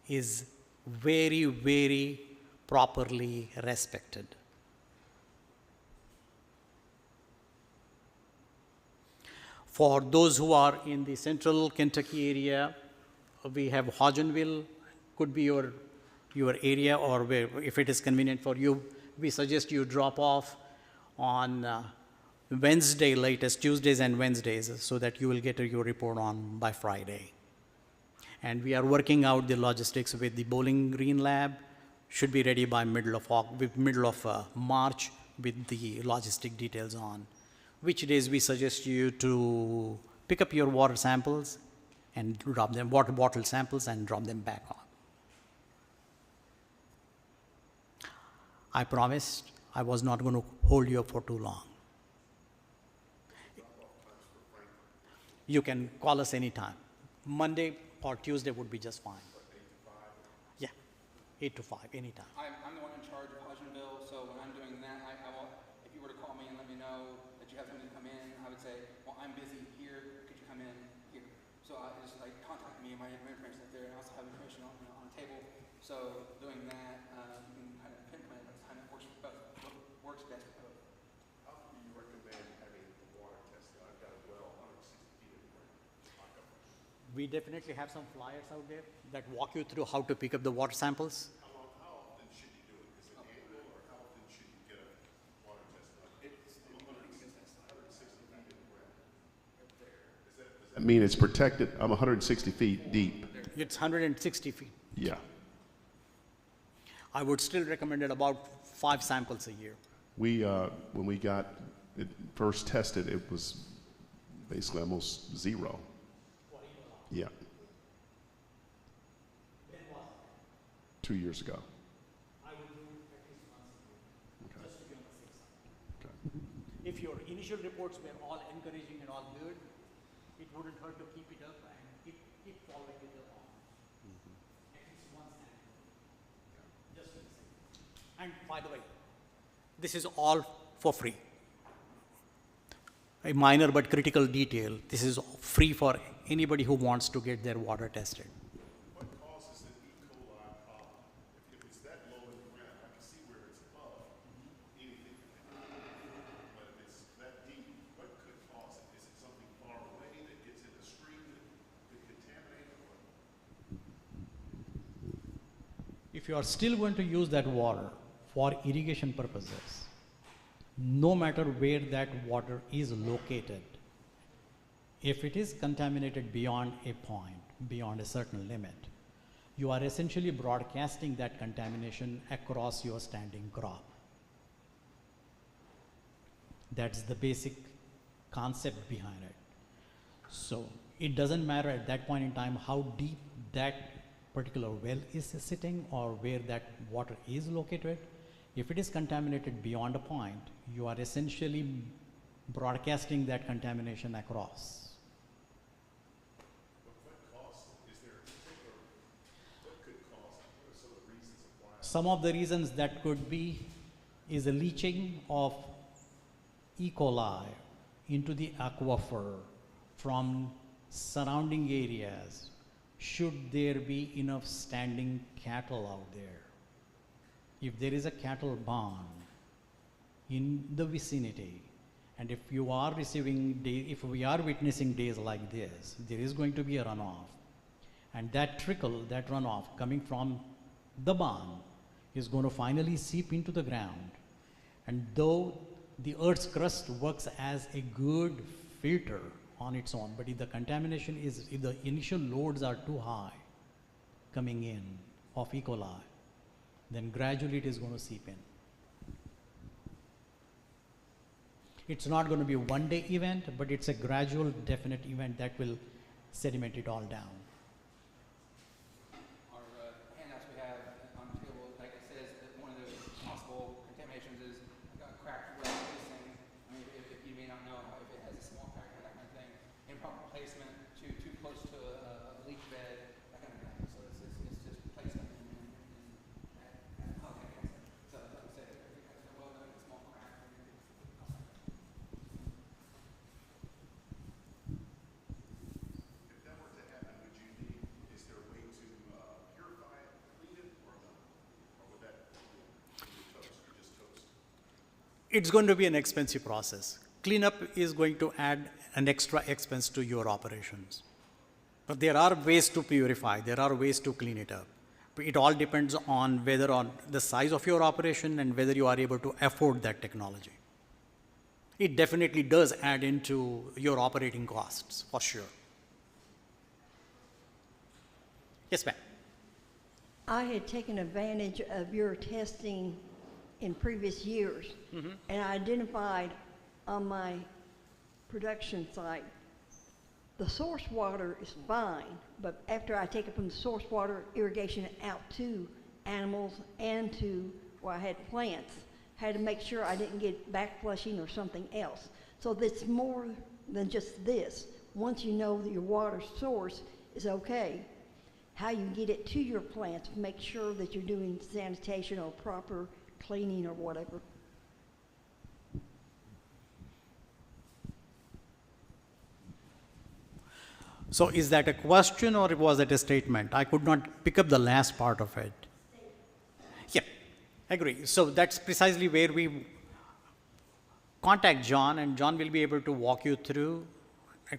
is very, very properly respected. For those who are in the central Kentucky area, we have Hodgenville, could be your area, or where, if it is convenient for you, we suggest you drop off on Wednesday latest, Tuesdays and Wednesdays, so that you will get your report on by Friday. And we are working out the logistics with the Bowling Green lab. Should be ready by middle of March with the logistic details on which days we suggest you to pick up your water samples and drop them, water bottle samples, and drop them back on. I promised I was not going to hold you up for too long. You can call us anytime. Monday or Tuesday would be just fine. 8 to 5? Yeah, 8 to 5, anytime. I'm the one in charge of Hodgenville, so when I'm doing that, I will, if you were to call me and let me know that you have something to come in, I would say, well, I'm busy here, could you come in here? So just like contact me, my information is there, and I also have information on the table. So doing that, you can kind of pinpoint the time that works for both, what works best for both. How do you recommend having the water tested? I've got a well 160 feet anywhere. We definitely have some flyers out there that walk you through how to pick up the water samples. How often should you do it? Is it annual, or how often should you get a water test done? It's 160 feet anywhere. Right there. Does that mean it's protected? I'm 160 feet deep. It's 160 feet. Yeah. I would still recommend it about 5 samples a year. We, when we got it first tested, it was basically almost zero. Yeah. 2 years ago. I would do at least once a year, Okay. just to be on the safe side. Okay. If your initial reports were all encouraging and all good, it wouldn't hurt to keep it up and keep following it along. At least once annually, just to be safe. And by the way, this is all for free. A minor but critical detail, this is free for anybody who wants to get their water tested. What causes an E. coli problem? If it's that low in the ground, I can see where it's above anything can happen. But if it's that deep, what could cause it? Is it something far away that gets in the stream that could contaminate it? If you are still going to use that water for irrigation purposes, no matter where that water is located, if it is contaminated beyond a point, beyond a certain limit, you are essentially broadcasting that contamination across your standing crop. That's the basic concept behind it. So it doesn't matter at that point in time how deep that particular well is sitting or where that water is located. If it is contaminated beyond a point, you are essentially broadcasting that contamination across. Some of the reasons that could be is a leaching of E. coli into the aquifer from surrounding areas, should there be enough standing cattle out there. If there is a cattle barn in the vicinity, and if you are receiving, if we are witnessing days like this, there is going to be a runoff. And that trickle, that runoff coming from the barn is going to finally seep into the ground. And though the Earth's crust works as a good filter on its own, but if the contamination is, if the initial loads are too high coming in of E. coli, then gradually it is going to seep in. It's not going to be a one-day event, but it's a gradual, definite event that will sediment it all down. Our handouts we have on the table, like it says, that one of the possible contaminations is a cracked well casing. I mean, if you may not know if it has a small crack or that kind of thing, improper placement, too close to a leach bed, that kind of thing. So it's just placement and it's going to be an expensive process. Cleanup is going to add an extra expense to your operations. But there are ways to purify, there are ways to clean it up. It all depends on whether on the size of your operation and whether you are able to afford that technology. It definitely does add into your operating costs, for sure. Yes, ma'am. I had taken advantage of your testing in previous years, and I identified on my production site, the source water is fine, but after I take it from the source water irrigation out to animals and to where I had plants, had to make sure I didn't get back flushing or something else. So that's more than just this. Once you know that your water source is okay, how you get it to your plants, make sure that you're doing sanitation or proper cleaning or whatever. So is that a question or was it a statement? I could not pick up the last part of it. Yeah, agree. So that's precisely where we contact John, and John will be able to walk you through.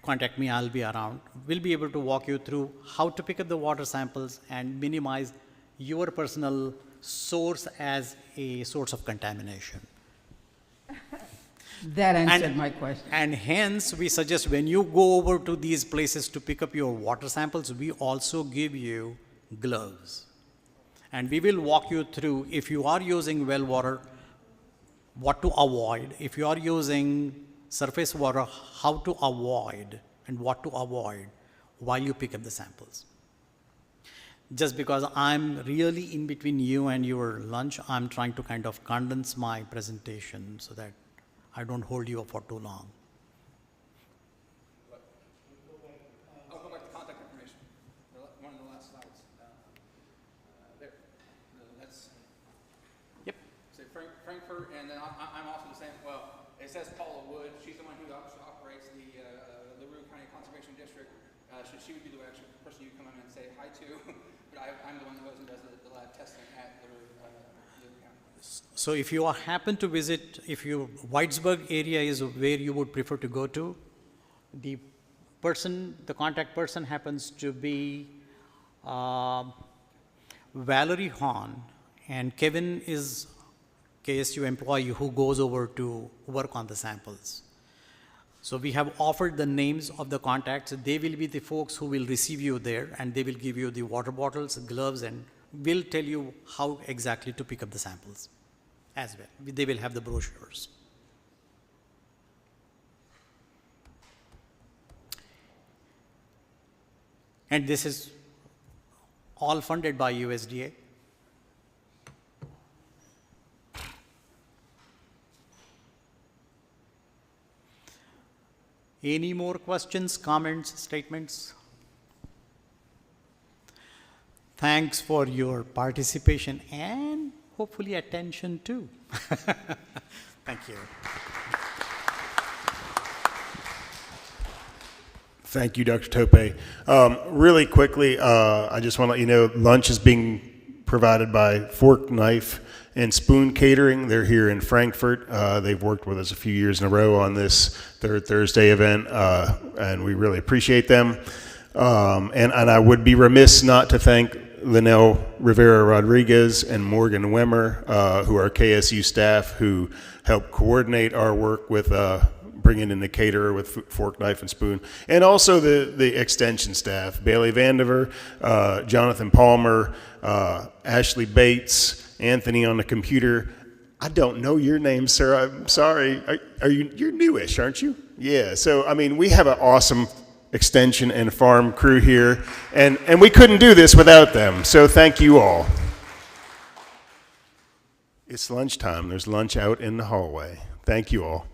Contact me, I'll be around. We'll be able to walk you through how to pick up the water samples and minimize your personal source as a source of contamination. That answered my question. And hence, we suggest when you go over to these places to pick up your water samples, we also give you gloves. And we will walk you through, if you are using well water, what to avoid. If you are using surface water, how to avoid and what to avoid while you pick up the samples. Just because I'm really in between you and your lunch, I'm trying to kind of condense my presentation so that I don't hold you up for too long. I'll go back to contact information. One of the last slides. There. That's. Yep. Say Frankfurt, and then I'm also the same. Well, it says Paula Wood. She's the one who operates the LaRue County Conservation District. So she would be the actual person you come in and say hi to. But I'm the one who goes and does the lab testing at LaRue County. So if you happen to visit, if your Whitesburg area is where you would prefer to go to, the contact person happens to be Valerie Hahn, and Kevin is KSU employee who goes over to work on the samples. So we have offered the names of the contacts. They will be the folks who will receive you there, and they will give you the water bottles, gloves, and will tell you how exactly to pick up the samples as well. They will have the brochures. And this is all funded by USDA. Any more questions, comments, statements? Thanks for your participation and hopefully attention too. Thank you. Thank you, Dr. Tope. Really quickly, I just want to let you know lunch is being provided by Fork, Knife, and Spoon Catering. They're here in Frankfurt. They've worked with us a few years in a row on this third Thursday event, and we really appreciate them. And I would be remiss not to thank Linnell Rivera Rodriguez and Morgan Wimmer, who are KSU staff who help coordinate our work with bringing in the caterer with Fork, Knife, and Spoon, and also the extension staff, Bailey Vandiver, Jonathan Palmer, Ashley Bates, Anthony on the computer. I don't know your name, sir. I'm sorry. You're newish, aren't you? Yeah. So, I mean, we have an awesome extension and farm crew here, and we couldn't do this without them. So thank you all. It's lunchtime. There's lunch out in the hallway. Thank you all.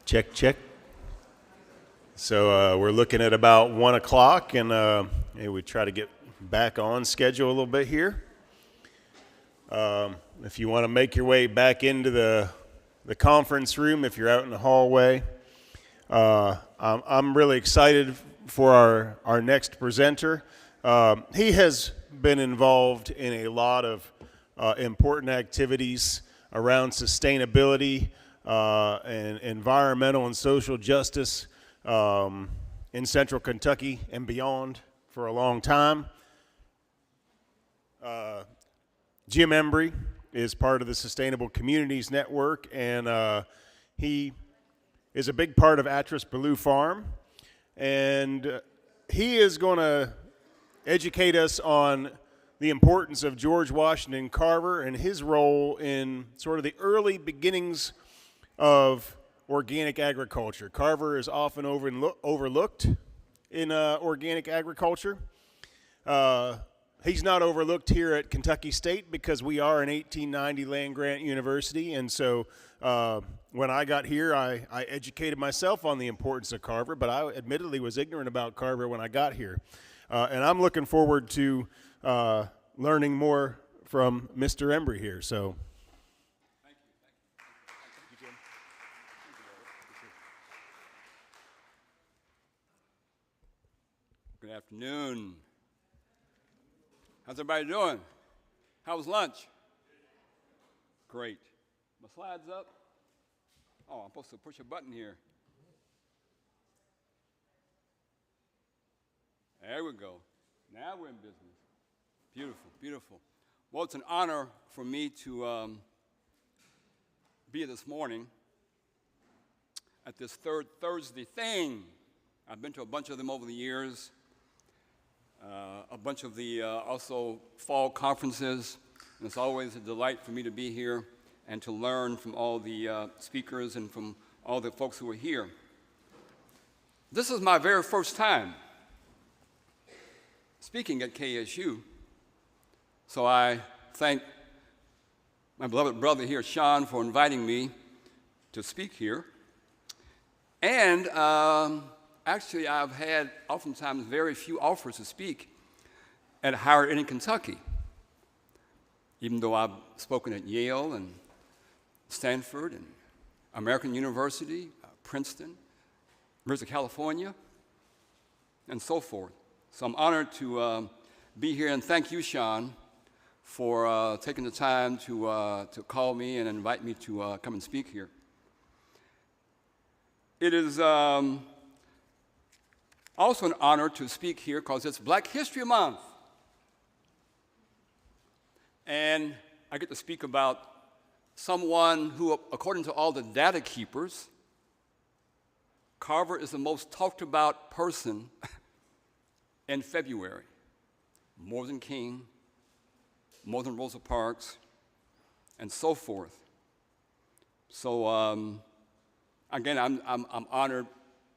Check, check. So we're looking at about 1 o'clock, and we try to get back on schedule a little bit here. If you want to make your way back into the conference room, if you're out in the hallway, I'm really excited for our next presenter. He has been involved in a lot of important activities around sustainability and environmental and social justice in central Kentucky and beyond for a long time. Jim Embry is part of the Sustainable Communities Network, and he is a big part of Atrus Ballew Farm, and he is going to educate us on the importance of George Washington Carver and his role in sort of the early beginnings of organic agriculture. Carver is often overlooked in organic agriculture. He's not overlooked here at Kentucky State because we are an 1890 land-grant university, and so when I got here, I educated myself on the importance of Carver, but I admittedly was ignorant about Carver when I got here. And I'm looking forward to learning more from Mr. Embry here. So, thank you, Jim. Good afternoon. How's everybody doing? How was lunch? Great. My slides up? Oh, I'm supposed to push a button here. There we go. Now we're in business. Beautiful, beautiful. Well, it's an honor for me to be here this morning at this third Thursday thing. I've been to a bunch of them over the years, a bunch of the also fall conferences, and it's always a delight for me to be here and to learn from all the speakers and from all the folks who are here. This is my very first time speaking at KSU, so I thank my beloved brother here, Shawn, for inviting me to speak here. And actually, I've had oftentimes very few offers to speak at higher ed in Kentucky, even though I've spoken at Yale and Stanford and American University, Princeton, University of California, and so forth. So I'm honored to be here, and thank you, Shawn, for taking the time to call me and invite me to come and speak here. It is also an honor to speak here because it's Black History Month. And I get to speak about someone who, according to all the data keepers, Carver is the most talked about person in February. More than King, more than Rosa Parks, and so forth. So again, I'm honored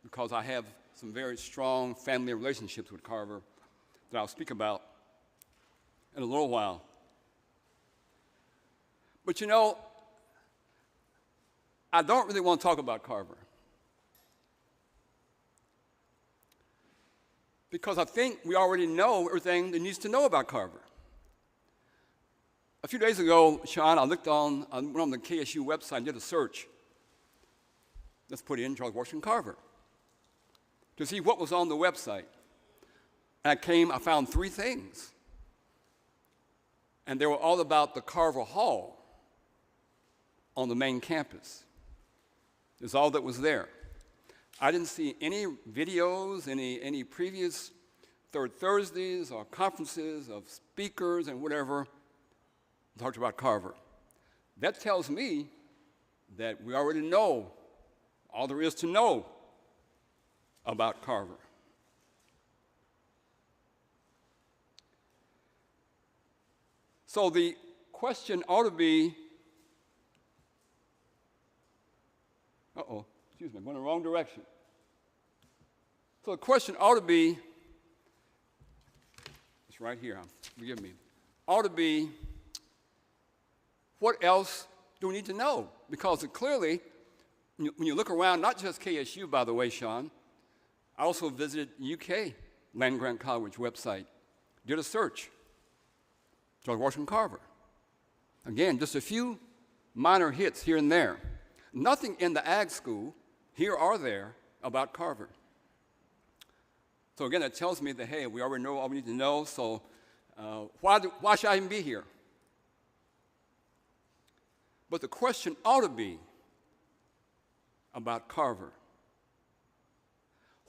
because I have some very strong family relationships with Carver that I'll speak about in a little while. But you know, I don't really want to talk about Carver, because I think we already know everything that needs to know about Carver. A few days ago, Shawn, I went on the KSU website and did a search. Let's put in George Washington Carver to see what was on the website. And I found 3 things. And they were all about the Carver Hall on the main campus. That's all that was there. I didn't see any videos, any previous Third Thursdays or conferences of speakers and whatever talked about Carver. That tells me that we already know all there is to know about Carver. So the question ought to be, excuse me, I'm going the wrong direction. So the question ought to be, it's right here, forgive me, ought to be, what else do we need to know? Because clearly, When you look around, not just KSU, by the way, Shawn, I also visited UK land-grant college website, did a search, George Washington Carver. Again, just a few minor hits here and there. Nothing in the ag school, here or there, about Carver. So again, that tells me that, hey, we already know all we need to know, so why should I even be here? But the question ought to be about Carver.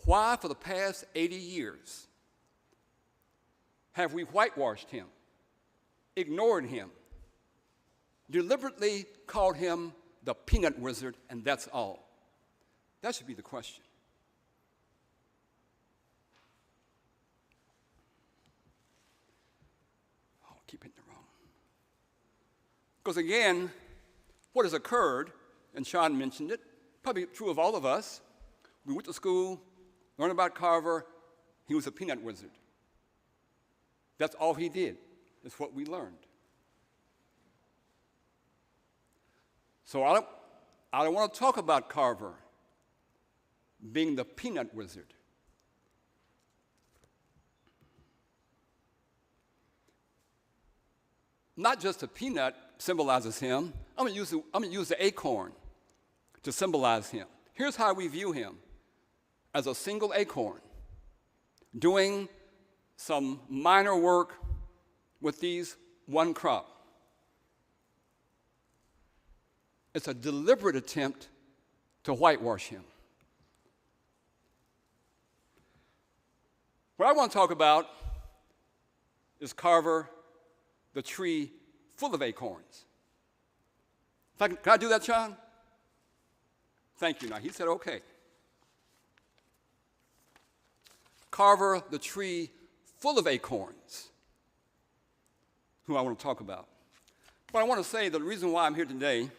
Why, for the past 80 years, have we whitewashed him, ignored him, deliberately called him the peanut wizard, and that's all? That should be the question. Oh, I keep hitting it wrong. Because again, what has occurred, and Shawn mentioned it, probably true of all of us, we went to school, learned about Carver, he was a peanut wizard. That's all he did, is what we learned. So I don't want to talk about Carver being the peanut wizard. Not just a peanut symbolizes him. I'm going to use the acorn to symbolize him. Here's how we view him: as a single acorn, doing some minor work with these one crop. It's a deliberate attempt to whitewash him. What I want to talk about is Carver, the tree full of acorns. Can I do that, Shawn? Thank you. Now, he said okay. Carver, the tree full of acorns, who I want to talk about. But I want to say the reason why I'm here today,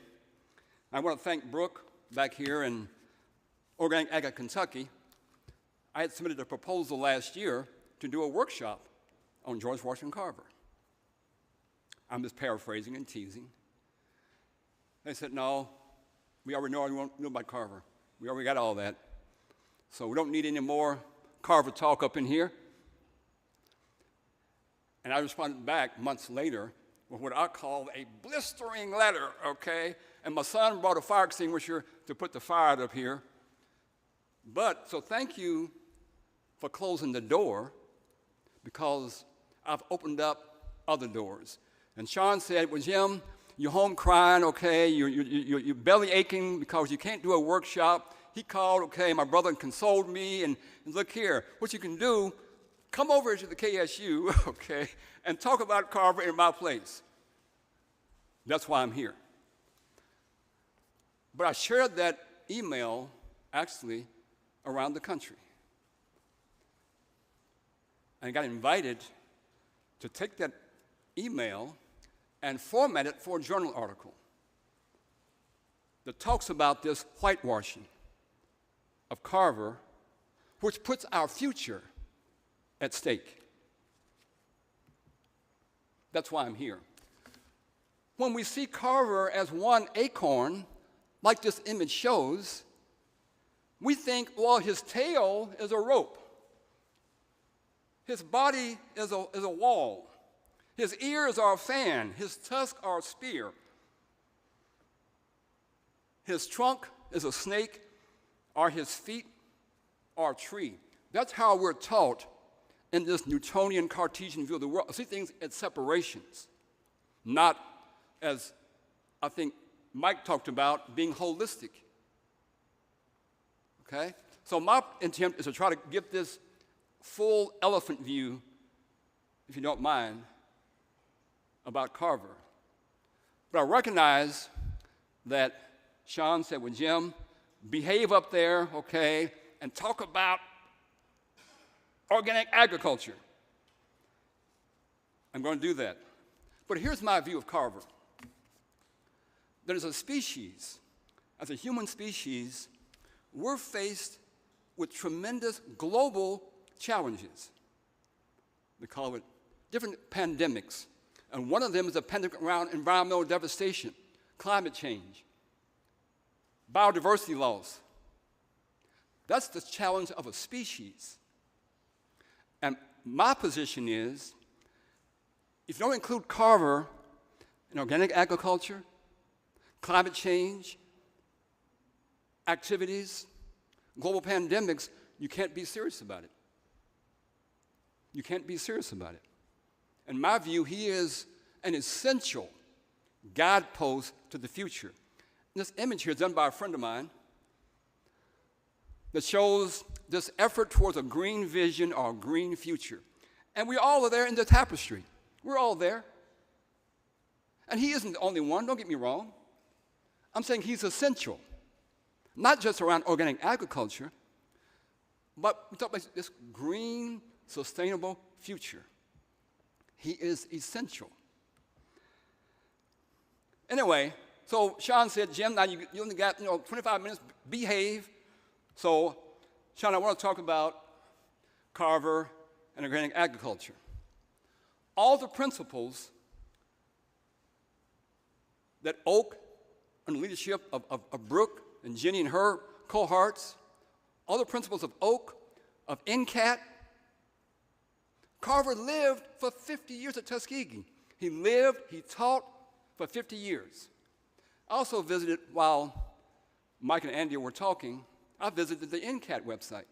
I want to thank Brooke back here in Organic Ag at Kentucky. I had submitted a proposal last year to do a workshop on George Washington Carver. I'm just paraphrasing and teasing. They said, no, we already know all you know about Carver. We already got all that. So we don't need any more Carver talk up in here. And I responded back months later with what I call a blistering letter, okay? And my son brought a fire extinguisher to put the fire up here. But, so thank you for closing the door, because I've opened up other doors. And Shawn said, well, Jim, you're home crying, okay? You're belly aching because you can't do a workshop. He called, okay, my brother consoled me, and look here, what you can do, come over to the KSU, okay, and talk about Carver in my place. That's why I'm here. But I shared that email, actually, around the country. And I got invited to take that email and format it for a journal article that talks about this whitewashing of Carver, which puts our future at stake. That's why I'm here. When we see Carver as one acorn, like this image shows, we think, well, his tail is a rope. His body is a wall. His ears are a fan. His tusks are a spear. His trunk is a snake, or his feet are a tree. That's how we're taught in this Newtonian Cartesian view of the world. I see things as separations, not as I think Mike talked about, being holistic. Okay? So my attempt is to try to give this full elephant view, if you don't mind, about Carver. But I recognize that Shawn said, well, Jim, behave up there, okay, and talk about organic agriculture. I'm going to do that. But here's my view of Carver. That as a species, as a human species, we're faced with tremendous global challenges. We call it different pandemics. And one of them is a pandemic around environmental devastation, climate change. biodiversity loss. That's the challenge of a species. And my position is, if you don't include Carver in organic agriculture, climate change, activities, global pandemics, you can't be serious about it. You can't be serious about it. In my view, he is an essential guidepost to the future. This image here is done by a friend of mine that shows this effort towards a green vision or a green future. And we all are there in the tapestry. We're all there. And he isn't the only one, don't get me wrong. I'm saying he's essential, not just around organic agriculture, but we talk about this green, sustainable future. He is essential. Anyway, so Shawn said, Jim, now you only got 25 minutes, behave. So, Shawn, I want to talk about Carver and organic agriculture. All the principles that Oak, under the leadership of Brooke and Joni and her cohorts, all the principles of Oak, of NCAT, Carver lived for 50 years at Tuskegee. He lived, he taught for 50 years. I also visited, while Mike and Andy were talking, I visited the NCAT website,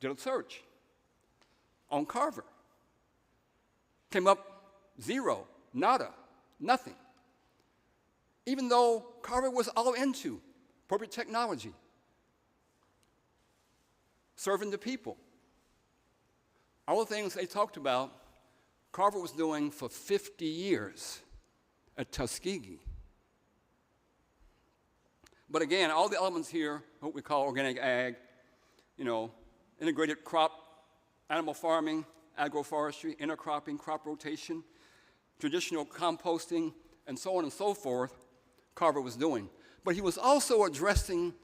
did a search on Carver. Came up zero, nada, nothing. Even though Carver was all into appropriate technology, serving the people. All the things they talked about, Carver was doing for 50 years at Tuskegee. But again, all the elements here, what we call organic ag, integrated crop, animal farming, agroforestry, intercropping, crop rotation, traditional composting, and so on and so forth, Carver was doing. But he was also addressing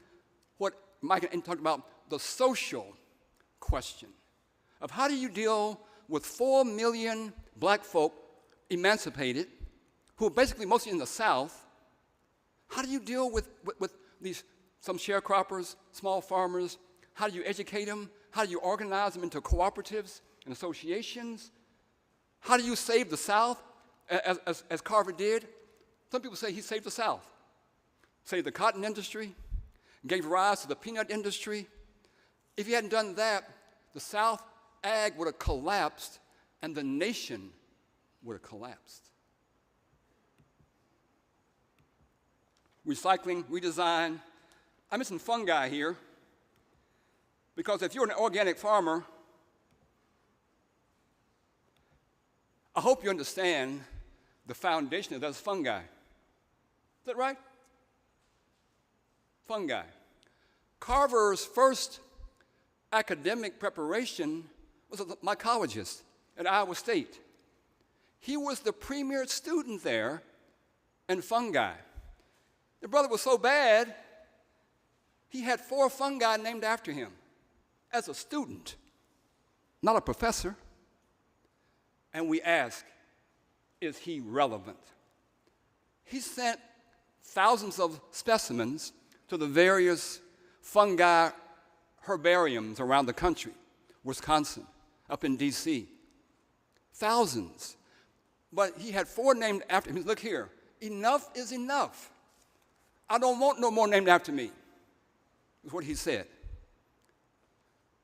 what Mike talked about, the social question of how do you deal with 4 million black folk emancipated, who are basically mostly in the South. How do you deal with these, some sharecroppers, small farmers? How do you educate them? How do you organize them into cooperatives and associations? How do you save the South, as Carver did? Some people say he saved the South. Saved the cotton industry, gave rise to the peanut industry. If he hadn't done that, the South ag would have collapsed and the nation would have collapsed. Recycling, redesign. I mentioned fungi here because if you're an organic farmer, I hope you understand the foundation of those fungi. Is that right? Fungi. Carver's first academic preparation was a mycologist at Iowa State. He was the premier student there in fungi. The brother was so bad, he had 4 fungi named after him as a student, not a professor. And we ask, is he relevant? He sent thousands of specimens to the various fungi herbariums around the country, Wisconsin, up in D.C. Thousands. But he had 4 named after him. Look here, enough is enough. I don't want no more named after me, is what he said.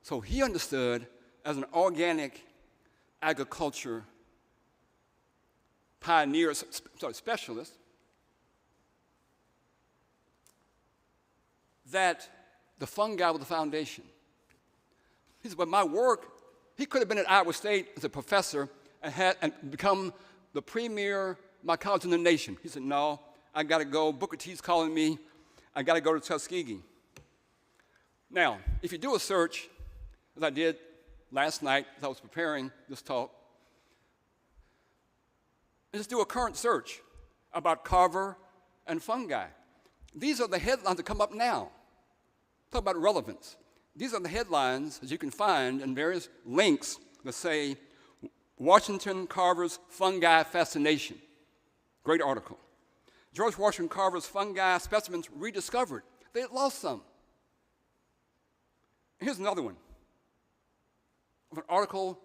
So he understood, as an organic agriculture pioneer, specialist, that the fungi were the foundation. He said, but my work, he could have been at Iowa State as a professor and become the premier mycologist in the nation. He said, no, I got to go. Booker T's calling me. I got to go to Tuskegee. Now, if you do a search, as I did last night as I was preparing this talk, and just do a current search about Carver and fungi. These are the headlines that come up now. Talk about relevance. These are the headlines that you can find in various links that say, Washington Carver's fungi fascination. Great article. George Washington Carver's fungi specimens rediscovered. they had lost some. Here's another one of an article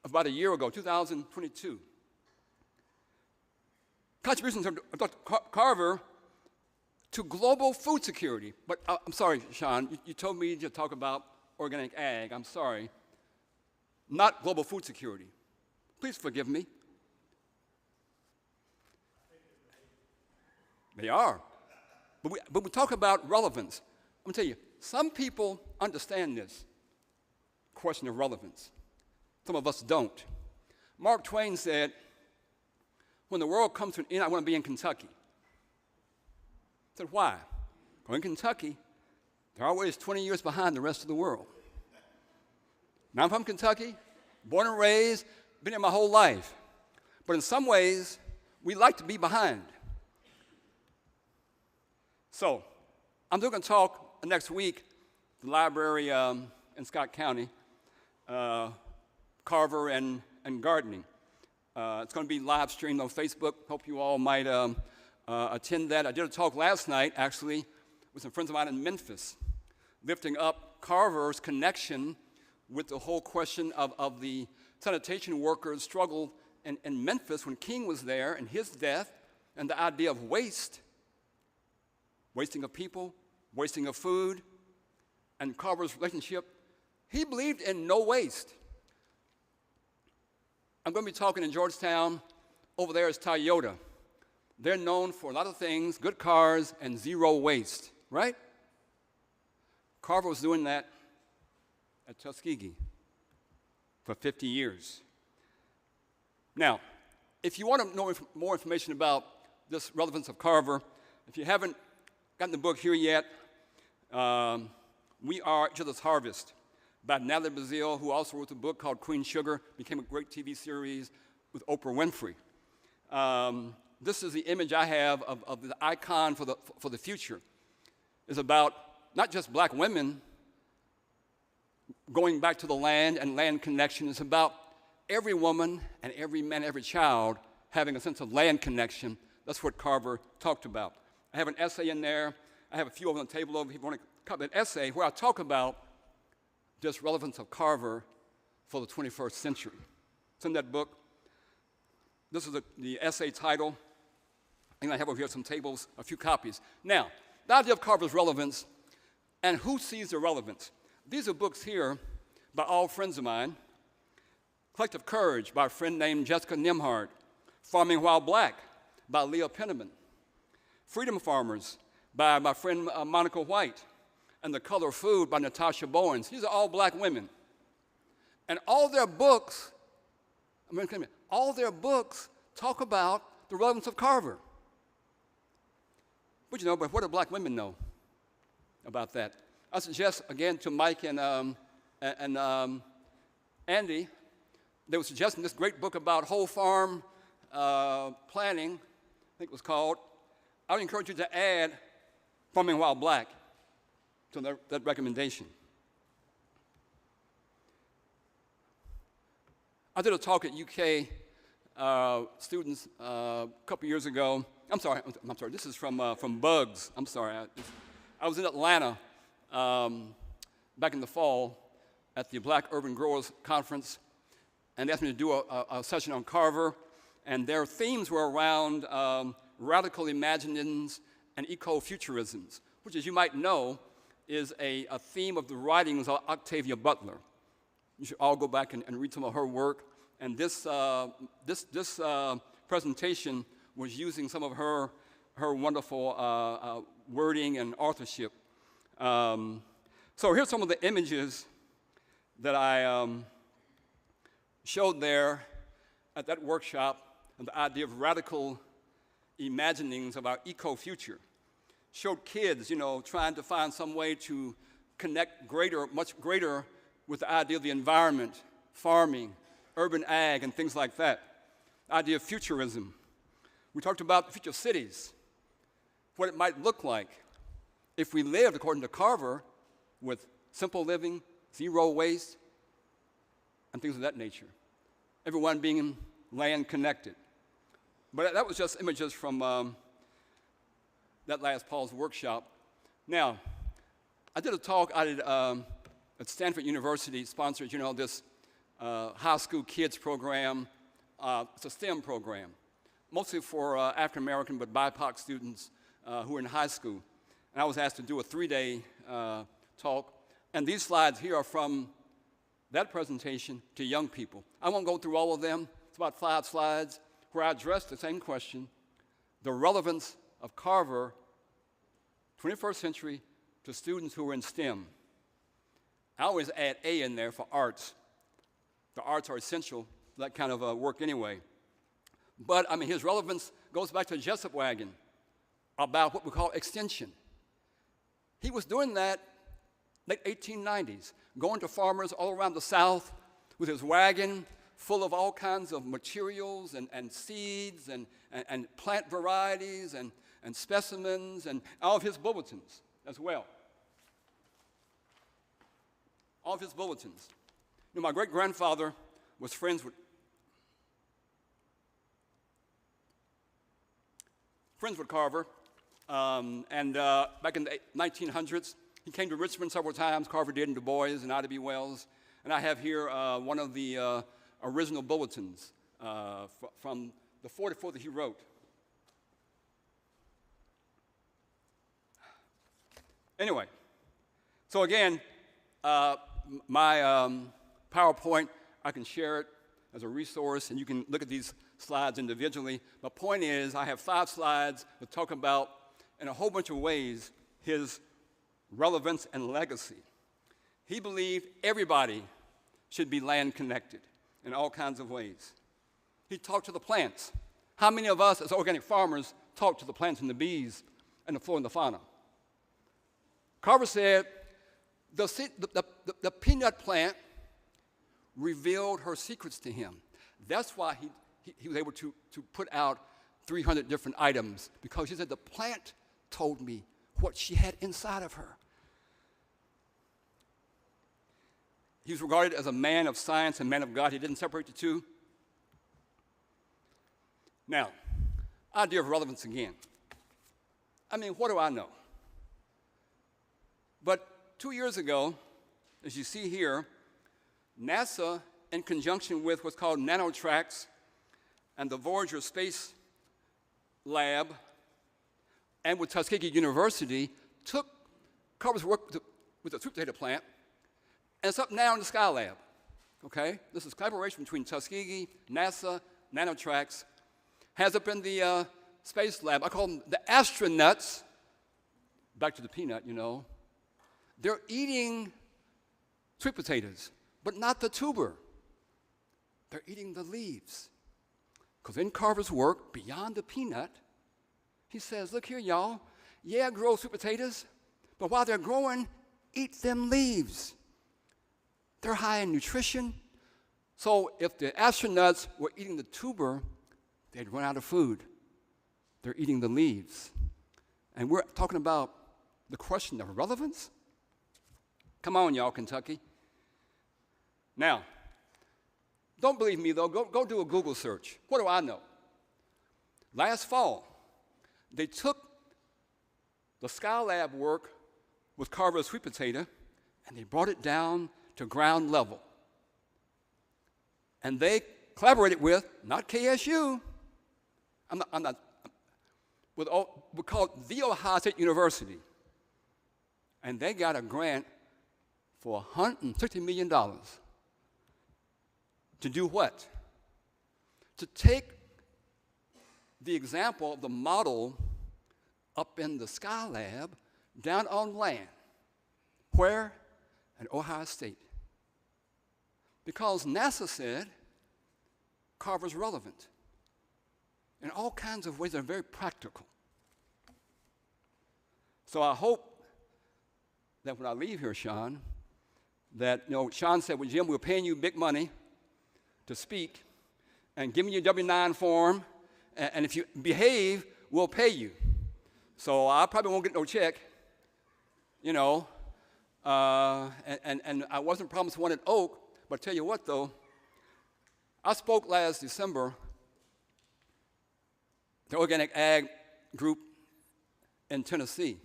about a year ago, 2022. Contributions of Dr. Carver to global food security. But I'm sorry, Shawn, you told me to talk about organic ag. I'm sorry. Not global food security. Please forgive me. They are. But we talk about relevance. I'm going to tell you, some people understand this question of relevance. Some of us don't. Mark Twain said, when the world comes to an end, I want to be in Kentucky. I said, why? Well, in Kentucky, they're always 20 years behind the rest of the world. Now, I'm from Kentucky, born and raised, been here my whole life. But in some ways, we like to be behind. So, I'm going to talk next week at the library in Scott County, Carver and gardening. It's going to be live streamed on Facebook. Hope you all might attend that. I did a talk last night, actually, with some friends of mine in Memphis, lifting up Carver's connection with the whole question of the sanitation workers' struggle in Memphis when King was there and his death and the idea of waste, wasting of people, wasting of food, and Carver's relationship. He believed in no waste. I'm going to be talking in Georgetown. Over there is Toyota. They're known for a lot of things, good cars and zero waste, right? Carver was doing that at Tuskegee for 50 years. Now, if you want to know more information about this relevance of Carver, if you haven't gotten the book here yet, We Are Each Other's Harvest by Natalie Bazile, who also wrote a book called Queen Sugar, became a great TV series with Oprah Winfrey. This is the image I have of the icon for the future. It's about not just black women going back to the land and land connection. It's about every woman and every man, every child having a sense of land connection. That's what Carver talked about. I have an essay in there. I have a few on the table over here. If you want to cut an essay where I talk about this relevance of Carver for the 21st century. It's in that book. This is the essay title. And I have over here some tables, a few copies. Now, the idea of Carver's relevance and who sees the relevance. These are books here by all friends of mine. Collective Courage by a friend named Jessica Nimhart. Farming While Black by Leah Penniman. Freedom Farmers by my friend Monica White. And The Color of Food by Natasha Bowens. These are all black women. And all their books, all their books talk about the relevance of Carver. But but what do black women know about that? I suggest, again, to Mike and Andy, they were suggesting this great book about whole farm planning, I think it was called. I would encourage you to add Farming While Black to that recommendation. I did a talk at UK students a couple years ago. I'm sorry, this is from Bugs. I'm sorry. I was in Atlanta back in the fall at the Black Urban Growers Conference, and they asked me to do a session on Carver, and their themes were around radical imaginings and eco-futurisms, which, as you might know, is a theme of the writings of Octavia Butler. You should all go back and read some of her work. And this presentation was using some of her wonderful wording and authorship. So here's some of the images that I showed there at that workshop, and the idea of radical imaginings of our eco-future. Showed kids, trying to find some way to connect much greater with the idea of the environment, farming, urban ag, and things like that. The idea of futurism. We talked about the future cities, what it might look like if we lived, according to Carver, with simple living, zero waste, and things of that nature. Everyone being land connected. But that was just images from that last Paul's workshop. Now, I did a talk at Stanford University, sponsored, this high school kids program. It's a STEM program, mostly for African American but BIPOC students who are in high school. And I was asked to do a 3-day talk. And these slides here are from that presentation to young people. I won't go through all of them. It's about 5 slides where I address the same question, the relevance of Carver, 21st century, to students who are in STEM. I always add A in there for arts. The arts are essential for that kind of work anyway. But, his relevance goes back to Jessup Wagon about what we call extension. He was doing that late 1890s, going to farmers all around the South with his wagon full of all kinds of materials and seeds and plant varieties and specimens and all of his bulletins as well. All of his bulletins. My great-grandfather was friends with Carver, and back in the 1900s, he came to Richmond several times. Carver did in Du Bois and Ida B. Wells. And I have here one of the original bulletins from the 44 that he wrote. Anyway, so again, my PowerPoint, I can share it as a resource, and you can look at these slides individually. My point is, I have 5 slides that talk about, in a whole bunch of ways, his relevance and legacy. He believed everybody should be land connected in all kinds of ways. He talked to the plants. How many of us as organic farmers talk to the plants and the bees and the flora and the fauna? Carver said the peanut plant revealed her secrets to him. That's why he was able to put out 300 different items, because he said the plant told me what she had inside of her. He was regarded as a man of science and man of God. He didn't separate the two. Now, idea of relevance again. What do I know? But 2 years ago, as you see here, NASA, in conjunction with what's called nanotracks and the Voyager Space Lab, and with Tuskegee University, took Carver's work with the sweet potato plant, and it's up now in the Skylab. Okay? This is collaboration between Tuskegee, NASA, nanotracks, has up in the space lab. I call them the astronauts. Back to the peanut, They're eating sweet potatoes, but not the tuber. They're eating the leaves. Because in Carver's work, beyond the peanut, he says, look here, y'all. Yeah, grow sweet potatoes, but while they're growing, eat them leaves. They're high in nutrition. So if the astronauts were eating the tuber, they'd run out of food. They're eating the leaves. And we're talking about the question of relevance? Come on, y'all, Kentucky. Now, don't believe me, though. Go do a Google search. What do I know? Last fall, they took the Skylab work with Carver's sweet potato, and they brought it down to ground level. And they collaborated with, not KSU, with we call it The Ohio State University. And they got a grant for $160 million. To do what? To take the example of the model up in the Skylab down on land. Where? At Ohio State. Because NASA said Carver's relevant in all kinds of ways that are very practical. So I hope that when I leave here, Shawn, that, Shawn said, well, Jim, we're paying you big money to speak, and give me your W-9 form, and if you behave, we'll pay you. So I probably won't get no check, and I wasn't promised one at Oak, but tell you what, though, I spoke last December, the Organic Ag group in Tennessee,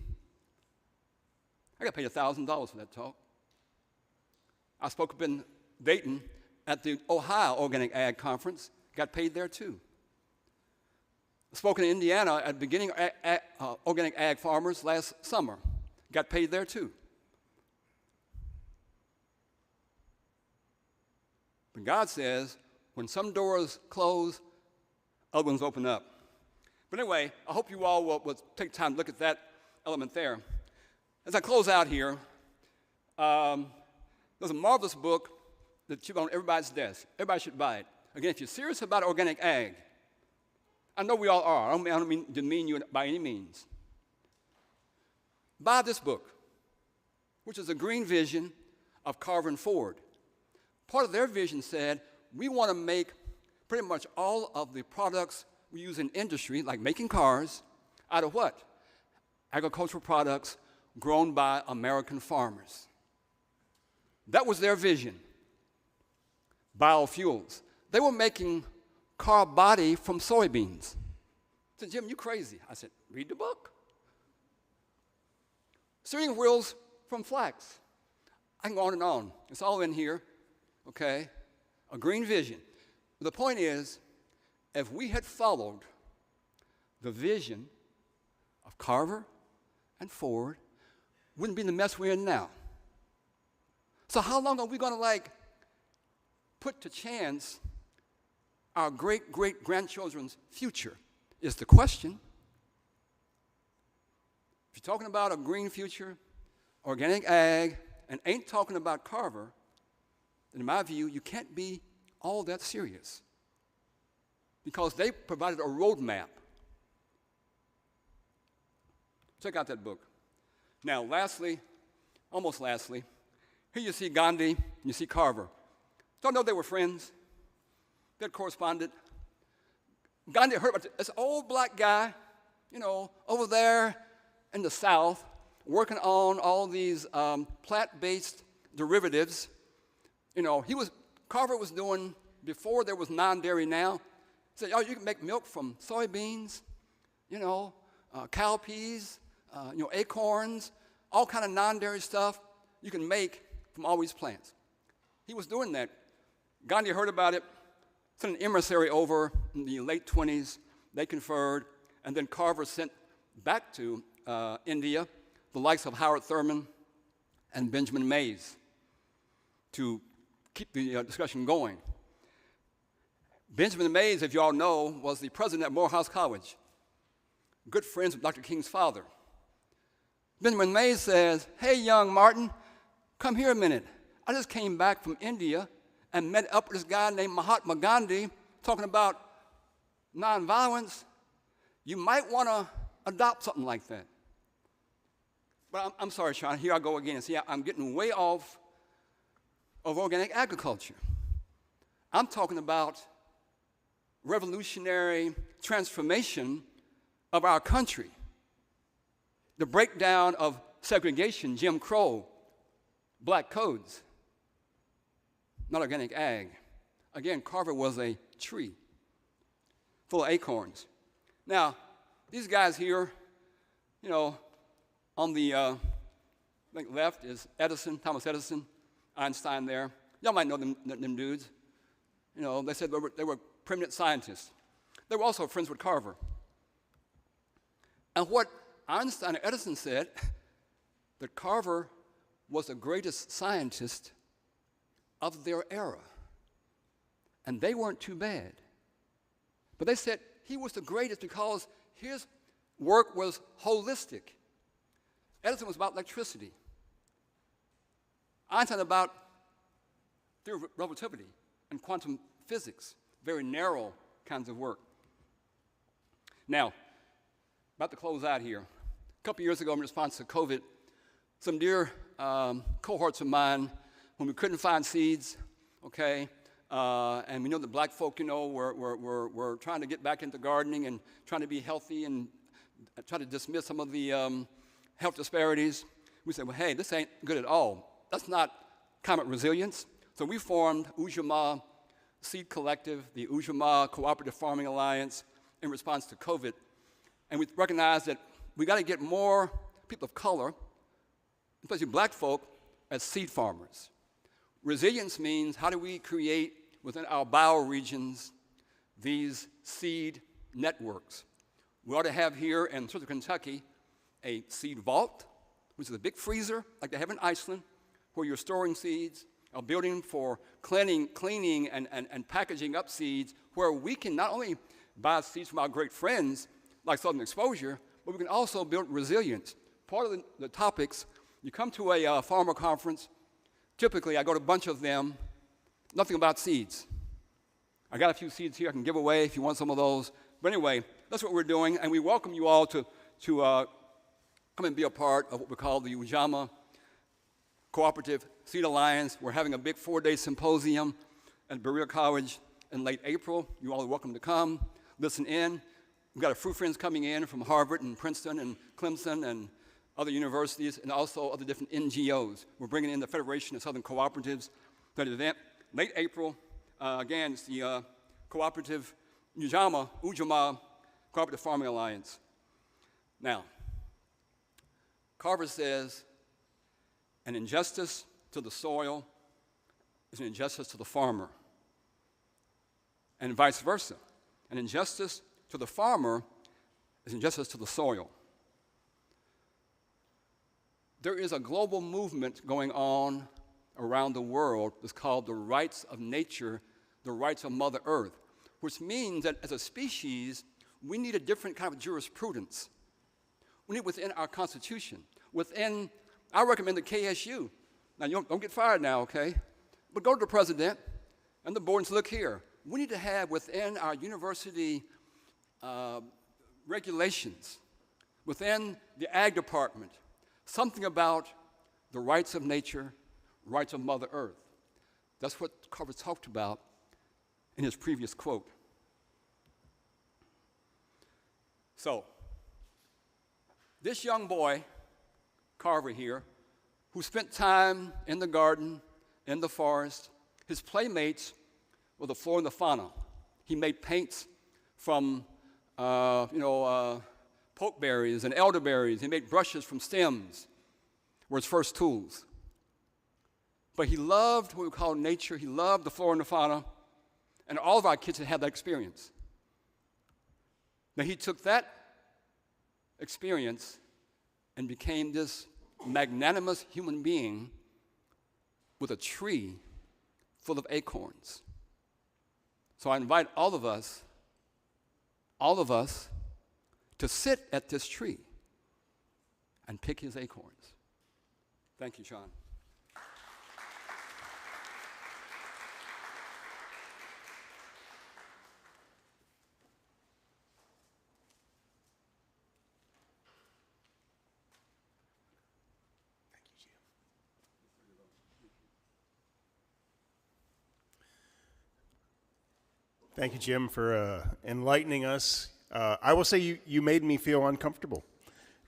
I got paid $1,000 for that talk. I spoke up in Dayton at the Ohio Organic Ag Conference, got paid there too. I spoke in Indiana at beginning Organic Ag Farmers last summer, got paid there too. But God says, when some doors close, other ones open up. But anyway, I hope you all will take time to look at that element there. As I close out here, there's a marvelous book that should be on everybody's desk. Everybody should buy it. Again, if you're serious about organic ag, I know we all are. I don't mean to demean you by any means. Buy this book, which is a green vision of Carver and Ford. Part of their vision said, we want to make pretty much all of the products we use in industry, like making cars, out of what? Agricultural products grown by American farmers. That was their vision. Biofuels. They were making car body from soybeans. I said, Jim, you crazy. I said, read the book. Steering wheels from flax. I can go on and on. It's all in here, okay? A green vision. The point is, if we had followed the vision of Carver and Ford, wouldn't be in the mess we're in now. So how long are we going to put to chance our great-great-grandchildren's future is the question. If you're talking about a green future, organic ag, and ain't talking about Carver, then in my view, you can't be all that serious because they provided a roadmap. Check out that book. Now, lastly, almost lastly, here you see Gandhi, and you see Carver. Don't know they were friends. They corresponded. Gandhi heard about this old black guy, over there in the South, working on all these plant-based derivatives. Carver was doing, before there was non-dairy now, he said, you can make milk from soybeans, cowpeas, acorns, all kind of non-dairy stuff you can make from all these plants. He was doing that. Gandhi heard about it, sent an emissary over in the late 20s. They conferred, and then Carver sent back to India the likes of Howard Thurman and Benjamin Mays to keep the discussion going. Benjamin Mays, if you all know, was the president at Morehouse College, good friends with Dr. King's father. Benjamin Mays says, hey, young Martin, come here a minute. I just came back from India and met up with this guy named Mahatma Gandhi talking about nonviolence. You might want to adopt something like that. But I'm sorry, Shawn, here I go again. See, I'm getting way off of organic agriculture. I'm talking about revolutionary transformation of our country. The breakdown of segregation, Jim Crow, black codes, not organic ag. Again, Carver was a tree full of acorns. Now, these guys here, on the left is Edison, Thomas Edison, Einstein there. Y'all might know them dudes. They said they were preeminent scientists. They were also friends with Carver. And what Einstein and Edison said, that Carver was the greatest scientist of their era. And they weren't too bad. But they said he was the greatest because his work was holistic. Edison was about electricity. Einstein about theory of relativity and quantum physics, very narrow kinds of work. Now, about to close out here. A couple years ago, in response to COVID, some dear cohorts of mine, when we couldn't find seeds, and we know that black folk, were trying to get back into gardening and trying to be healthy and try to dismiss some of the health disparities. We said, well, hey, this ain't good at all. That's not climate resilience. So we formed Ujamaa Seed Collective, the Ujamaa Cooperative Farming Alliance, in response to COVID. And we recognized that we got to get more people of color especially black folk, as seed farmers. Resilience means how do we create within our bioregions these seed networks. We ought to have here in Central Kentucky a seed vault, which is a big freezer like they have in Iceland, where you're storing seeds, a building for cleaning and packaging up seeds, where we can not only buy seeds from our great friends like Southern Exposure, but we can also build resilience. Part of the topics, you come to a farmer conference, typically I go to a bunch of them, nothing about seeds. I got a few seeds here I can give away if you want some of those. But anyway, that's what we're doing, and we welcome you all to come and be a part of what we call the Ujamaa Cooperative Seed Alliance. We're having a big 4-day symposium at Berea College in late April. You all are welcome to come, listen in. We've got a few friends coming in from Harvard and Princeton and Clemson and other universities, and also other different NGOs. We're bringing in the Federation of Southern Cooperatives to the event. Late April, again, it's the Cooperative Ujamaa Cooperative Farming Alliance. Now, Carver says, an injustice to the soil is an injustice to the farmer, and vice versa. An injustice to the farmer is injustice to the soil. There is a global movement going on around the world that's called the rights of nature, the rights of Mother Earth, which means that as a species, we need a different kind of jurisprudence. We need within our Constitution, I recommend the KSU. Now, you don't get fired now, okay? But go to the president and the board and say, look here, we need to have within our university regulations, within the ag department, something about the rights of nature, rights of Mother Earth. That's what Carver talked about in his previous quote. So, this young boy, Carver here, who spent time in the garden, in the forest, his playmates were the flora and the fauna. He made paints from, pokeberries and elderberries. He made brushes from stems, were his first tools. But he loved what we call nature. He loved the flora and the fauna, and all of our kids had that experience. Now he took that experience and became this magnanimous human being with a tree full of acorns. So I invite all of us to sit at this tree and pick his acorns. Thank you, Shawn. Thank you, Jim, for enlightening us. I will say you made me feel uncomfortable.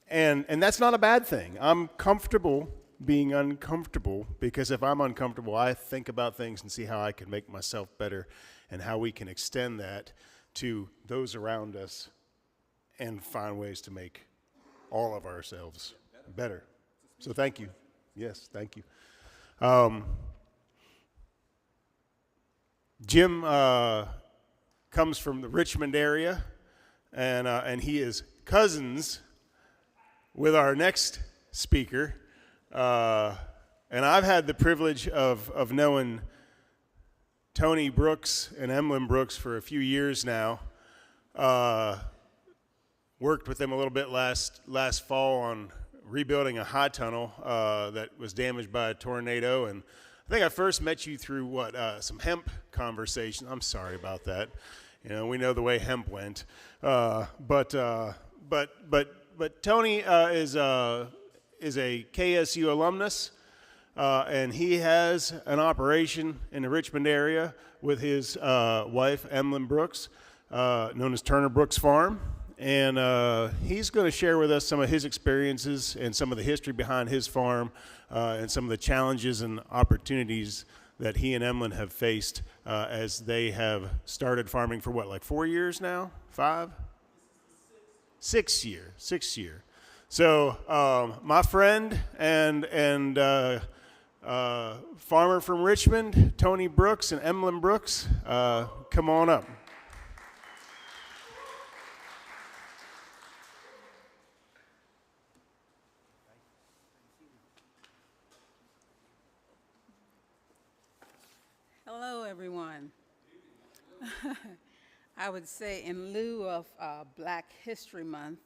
And that's not a bad thing. I'm comfortable being uncomfortable because if I'm uncomfortable, I think about things and see how I can make myself better and how we can extend that to those around us and find ways to make all of ourselves better. So thank you. Yes, thank you. Jim comes from the Richmond area, and he is cousins with our next speaker. And I've had the privilege of knowing Tony Brooks and Emlyn Brooks for a few years now. Worked with them a little bit last fall on rebuilding a high tunnel that was damaged by a tornado. And I think I first met you through some hemp conversation. I'm sorry about that. We know the way hemp went. But Tony is a KSU alumnus, and he has an operation in the Richmond area with his wife, Emlyn Brooks, known as Turner Brooks Farm. And he's going to share with us some of his experiences and some of the history behind his farm and some of the challenges and opportunities that he and Emlyn have faced as they have started farming for 4 years now? 5? 6 year. So my friend and farmer from Richmond, Tony Brooks and Emlyn Brooks, come on up. Hello, everyone. I would say in lieu of Black History Month,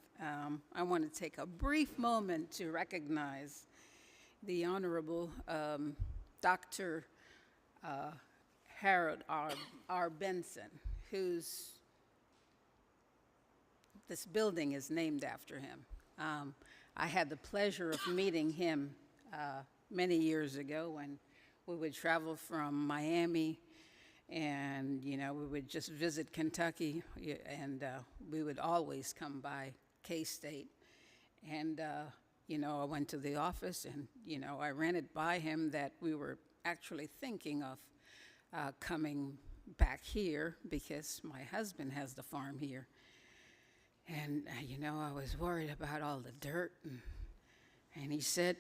I want to take a brief moment to recognize the Honorable Dr. Harold R. Benson, whose this building is named after him. I had the pleasure of meeting him many years ago when we would travel from Miami, and we would just visit Kentucky, and we would always come by K-State. And I went to the office, and I ran it by him that we were actually thinking of coming back here because my husband has the farm here. And I was worried about all the dirt, and he said,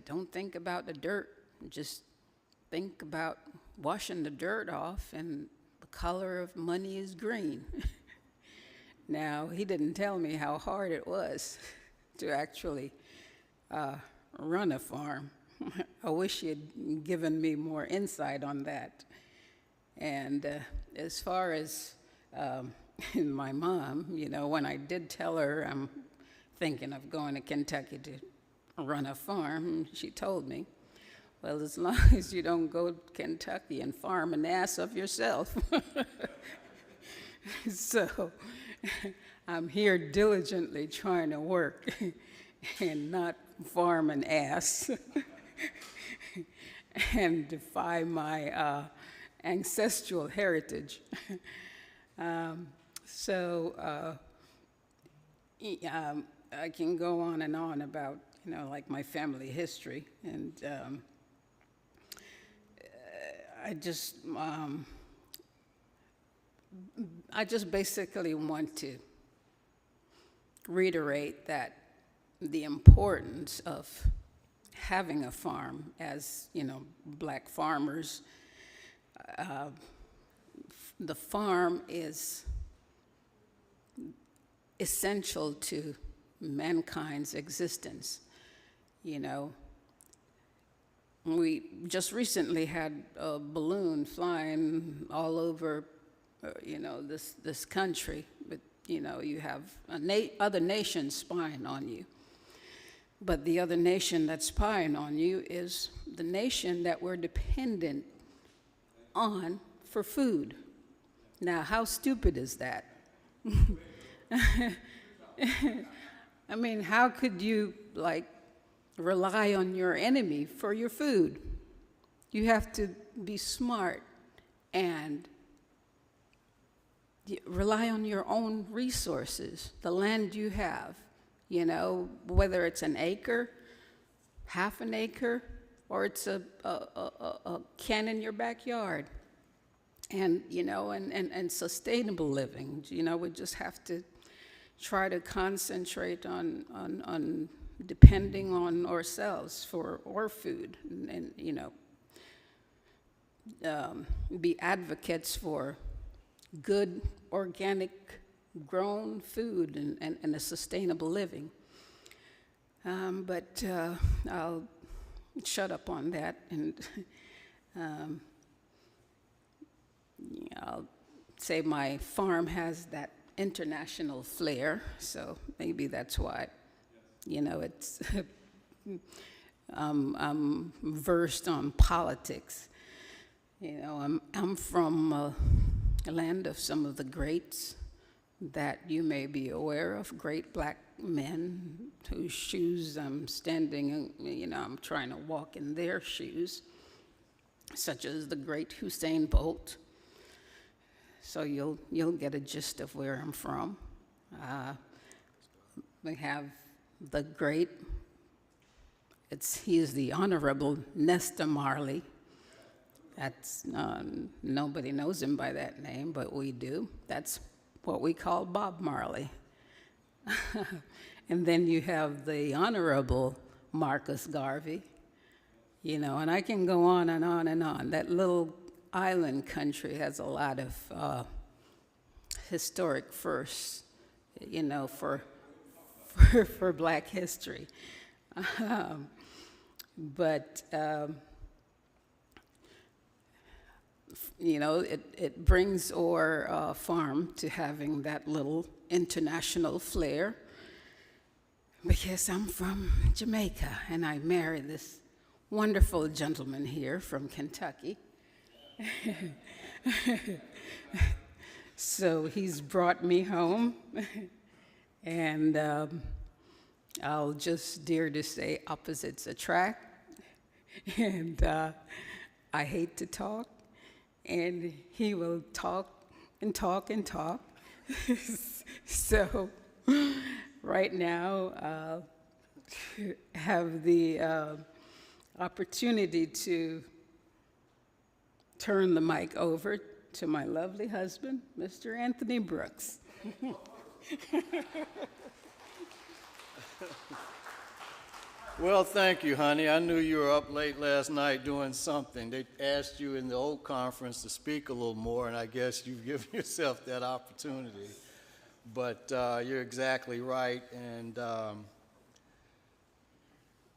don't think about the dirt, just think about washing the dirt off, and the color of money is green. Now, he didn't tell me how hard it was to actually run a farm. I wish he had given me more insight on that. And as far as my mom, when I did tell her I'm thinking of going to Kentucky to run a farm, she told me, well, as long as you don't go to Kentucky and farm an ass of yourself. So I'm here diligently trying to work and not farm an ass and defy my ancestral heritage. I can go on and on about, like my family history, and I just basically want to reiterate that the importance of having a farm as, Black farmers. The farm is essential to mankind's existence. We just recently had a balloon flying all over, this country, but you have other nations spying on you. But the other nation that's spying on you is the nation that we're dependent on for food. Now, how stupid is that? I mean, how could you, rely on your enemy for your food? You have to be smart and rely on your own resources, the land you have, whether it's an acre, half an acre, or it's a can in your backyard. And, and sustainable living, we just have to try to concentrate on depending on ourselves for our food, and be advocates for good, organic, grown food and a sustainable living. But I'll shut up on that, and I'll say my farm has that international flair, so maybe that's why, it's I'm versed on politics. I'm from a land of some of the greats that you may be aware of, great Black men whose shoes I'm standing, I'm trying to walk in their shoes, such as the great Usain Bolt. So you'll get a gist of where I'm from. We have the great, he's the Honorable Nesta Marley. That's, nobody knows him by that name, but we do. That's what we call Bob Marley. And then you have the Honorable Marcus Garvey, you know, and I can go on and on and on. That little island country has a lot of historic firsts, you know, for Black history. But you know, it brings our farm to having that little international flair, because I'm from Jamaica and I married this wonderful gentleman here from Kentucky. So he's brought me home, and I'll just dare to say opposites attract, and I hate to talk, and he will talk and talk and talk. So right now, have the opportunity to turn the mic over to my lovely husband, Mr. Anthony Brooks. Well, thank you, honey. I knew you were up late last night doing something. They asked you in the old conference to speak a little more, and I guess you've given yourself that opportunity. But you're exactly right, and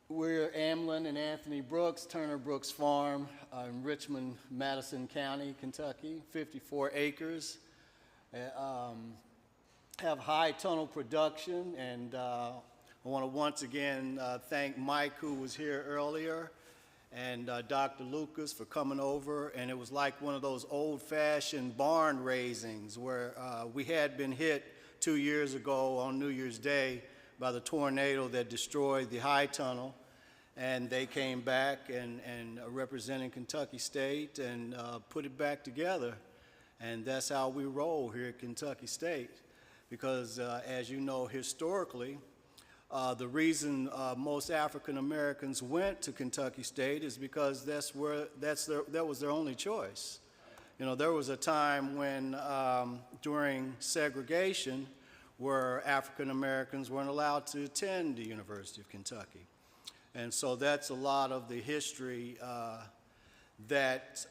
we're Amlin and Anthony Brooks, Turner Brooks Farm in Richmond, Madison County, Kentucky, 54 acres. Have high tunnel production, and I want to once again thank Mike, who was here earlier, and Dr. Lucas for coming over. And it was like one of those old-fashioned barn raisings where we had been hit 2 years ago on New Year's Day by the tornado that destroyed the high tunnel. And they came back and representing Kentucky State and put it back together. And that's how we roll here at Kentucky State. Because as you know, historically, the reason most African Americans went to Kentucky State is because that was their only choice. You know, there was a time when during segregation where African Americans weren't allowed to attend the University of Kentucky. And so that's a lot of the history that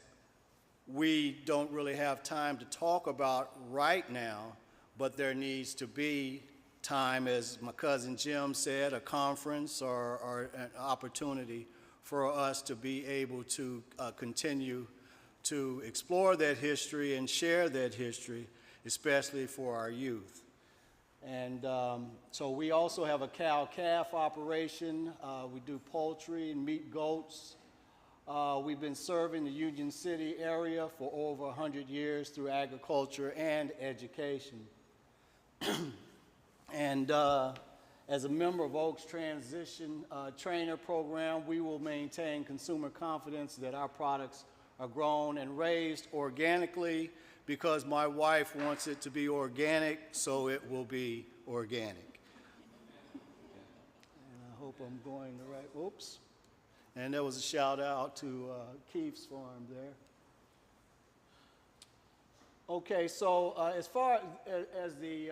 we don't really have time to talk about right now, but there needs to be time, as my cousin Jim said, a conference or an opportunity for us to be able to continue to explore that history and share that history, especially for our youth. And so we also have a cow-calf operation. We do poultry and meat goats. We've been serving the Union City area for over 100 years through agriculture and education. And as a member of Oak's Transition Trainer Program, we will maintain consumer confidence that our products are grown and raised organically, because my wife wants it to be organic, so it will be organic. And I hope I'm going the right, oops. And there was a shout out to Keith's farm there. Okay, so as far as the,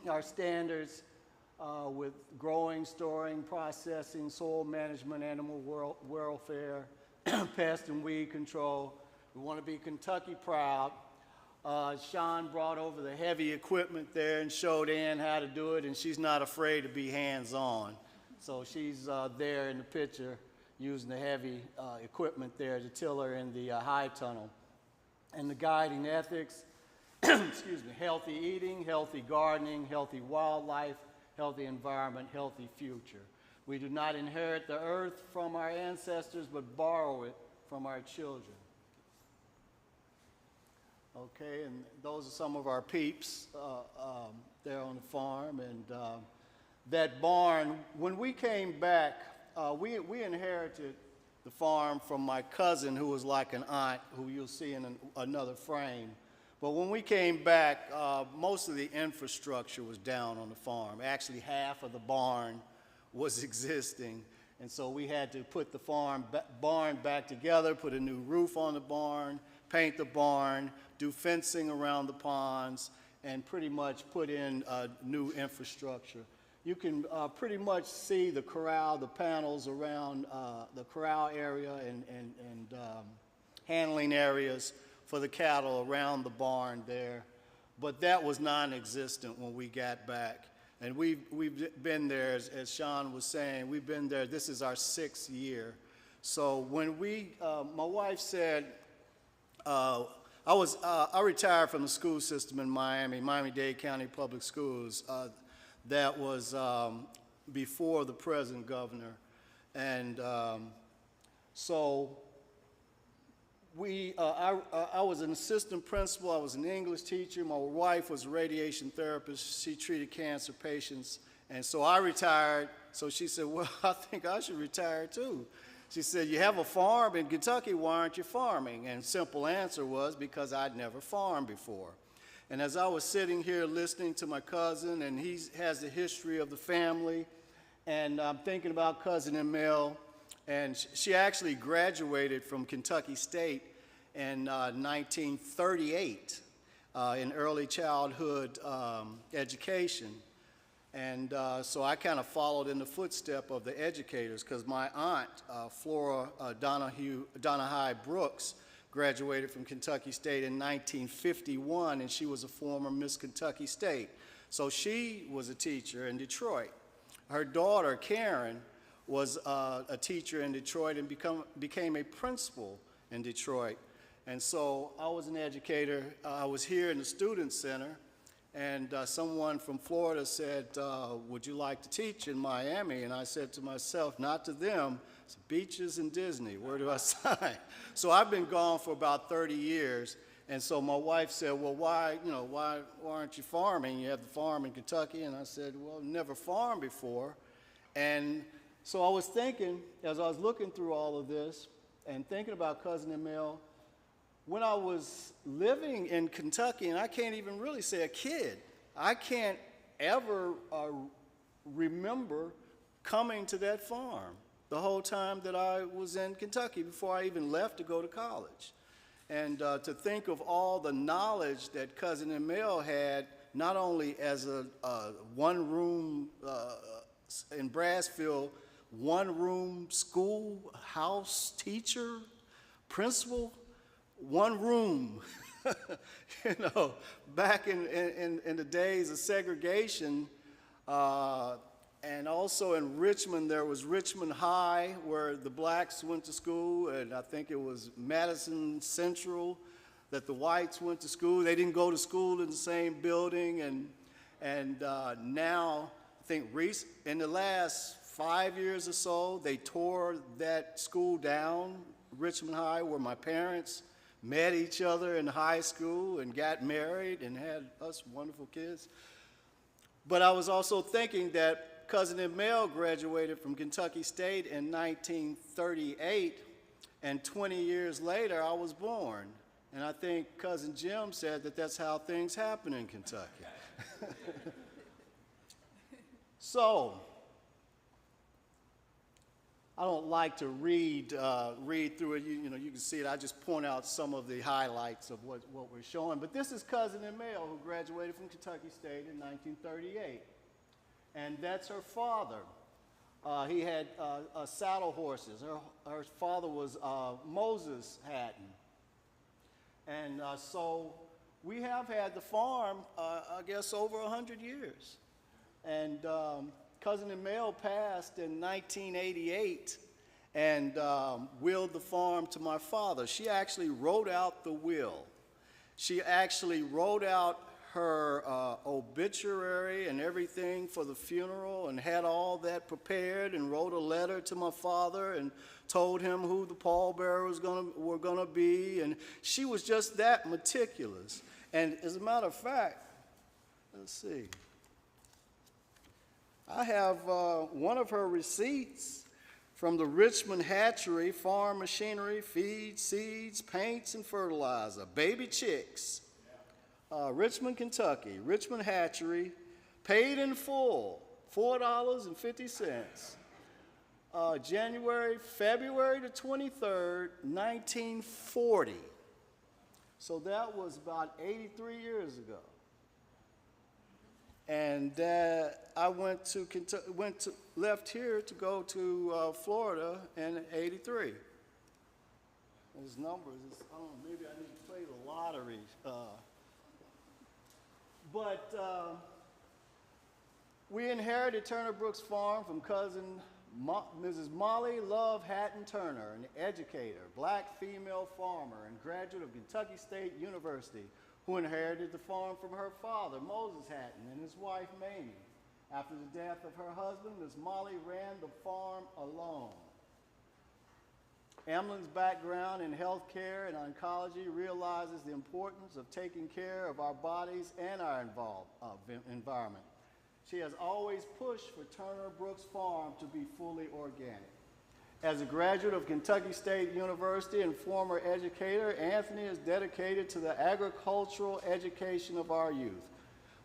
our standards with growing, storing, processing, soil management, animal welfare, pest and weed control, we want to be Kentucky proud. Shawn brought over the heavy equipment there and showed Ann how to do it, and she's not afraid to be hands-on. So she's there in the picture using the heavy equipment there, the tiller in the high tunnel. And the guiding ethics, excuse me, healthy eating, healthy gardening, healthy wildlife, healthy environment, healthy future. We do not inherit the earth from our ancestors, but borrow it from our children. Okay, and those are some of our peeps there on the farm. And that barn, when we came back, we inherited the farm from my cousin, who was like an aunt, who you'll see in another frame. But when we came back, most of the infrastructure was down on the farm. Actually, half of the barn was existing. And so we had to put the barn back together, put a new roof on the barn, paint the barn, do fencing around the ponds, and pretty much put in new infrastructure. you can pretty much see the corral, the panels around the corral area and handling areas for the cattle around the barn there. But that was non-existent when we got back. And we've been there, as Shawn was saying, we've been there, this is our 6th year. So when my wife said, I retired from the school system in Miami-Dade County Public Schools. That was before the present governor. And so I was an assistant principal, I was an English teacher, my wife was a radiation therapist, she treated cancer patients, and so I retired. So she said, well, I think I should retire too. She said, you have a farm in Kentucky, why aren't you farming? And simple answer was, because I'd never farmed before. And as I was sitting here listening to my cousin, and he has the history of the family, and I'm thinking about Cousin Emil, and she actually graduated from Kentucky State in 1938 in early childhood education. And so I kind of followed in the footstep of the educators, because my aunt, Flora Donahue Brooks, graduated from Kentucky State in 1951, and she was a former Miss Kentucky State. So she was a teacher in Detroit. Her daughter, Karen, was a teacher in Detroit and became a principal in Detroit. And so I was an educator. I was here in the Student Center, and someone from Florida said, would you like to teach in Miami? And I said to myself, not to them, it's beaches and Disney, where do I sign? So I've been gone for about 30 years, and so my wife said, well, why aren't you farming? You have the farm in Kentucky. And I said, well, never farmed before. And so I was thinking, as I was looking through all of this and thinking about Cousin Emil, when I was living in Kentucky, and I can't even really say a kid, I can't ever remember coming to that farm the whole time that I was in Kentucky before I even left to go to college. And to think of all the knowledge that Cousin Emil had, not only as a one-room, in Brassfield, one-room schoolhouse teacher, principal, one room, you know, back in the days of segregation, and also in Richmond, there was Richmond High, where the blacks went to school, and I think it was Madison Central that the whites went to school. They didn't go to school in the same building, and now, I think in the last 5 years or so, they tore that school down, Richmond High, where my parents met each other in high school and got married and had us wonderful kids. But I was also thinking that Cousin Emil graduated from Kentucky State in 1938, and 20 years later I was born. And I think Cousin Jim said that that's how things happen in Kentucky. So, I don't like to read through it. You can see it. I just point out some of the highlights of what we're showing. But this is Cousin Emil, who graduated from Kentucky State in 1938. And that's her father. He had saddle horses. Her father was Moses Hatton. And so we have had the farm, I guess, over 100 years. And Cousin Emil passed in 1988 and willed the farm to my father. She actually wrote out the will. She actually wrote out her obituary and everything for the funeral and had all that prepared and wrote a letter to my father and told him who the pallbearers were gonna be. And she was just that meticulous. And as a matter of fact, let's see. I have one of her receipts from the Richmond Hatchery, farm machinery, feed, seeds, paints, and fertilizer, baby chicks, Richmond, Kentucky, Richmond Hatchery, paid in full, $4.50, February the 23rd, 1940. So that was about 83 years ago. And I left here to go to Florida in '83. His numbers, I don't know, maybe I need to play the lottery. We inherited Turner Brooks Farm from cousin Mrs. Molly Love Hatton Turner, an educator, black female farmer, and graduate of Kentucky State University, who inherited the farm from her father, Moses Hatton, and his wife, Mamie. After the death of her husband, Ms. Molly ran the farm alone. Emlen's background in healthcare and oncology realizes the importance of taking care of our bodies and our environment. She has always pushed for Turner Brooks Farm to be fully organic. As a graduate of Kentucky State University and former educator, Anthony is dedicated to the agricultural education of our youth.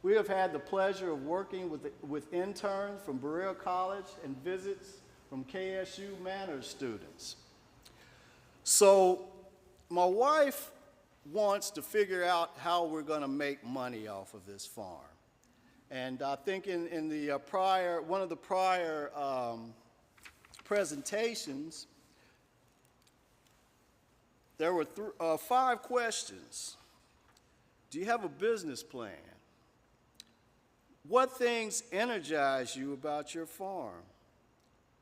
We have had the pleasure of working with interns from Berea College and visits from KSU Manners students. So my wife wants to figure out how we're going to make money off of this farm. And I think in one of the prior presentations, there were 5 questions. Do you have a business plan? What things energize you about your farm?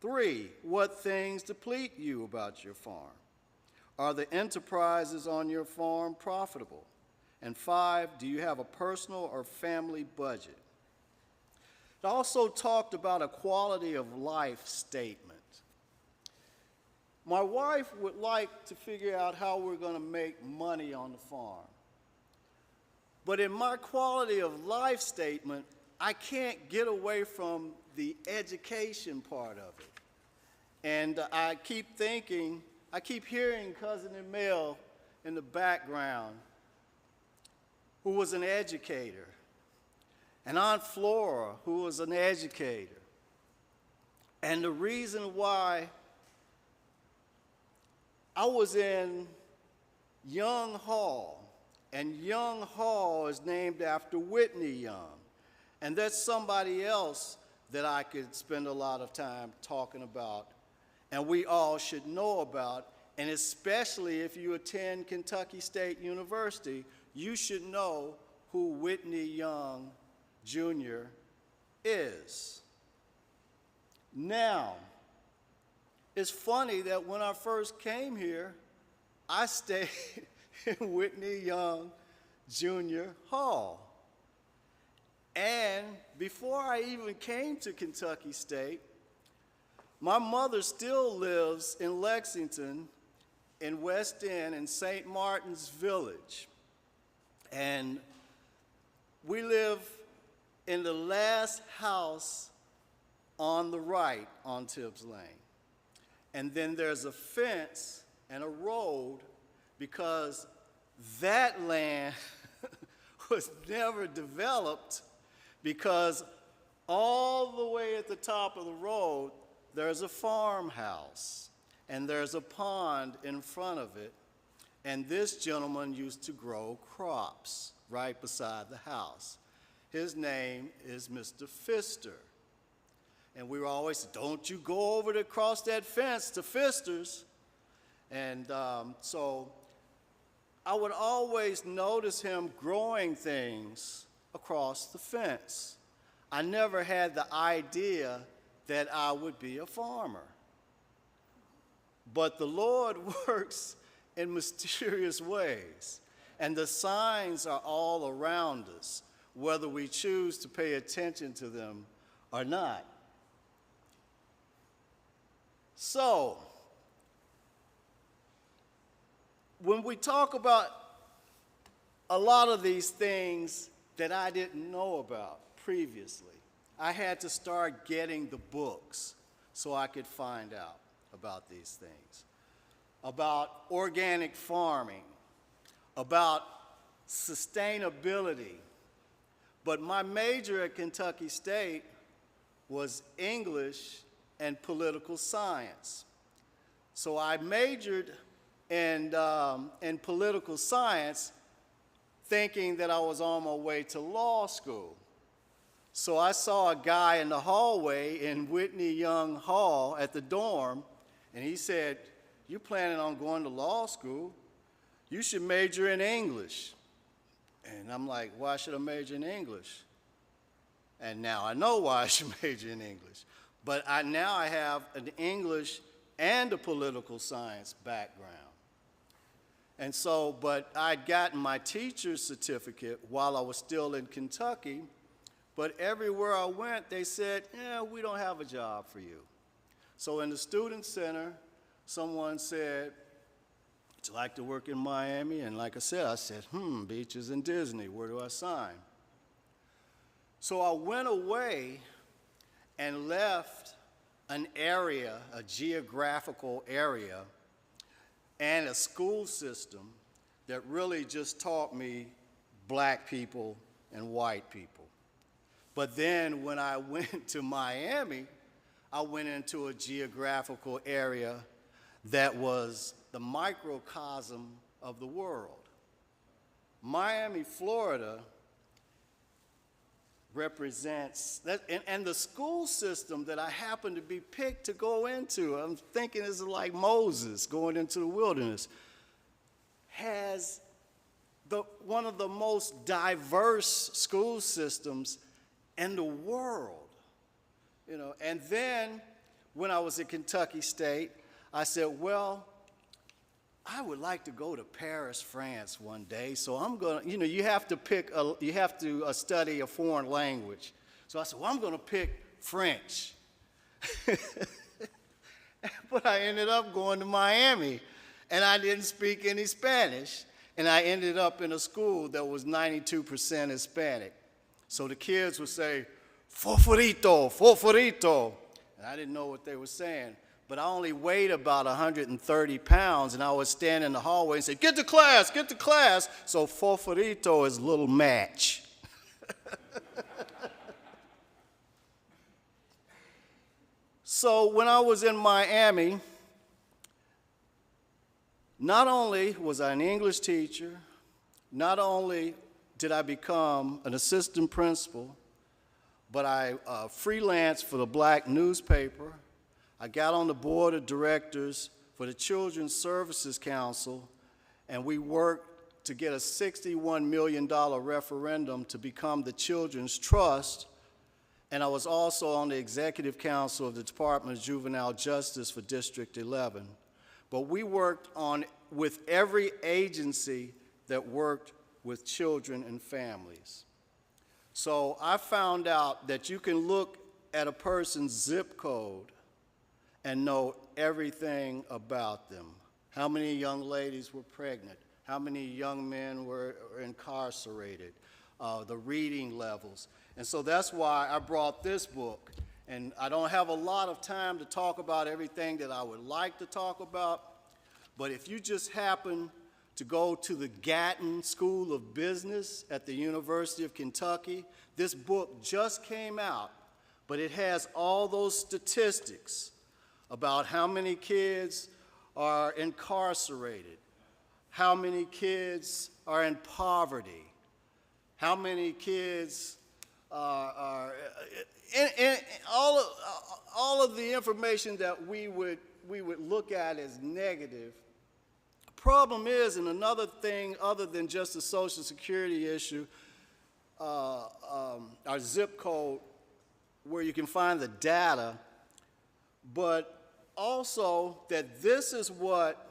3, what things deplete you about your farm? Are the enterprises on your farm profitable? And 5, do you have a personal or family budget? It also talked about a quality of life statement. My wife would like to figure out how we're going to make money on the farm. But in my quality of life statement, I can't get away from the education part of it. And I keep hearing Cousin Emil in the background, who was an educator, and Aunt Flora, who was an educator. And the reason why I was in Young Hall, and Young Hall is named after Whitney Young. And that's somebody else that I could spend a lot of time talking about, and we all should know about, and especially if you attend Kentucky State University, you should know who Whitney Young Jr. is. Now, it's funny that when I first came here, I stayed in Whitney Young Jr. Hall. And before I even came to Kentucky State, my mother still lives in Lexington, in West End, in St. Martin's Village. And we live in the last house on the right on Tibbs Lane. And then there's a fence and a road because that land was never developed, because all the way at the top of the road, there's a farmhouse, and there's a pond in front of it, and this gentleman used to grow crops right beside the house. His name is Mr. Pfister. And we were always, don't you go over to cross that fence to Pfister's. And so I would always notice him growing things across the fence. I never had the idea that I would be a farmer. But the Lord works in mysterious ways, and the signs are all around us, whether we choose to pay attention to them or not. So, when we talk about a lot of these things that I didn't know about previously, I had to start getting the books so I could find out about these things, about organic farming, about sustainability. But my major at Kentucky State was English and political science. So I majored in political science, thinking that I was on my way to law school. So I saw a guy in the hallway in Whitney Young Hall at the dorm, and he said, "You planning on going to law school? You should major in English." And I'm like, "Why should I major in English?" And now I know why I should major in English. But now I have an English and a political science background. And so, but I'd gotten my teacher's certificate while I was still in Kentucky, but everywhere I went, they said, "Yeah, we don't have a job for you." So in the student center, someone said, "Would you like to work in Miami?" And like I said, beaches and Disney, where do I sign? So I went away and left an area, a geographical area, and a school system that really just taught me black people and white people. But then when I went to Miami, I went into a geographical area that was the microcosm of the world. Miami, Florida represents that, and the school system that I happened to be picked to go into, I'm thinking it's like Moses going into the wilderness, has one of the most diverse school systems in the world. You know, and then when I was at Kentucky State, I said, well, I would like to go to Paris, France one day, so I'm going to, you have to study a foreign language. So I said, well, I'm going to pick French. But I ended up going to Miami, and I didn't speak any Spanish, and I ended up in a school that was 92% Hispanic. So the kids would say, "Foforito, foforito," and I didn't know what they were saying. But I only weighed about 130 pounds, and I would stand in the hallway and say, "Get to class, get to class." So foforito is little match. So when I was in Miami, not only was I an English teacher, not only did I become an assistant principal, but I freelanced for the black newspaper. I got on the board of directors for the Children's Services Council, and we worked to get a $61 million referendum to become the Children's Trust, and I was also on the executive council of the Department of Juvenile Justice for District 11. But we worked with every agency that worked with children and families. So I found out that you can look at a person's zip code and know everything about them. How many young ladies were pregnant? How many young men were incarcerated? The reading levels. And so that's why I brought this book. And I don't have a lot of time to talk about everything that I would like to talk about, but if you just happen to go to the Gatton School of Business at the University of Kentucky, this book just came out, but it has all those statistics about how many kids are incarcerated, how many kids are in poverty, how many kids are all of the information that we would look at as negative. Problem is, and another thing other than just the Social Security issue, our zip code, where you can find the data, but also that this is what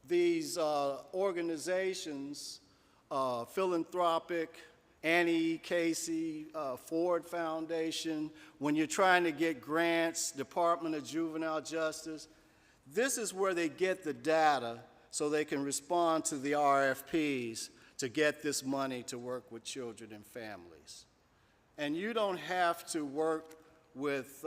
these organizations, philanthropic, Annie Casey, Ford Foundation, when you're trying to get grants, Department of Juvenile Justice, this is where they get the data so they can respond to the RFPs to get this money to work with children and families. And you don't have to work with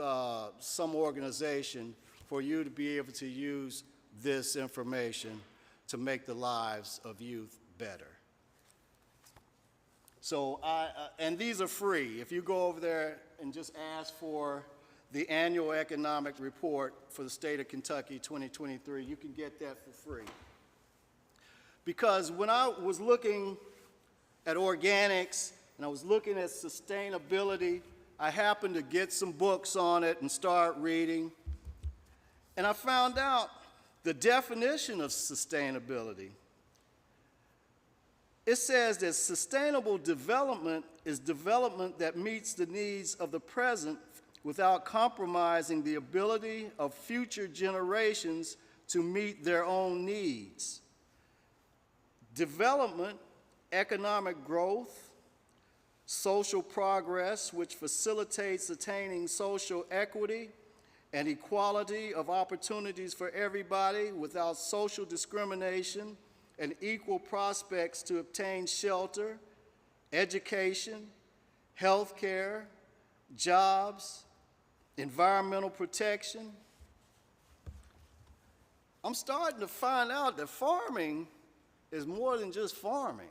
some organization for you to be able to use this information to make the lives of youth better. So, and these are free. If you go over there and just ask for the annual economic report for the state of Kentucky 2023, you can get that for free. Because when I was looking at organics and I was looking at sustainability, I happened to get some books on it and start reading, and I found out the definition of sustainability. It says that sustainable development is development that meets the needs of the present without compromising the ability of future generations to meet their own needs. Development, economic growth, social progress, which facilitates attaining social equity and equality of opportunities for everybody without social discrimination and equal prospects to obtain shelter, education, health care, jobs, environmental protection. I'm starting to find out that farming is more than just farming.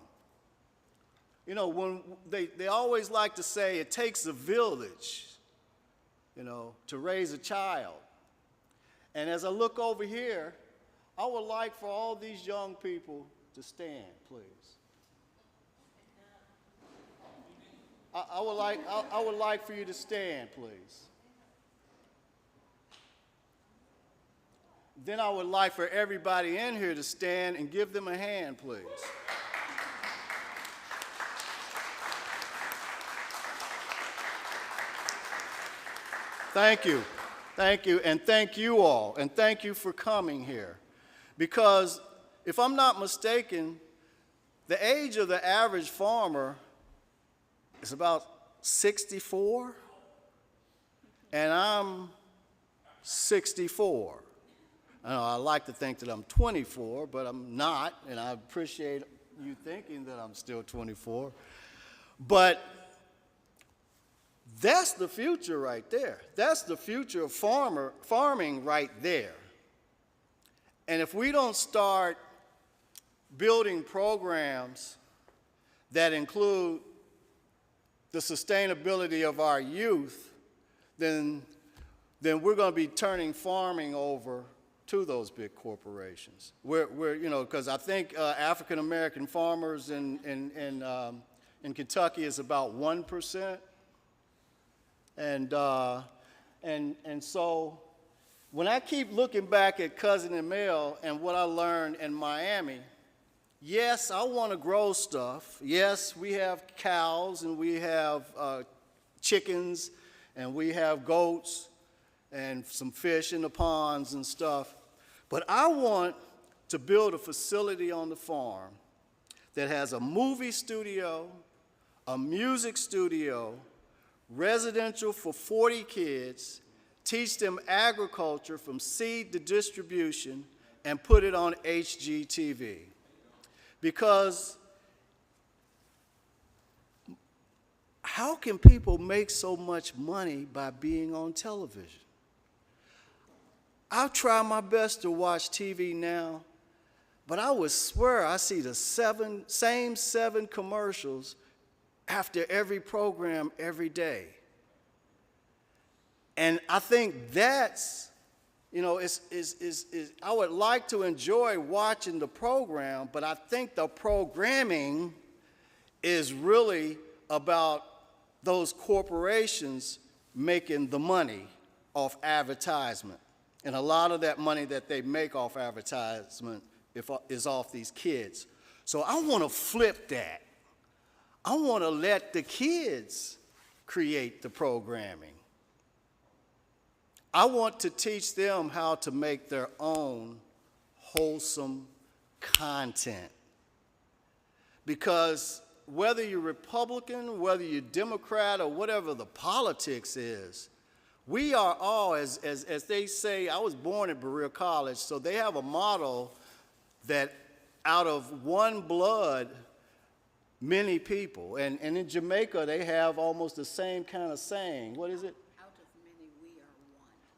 You know, when they always like to say it takes a village, you know, to raise a child. And as I look over here, I would like for all these young people to stand, please. I would like for you to stand, please. Then I would like for everybody in here to stand and give them a hand, please. Thank you. Thank you, and thank you all, and thank you for coming here. Because if I'm not mistaken, the age of the average farmer is about 64, and I'm 64. I know I like to think that I'm 24, but I'm not, and I appreciate you thinking that I'm still 24. But that's the future right there. That's the future of farming right there. And if we don't start building programs that include the sustainability of our youth, then we're going to be turning farming over to those big corporations. We're you know, because I think African American farmers in Kentucky is about 1%, and so when I keep looking back at Cousin Emil and what I learned in Miami, yes, I want to grow stuff. Yes, we have cows and we have chickens and we have goats and some fish in the ponds and stuff. But I want to build a facility on the farm that has a movie studio, a music studio, residential for 40 kids, teach them agriculture from seed to distribution, and put it on HGTV. Because how can people make so much money by being on television? I'll try my best to watch TV now, but I would swear I see the same seven commercials after every program every day. And I think that's, you know, I would like to enjoy watching the program, but I think the programming is really about those corporations making the money off advertisement. And a lot of that money that they make off advertisement is off these kids. So I want to flip that. I want to let the kids create the programming. I want to teach them how to make their own wholesome content. Because whether you're Republican, whether you're Democrat, or whatever the politics is, we are all, as they say, I was born at Berea College, so they have a motto that out of one blood, many people. And in Jamaica, they have almost the same kind of saying. What is it?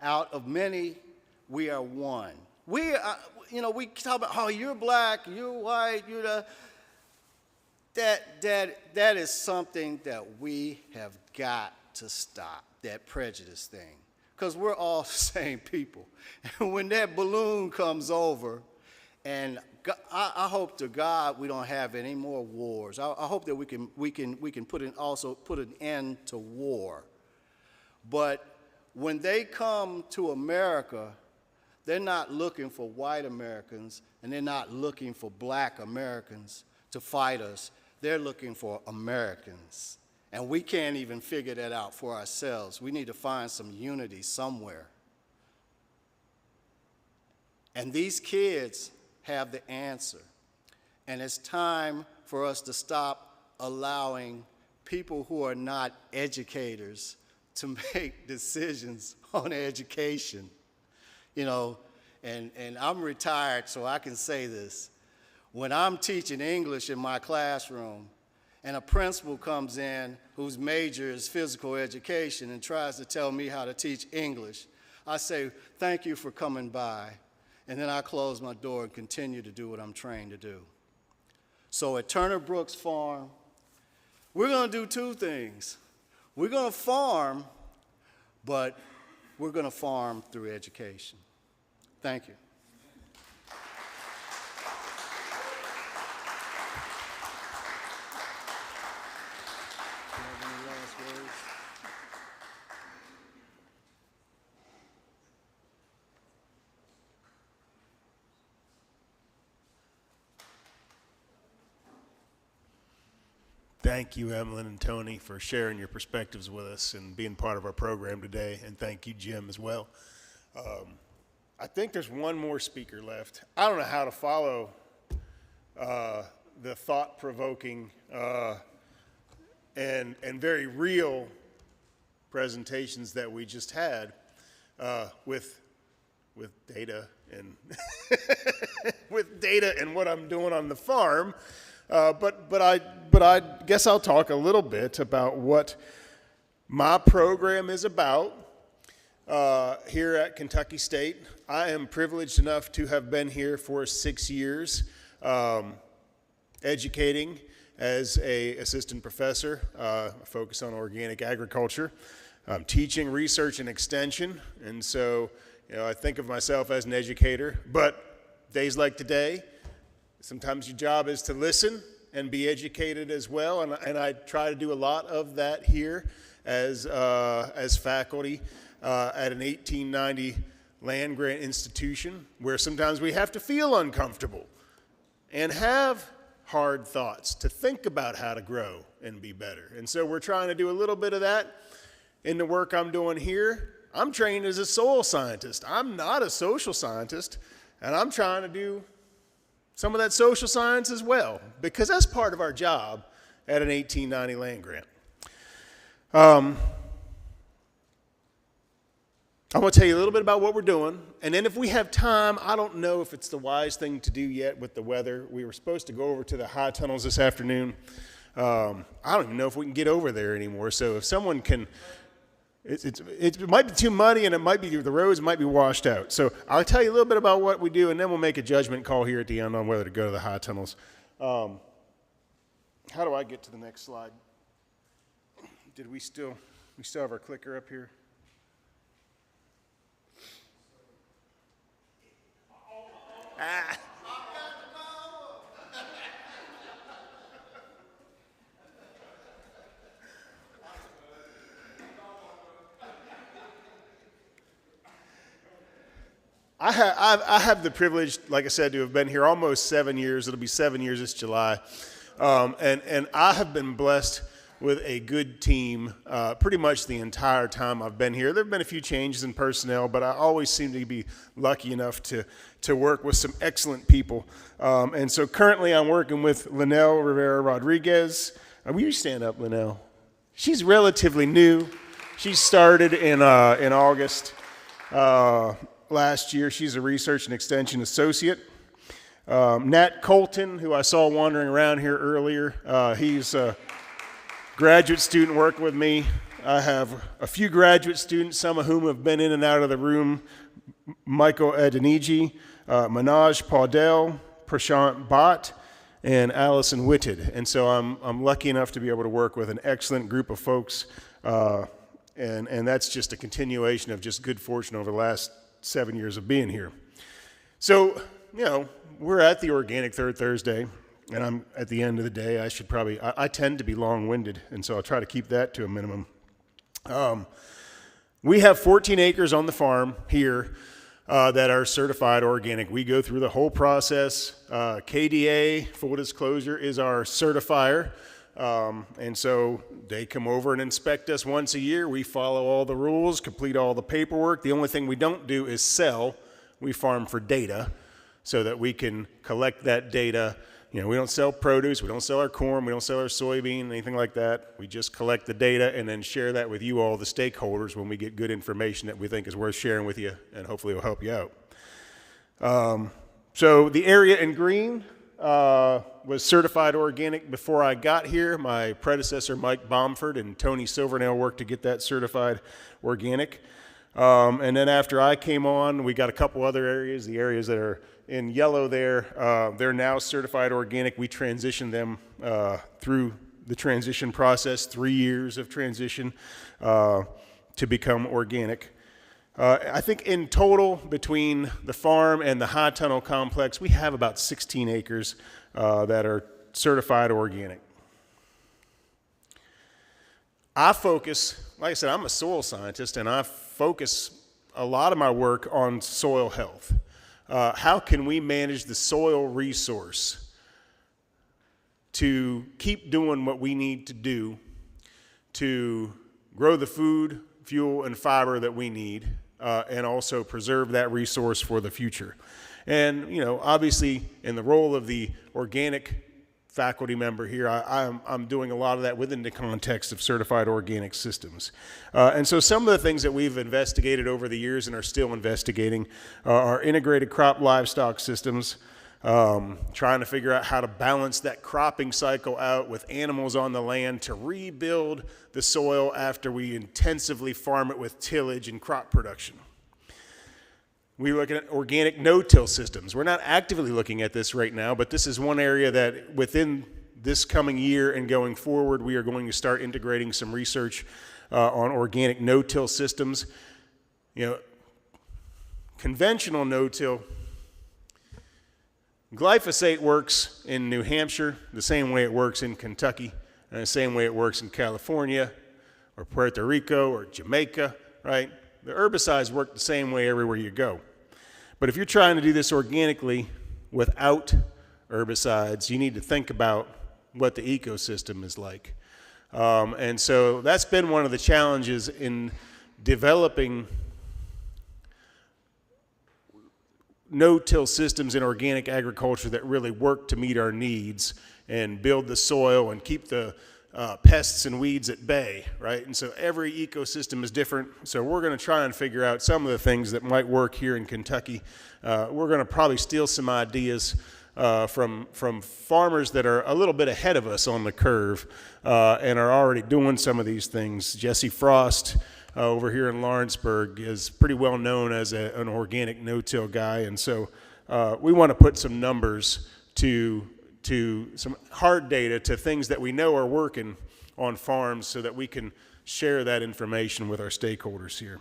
Out of many, we are one. We are, you know, we talk about, oh, you're black, you're white, you're the... That is something that we have got to stop, that prejudice thing. Because we're all the same people. And when that balloon comes over, and I hope to God we don't have any more wars. I hope that we can put an end to war. But when they come to America, they're not looking for white Americans, and they're not looking for black Americans to fight us. They're looking for Americans. And we can't even figure that out for ourselves. We need to find some unity somewhere. And these kids have the answer. And it's time for us to stop allowing people who are not educators to make decisions on education. You know, and I'm retired, so I can say this. When I'm teaching English in my classroom, and a principal comes in whose major is physical education and tries to tell me how to teach English, I say, thank you for coming by. And then I close my door and continue to do what I'm trained to do. So at Turner Brooks Farm, we're going to do two things. We're going to farm, but we're going to farm through education. Thank you. Thank you, Emlyn and Tony, for sharing your perspectives with us and being part of our program today. And thank you, Jim, as well. I think there's one more speaker left. I don't know how to follow the thought-provoking and very real presentations that we just had with data and with data and what I'm doing on the farm. But I guess I'll talk a little bit about what my program is about here at Kentucky State. I am privileged enough to have been here for 6 years, educating as an assistant professor, focus on organic agriculture. I'm teaching research and extension, and so I think of myself as an educator. But days like today, sometimes your job is to listen and be educated as well, and I try to do a lot of that here as faculty at an 1890 land-grant institution, where sometimes we have to feel uncomfortable and have hard thoughts to think about how to grow and be better. And so we're trying to do a little bit of that in the work I'm doing here. I'm trained as a soil scientist. I'm not a social scientist, and I'm trying to do some of that social science as well, because that's part of our job at an 1890 land grant. I'm going to tell you a little bit about what we're doing, and then if we have time, I don't know if it's the wise thing to do yet with the weather. We were supposed to go over to the high tunnels this afternoon. I don't even know if we can get over there anymore, so if someone can, it might be too muddy, and it might be the roads might be washed out. So I'll tell you a little bit about what we do, and then we'll make a judgment call here at the end on whether to go to the high tunnels. How do I get to the next slide? We still have our clicker up here? Ah. I have the privilege, like I said, to have been here almost 7 years. It'll be 7 years this July. And I have been blessed with a good team pretty much the entire time I've been here. There have been a few changes in personnel, but I always seem to be lucky enough to work with some excellent people. And so currently I'm working with Linnell Rivera Rodriguez. Will you stand up, Linnell? She's relatively new. She started in August last year. She's a research and extension associate. Nat Colton, who I saw wandering around here earlier, he's a graduate student working with me. I have a few graduate students, some of whom have been in and out of the room. Michael Adeniji, Manoj Paudel, Prashant Bhatt, and Allison Whitted. And so I'm lucky enough to be able to work with an excellent group of folks, and that's just a continuation of just good fortune over the last 7 years of being here. So, we're at the Organic Third Thursday, and I'm at the end of the day. I tend to be long-winded, and so I'll try to keep that to a minimum. We have 14 acres on the farm here that are certified organic. We go through the whole process. KDA, full disclosure, is our certifier. And so they come over and inspect us once a year. We follow all the rules, complete all the paperwork. The only thing we don't do is sell. We farm for data so that we can collect that data. You know, we don't sell produce, we don't sell our corn, we don't sell our soybean, anything like that. We just collect the data and then share that with you all, the stakeholders, when we get good information that we think is worth sharing with you, and hopefully will help you out. So the area in green was certified organic before I got here. My predecessor, Mike Bomford, and Tony Silvernail worked to get that certified organic. And then after I came on, we got a couple other areas. The areas that are in yellow there, they're now certified organic. We transitioned them through the transition process, 3 years of transition to become organic. I think in total, between the farm and the high tunnel complex, we have about 16 acres that are certified organic. I focus, like I said, I'm a soil scientist, and I focus a lot of my work on soil health. How can we manage the soil resource to keep doing what we need to do to grow the food, fuel, and fiber that we need, and also preserve that resource for the future? And, you know, obviously, in the role of the organic faculty member here, I'm doing a lot of that within the context of certified organic systems. And so some of the things that we've investigated over the years and are still investigating are integrated crop livestock systems, trying to figure out how to balance that cropping cycle out with animals on the land to rebuild the soil after we intensively farm it with tillage and crop production. We're looking at organic no-till systems. We're not actively looking at this right now, but this is one area that within this coming year and going forward, we are going to start integrating some research on organic no-till systems. You know, conventional no-till, glyphosate works in New Hampshire the same way it works in Kentucky, and the same way it works in California or Puerto Rico or Jamaica, right? The herbicides work the same way everywhere you go. But if you're trying to do this organically without herbicides, you need to think about what the ecosystem is like. And so that's been one of the challenges in developing no-till systems in organic agriculture that really work to meet our needs and build the soil and keep the pests and weeds at bay, right? And so every ecosystem is different. So we're going to try and figure out some of the things that might work here in Kentucky. We're going to probably steal some ideas from farmers that are a little bit ahead of us on the curve and are already doing some of these things. Jesse Frost over here in Lawrenceburg is pretty well known as an organic no-till guy. And so we want to put some numbers to some hard data, to things that we know are working on farms so that we can share that information with our stakeholders here.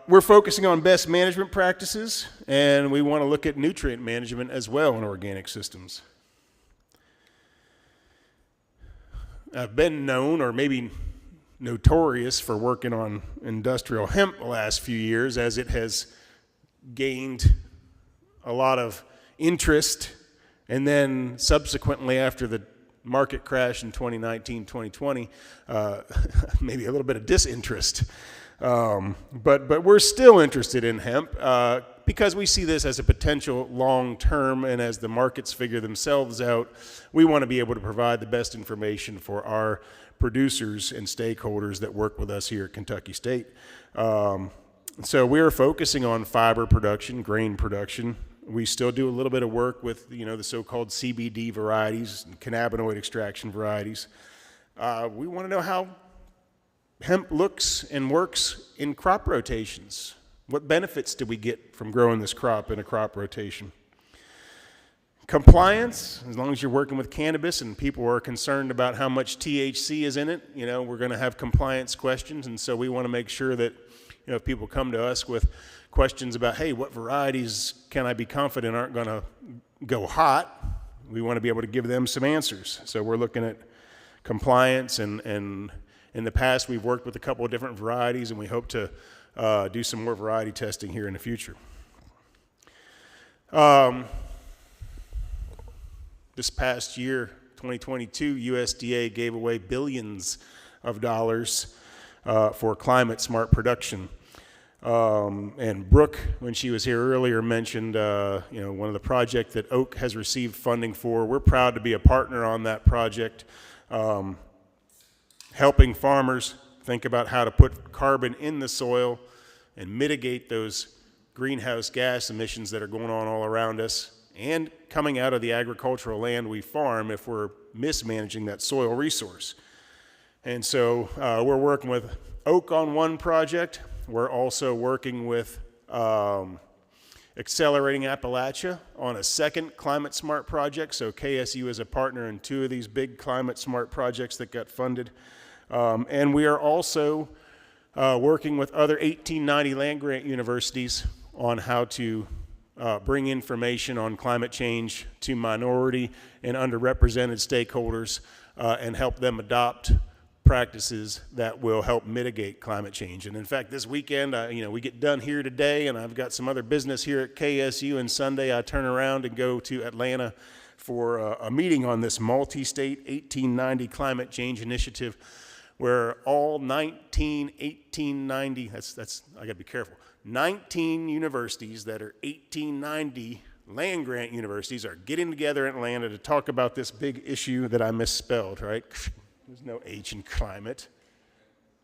We're focusing on best management practices, and we want to look at nutrient management as well in organic systems. I've been known, or maybe notorious, for working on industrial hemp the last few years, as it has gained a lot of interest. And then subsequently, after the market crash in 2019, 2020, maybe a little bit of disinterest. But we're still interested in hemp because we see this as a potential long-term, and as the markets figure themselves out, we want to be able to provide the best information for our producers and stakeholders that work with us here at Kentucky State. So we are focusing on fiber production, grain production. We still do a little bit of work with, you know, the so-called CBD varieties and cannabinoid extraction varieties. We want to know how hemp looks and works in crop rotations. What benefits do we get from growing this crop in a crop rotation? Compliance, as long as you're working with cannabis and people are concerned about how much THC is in it, you know, we're going to have compliance questions, and so we want to make sure that, you know, if people come to us with questions about, hey, what varieties can I be confident aren't going to go hot, we want to be able to give them some answers. So we're looking at compliance and In the past, we've worked with a couple of different varieties, and we hope to do some more variety testing here in the future. This past year, 2022, USDA gave away billions of dollars for climate smart production. And Brooke, when she was here earlier, mentioned one of the projects that Oak has received funding for. We're proud to be a partner on that project, helping farmers think about how to put carbon in the soil and mitigate those greenhouse gas emissions that are going on all around us and coming out of the agricultural land we farm if we're mismanaging that soil resource. And so we're working with Oak on one project. We're also working with Accelerating Appalachia on a second climate smart project. So KSU is a partner in two of these big climate smart projects that got funded. And we are also working with other 1890 land-grant universities on how to bring information on climate change to minority and underrepresented stakeholders and help them adopt practices that will help mitigate climate change. And in fact, this weekend, we get done here today, and I've got some other business here at KSU, and Sunday I turn around and go to Atlanta for a meeting on this multi-state 1890 climate change initiative, where all 1890, I gotta be careful, 19 universities that are 1890 land-grant universities are getting together in Atlanta to talk about this big issue that I misspelled, right? There's no H in climate.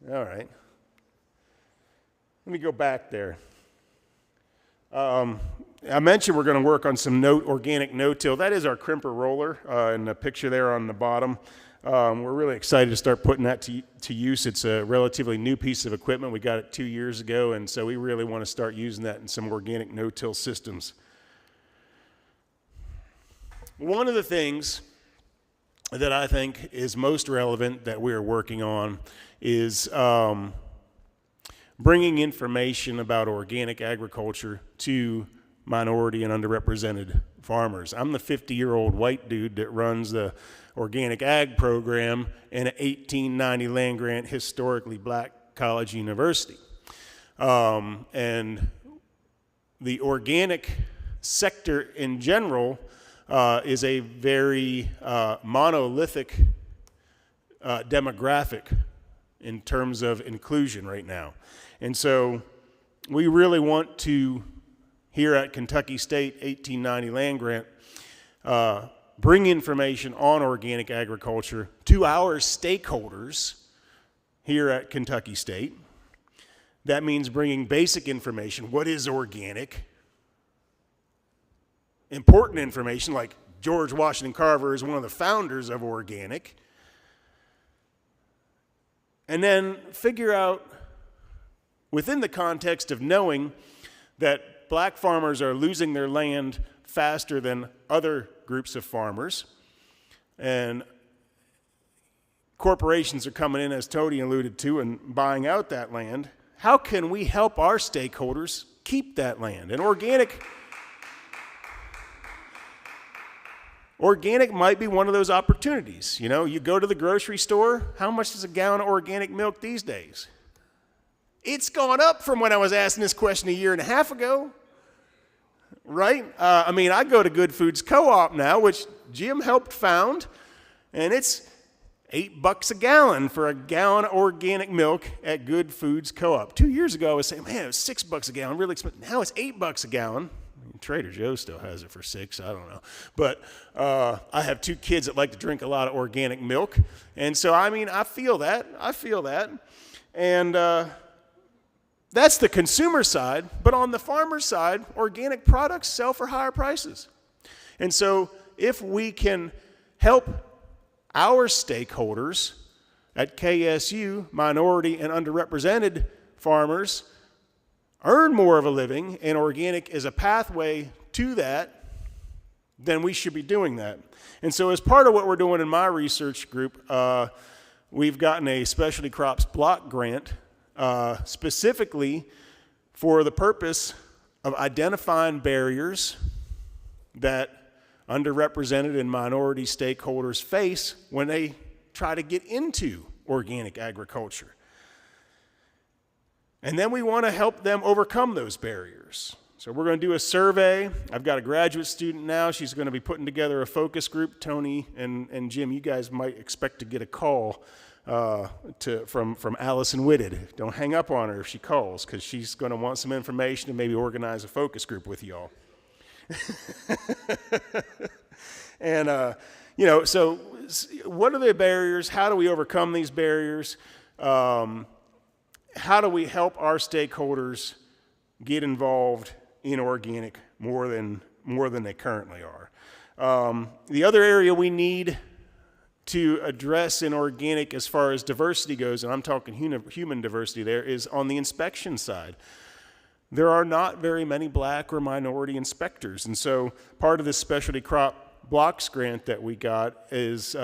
All right. Let me go back there. I mentioned we're going to work on some organic no-till. That is our crimper roller in the picture there on the bottom. We're really excited to start putting that to use. It's a relatively new piece of equipment. We got it 2 years ago, and so we really want to start using that in some organic no-till systems. One of the things that I think is most relevant that we're working on is bringing information about organic agriculture to minority and underrepresented farmers. I'm the 50-year-old white dude that runs the organic ag program in an 1890 land-grant historically black college university. And the organic sector in general is a very monolithic demographic in terms of inclusion right now. And so we really want to, here at Kentucky State 1890 Land Grant, bring information on organic agriculture to our stakeholders here at Kentucky State. That means bringing basic information. What is organic? Important information like George Washington Carver is one of the founders of organic. And then figure out, within the context of knowing that black farmers are losing their land faster than other groups of farmers, and corporations are coming in, as Tony alluded to, and buying out that land, how can we help our stakeholders keep that land? And organic might be one of those opportunities. You go to the grocery store, how much is a gallon of organic milk these days? It's gone up from when I was asking this question a year and a half ago, right? I go to Good Foods Co-op now, which Jim helped found, and it's $8 a gallon for a gallon of organic milk at Good Foods Co-op. 2 years ago, I was saying, man, it was $6 a gallon, really expensive. Now it's $8 a gallon. Trader Joe's still has it for $6, I don't know. But I have 2 kids that like to drink a lot of organic milk. And so, I feel that. And that's the consumer side. But on the farmer side, organic products sell for higher prices. And so if we can help our stakeholders at KSU, minority and underrepresented farmers, earn more of a living, and organic is a pathway to that, then we should be doing that. And so as part of what we're doing in my research group, we've gotten a specialty crops block grant specifically for the purpose of identifying barriers that underrepresented and minority stakeholders face when they try to get into organic agriculture. And then we want to help them overcome those barriers. So we're going to do a survey. I've got a graduate student now. She's going to be putting together a focus group. Tony and Jim, you guys might expect to get a call from Allison Whitted. Don't hang up on her if she calls, because she's going to want some information and maybe organize a focus group with y'all. And, so what are the barriers? How do we overcome these barriers? How do we help our stakeholders get involved in organic more than they currently are? The other area we need to address in organic as far as diversity goes, and I'm talking human diversity there, is on the inspection side. There are not very many black or minority inspectors, and so part of this specialty crop blocks grant that we got is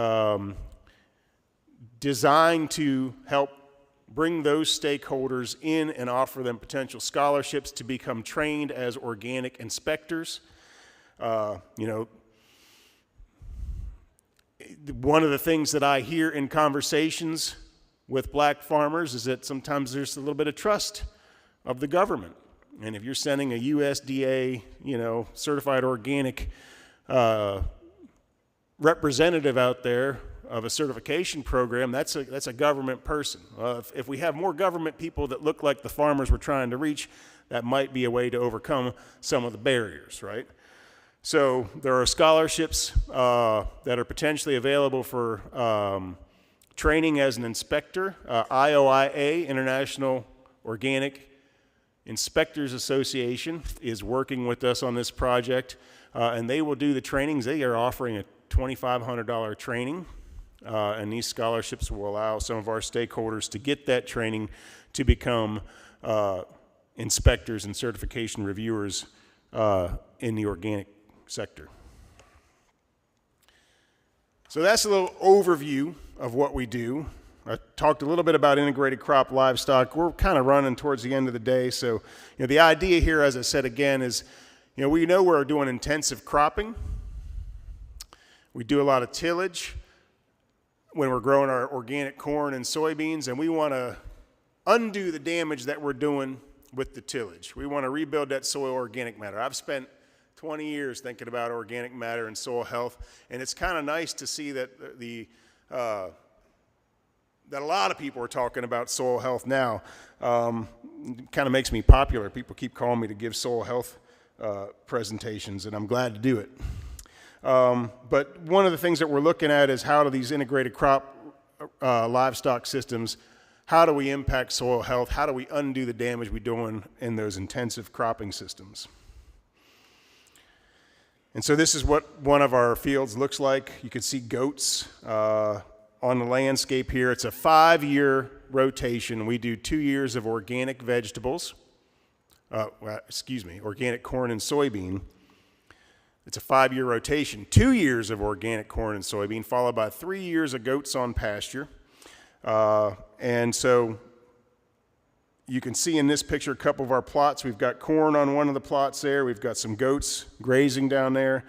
designed to help bring those stakeholders in and offer them potential scholarships to become trained as organic inspectors. One of the things that I hear in conversations with black farmers is that sometimes there's a little bit of trust of the government. And if you're sending a USDA, certified organic representative out there of a certification program, that's a government person. If we have more government people that look like the farmers we're trying to reach, that might be a way to overcome some of the barriers, right? So there are scholarships that are potentially available for training as an inspector. IOIA, International Organic Inspectors Association, is working with us on this project, and they will do the trainings. They are offering a $2,500 training, and these scholarships will allow some of our stakeholders to get that training to become inspectors and certification reviewers in the organic sector. So that's a little overview of what we do. I talked a little bit about integrated crop livestock. We're kind of running towards the end of the day, so the idea here, as I said again, is we know we're doing intensive cropping. We do a lot of tillage when we're growing our organic corn and soybeans, and we want to undo the damage that we're doing with the tillage. We want to rebuild that soil organic matter. I've spent 20 years thinking about organic matter and soil health, and it's kind of nice to see that that a lot of people are talking about soil health now. It kind of makes me popular. People keep calling me to give soil health presentations, and I'm glad to do it. But one of the things that we're looking at is how do these integrated crop livestock systems, how do we impact soil health? How do we undo the damage we're doing in those intensive cropping systems? And so this is what one of our fields looks like. You can see goats on the landscape here. It's a 5-year rotation. We do 2 years of organic vegetables, organic corn and soybean. It's a 5-year rotation. 2 years of organic corn and soybean, followed by 3 years of goats on pasture. And so you can see in this picture a couple of our plots. We've got corn on one of the plots there. We've got some goats grazing down there.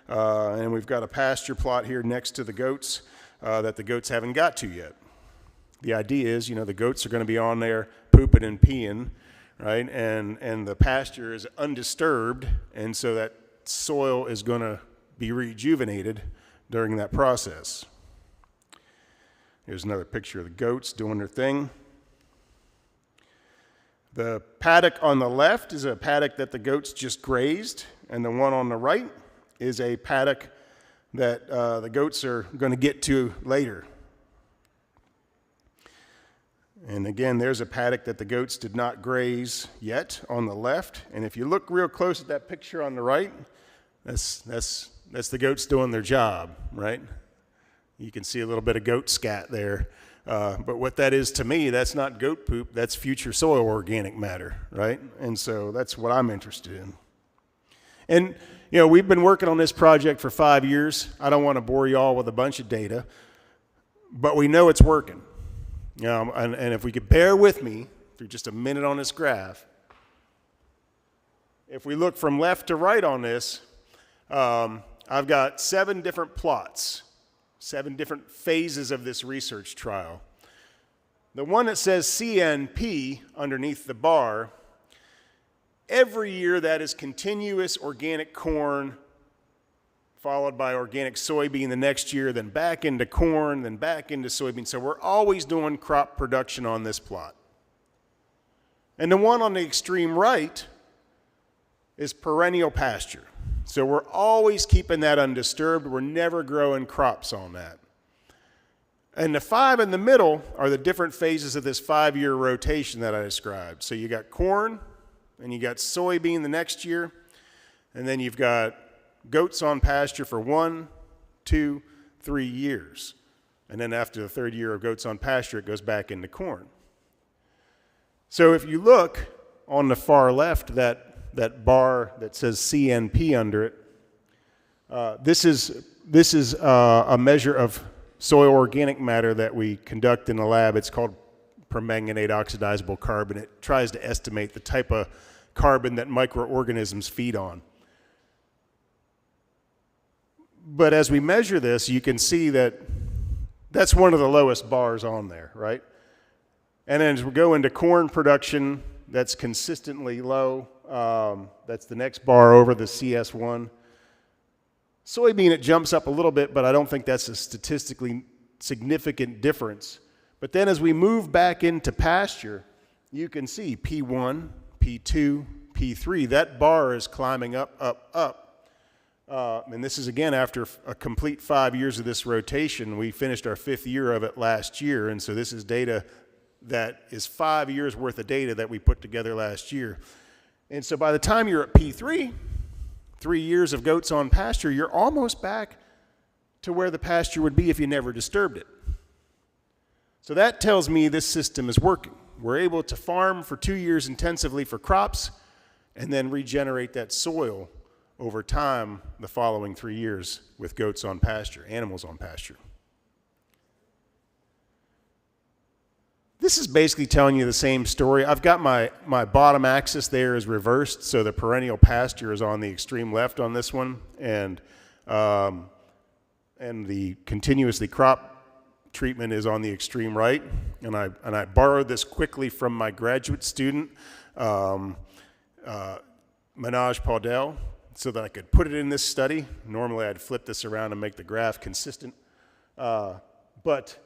And we've got a pasture plot here next to the goats that the goats haven't got to yet. The idea is, the goats are going to be on there pooping and peeing, right? And the pasture is undisturbed, and so that soil is going to be rejuvenated during that process. Here's another picture of the goats doing their thing. The paddock on the left is a paddock that the goats just grazed, and the one on the right is a paddock that the goats are going to get to later. And again, there's a paddock that the goats did not graze yet on the left. And if you look real close at that picture on the right, that's the goats doing their job, right? You can see a little bit of goat scat there. But what that is to me, that's not goat poop, that's future soil organic matter, right? And so that's what I'm interested in. And, we've been working on this project for 5 years. I don't want to bore you all with a bunch of data, but we know it's working. And if we could bear with me through just a minute on this graph, if we look from left to right on this, I've got 7 different plots, 7 different phases of this research trial. the one that says CNP underneath the bar, every year that is continuous organic corn, followed by organic soybean the next year, then back into corn, then back into soybean. So we're always doing crop production on this plot. And the one on the extreme right is perennial pasture. So we're always keeping that undisturbed. We're never growing crops on that. And the 5 in the middle are the different phases of this 5-year rotation that I described. So you got corn, and you got soybean the next year, and then you've got goats on pasture for 1, 2, 3 years. And then after the 3rd year of goats on pasture, it goes back into corn. So if you look on the far left, that bar that says CNP under it, this is a measure of soil organic matter that we conduct in the lab. It's called permanganate oxidizable carbon. It tries to estimate the type of carbon that microorganisms feed on. But as we measure this, you can see that that's one of the lowest bars on there, right? And then as we go into corn production, that's consistently low. That's the next bar over, the CS1. Soybean, it jumps up a little bit, but I don't think that's a statistically significant difference. But then as we move back into pasture, you can see P1, P2, P3. That bar is climbing up, up, up. And this is, again, after a complete 5 years of this rotation. We finished our 5th year of it last year, and so this is data that is 5 years worth of data that we put together last year. And so by the time you're at P3, 3 years of goats on pasture, you're almost back to where the pasture would be if you never disturbed it. So that tells me this system is working. We're able to farm for 2 years intensively for crops and then regenerate that soil over time the following 3 years with goats on pasture, animals on pasture. This is basically telling you the same story. I've got my bottom axis there is reversed, so the perennial pasture is on the extreme left on this one, and the continuously crop treatment is on the extreme right. And I borrowed this quickly from my graduate student, Manoj Paudel, so that I could put it in this study. Normally I'd flip this around and make the graph consistent, but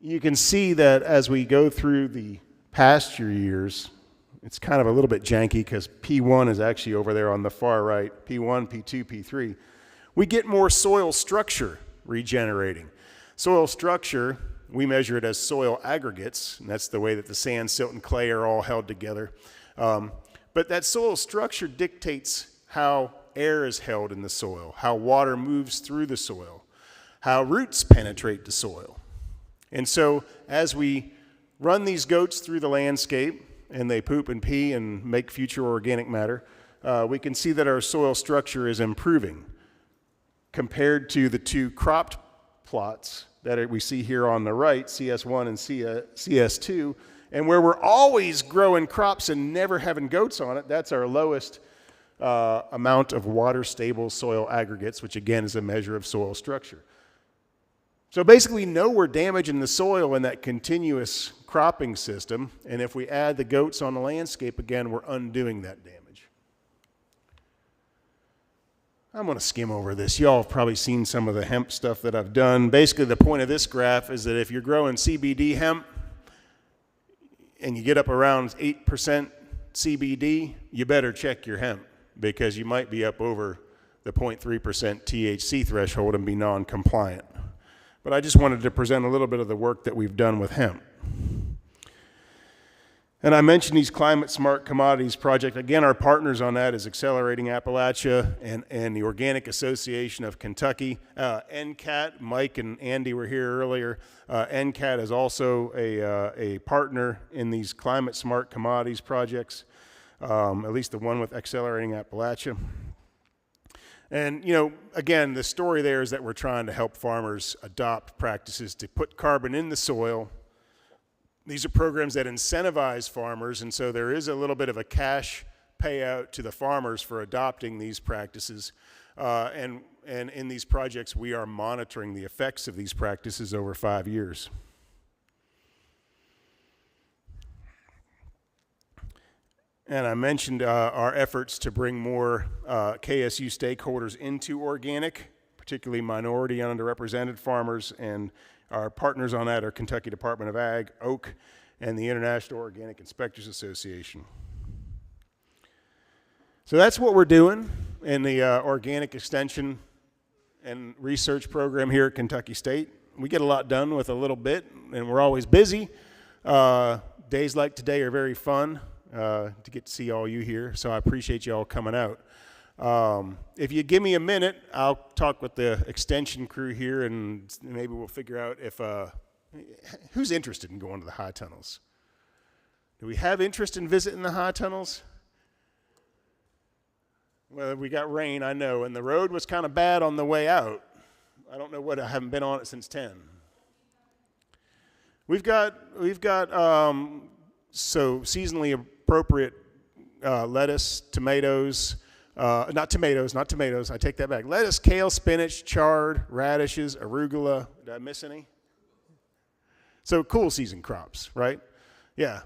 you can see that as we go through the pasture years, it's kind of a little bit janky because P1 is actually over there on the far right, P1, P2, P3. We get more soil structure regenerating. Soil structure, we measure it as soil aggregates, and that's the way that the sand, silt, and clay are all held together. But that soil structure dictates how air is held in the soil, how water moves through the soil, how roots penetrate the soil. And so as we run these goats through the landscape and they poop and pee and make future organic matter, we can see that our soil structure is improving compared to the 2 cropped plots that we see here on the right, CS1 and CS2, and where we're always growing crops and never having goats on it. That's our lowest amount of water-stable soil aggregates, which again is a measure of soil structure. So basically, we know we're damaging the soil in that continuous cropping system, and if we add the goats on the landscape again, we're undoing that damage. I'm going to skim over this. Y'all have probably seen some of the hemp stuff that I've done. Basically, the point of this graph is that if you're growing CBD hemp and you get up around 8% CBD, you better check your hemp because you might be up over the 0.3% THC threshold and be non-compliant. But I just wanted to present a little bit of the work that we've done with hemp. And I mentioned these Climate Smart Commodities project. Again, our partners on that is Accelerating Appalachia and the Organic Association of Kentucky. NCAT, Mike and Andy were here earlier. NCAT is also a partner in these Climate Smart Commodities projects, at least the one with Accelerating Appalachia. And, you know, again, the story there is that we're trying to help farmers adopt practices to put carbon in the soil. These are programs that incentivize farmers, and so there is a little bit of a cash payout to the farmers for adopting these practices. And in these projects, we are monitoring the effects of these practices over 5 years. And I mentioned our efforts to bring more KSU stakeholders into organic, particularly minority and underrepresented farmers, and our partners on that are Kentucky Department of Ag, Oak, and the International Organic Inspectors Association. So that's what we're doing in the organic extension and research program here at Kentucky State. We get a lot done with a little bit, and we're always busy. Days like today are very fun to get to see all you here, so I appreciate you all coming out. If you give me a minute, I'll talk with the extension crew here, and maybe we'll figure out if who's interested in going to the high tunnels. Do we have interest in visiting the high tunnels? Well, we got rain, I know, and the road was kind of bad on the way out. I don't know what, I haven't been on it since 10. We've got so seasonally appropriate lettuce, tomatoes, not tomatoes, I take that back. Lettuce, kale, spinach, chard, radishes, arugula. Did I miss any? So cool season crops, right? Yeah,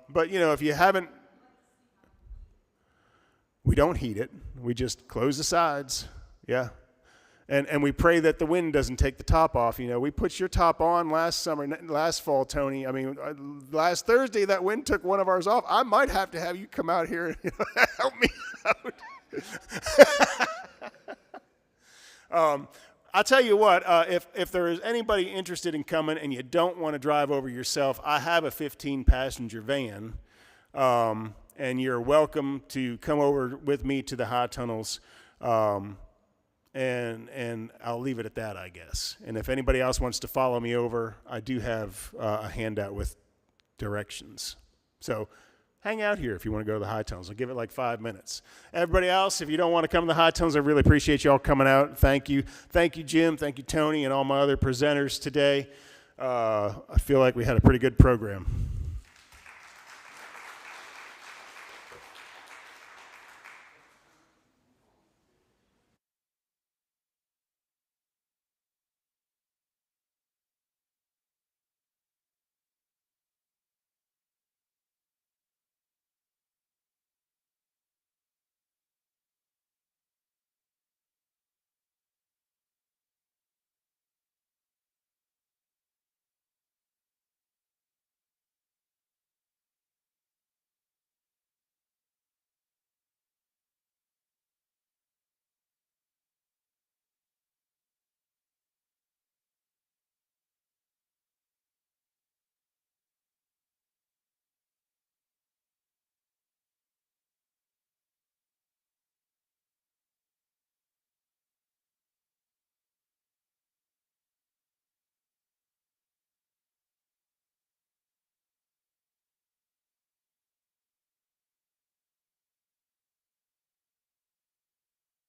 but you know, if you haven't, we don't heat it. We just close the sides, yeah. And we pray that the wind doesn't take the top off. You know, we put your top on last fall, Tony. I mean, last Thursday that wind took one of ours off. I might have to have you come out here and help me out. I'll tell you what, if there is anybody interested in coming and you don't want to drive over yourself, I have a 15-passenger van, and you're welcome to come over with me to the high tunnels. And I'll leave it at that, I guess. And if anybody else wants to follow me over, I do have a handout with directions. So hang out here if you want to go to the high tunnels. I'll give it like 5 minutes. Everybody else, if you don't want to come to the high tunnels, I really appreciate you all coming out. Thank you. Thank you, Jim. Thank you, Tony, and all my other presenters today. I feel like we had a pretty good program.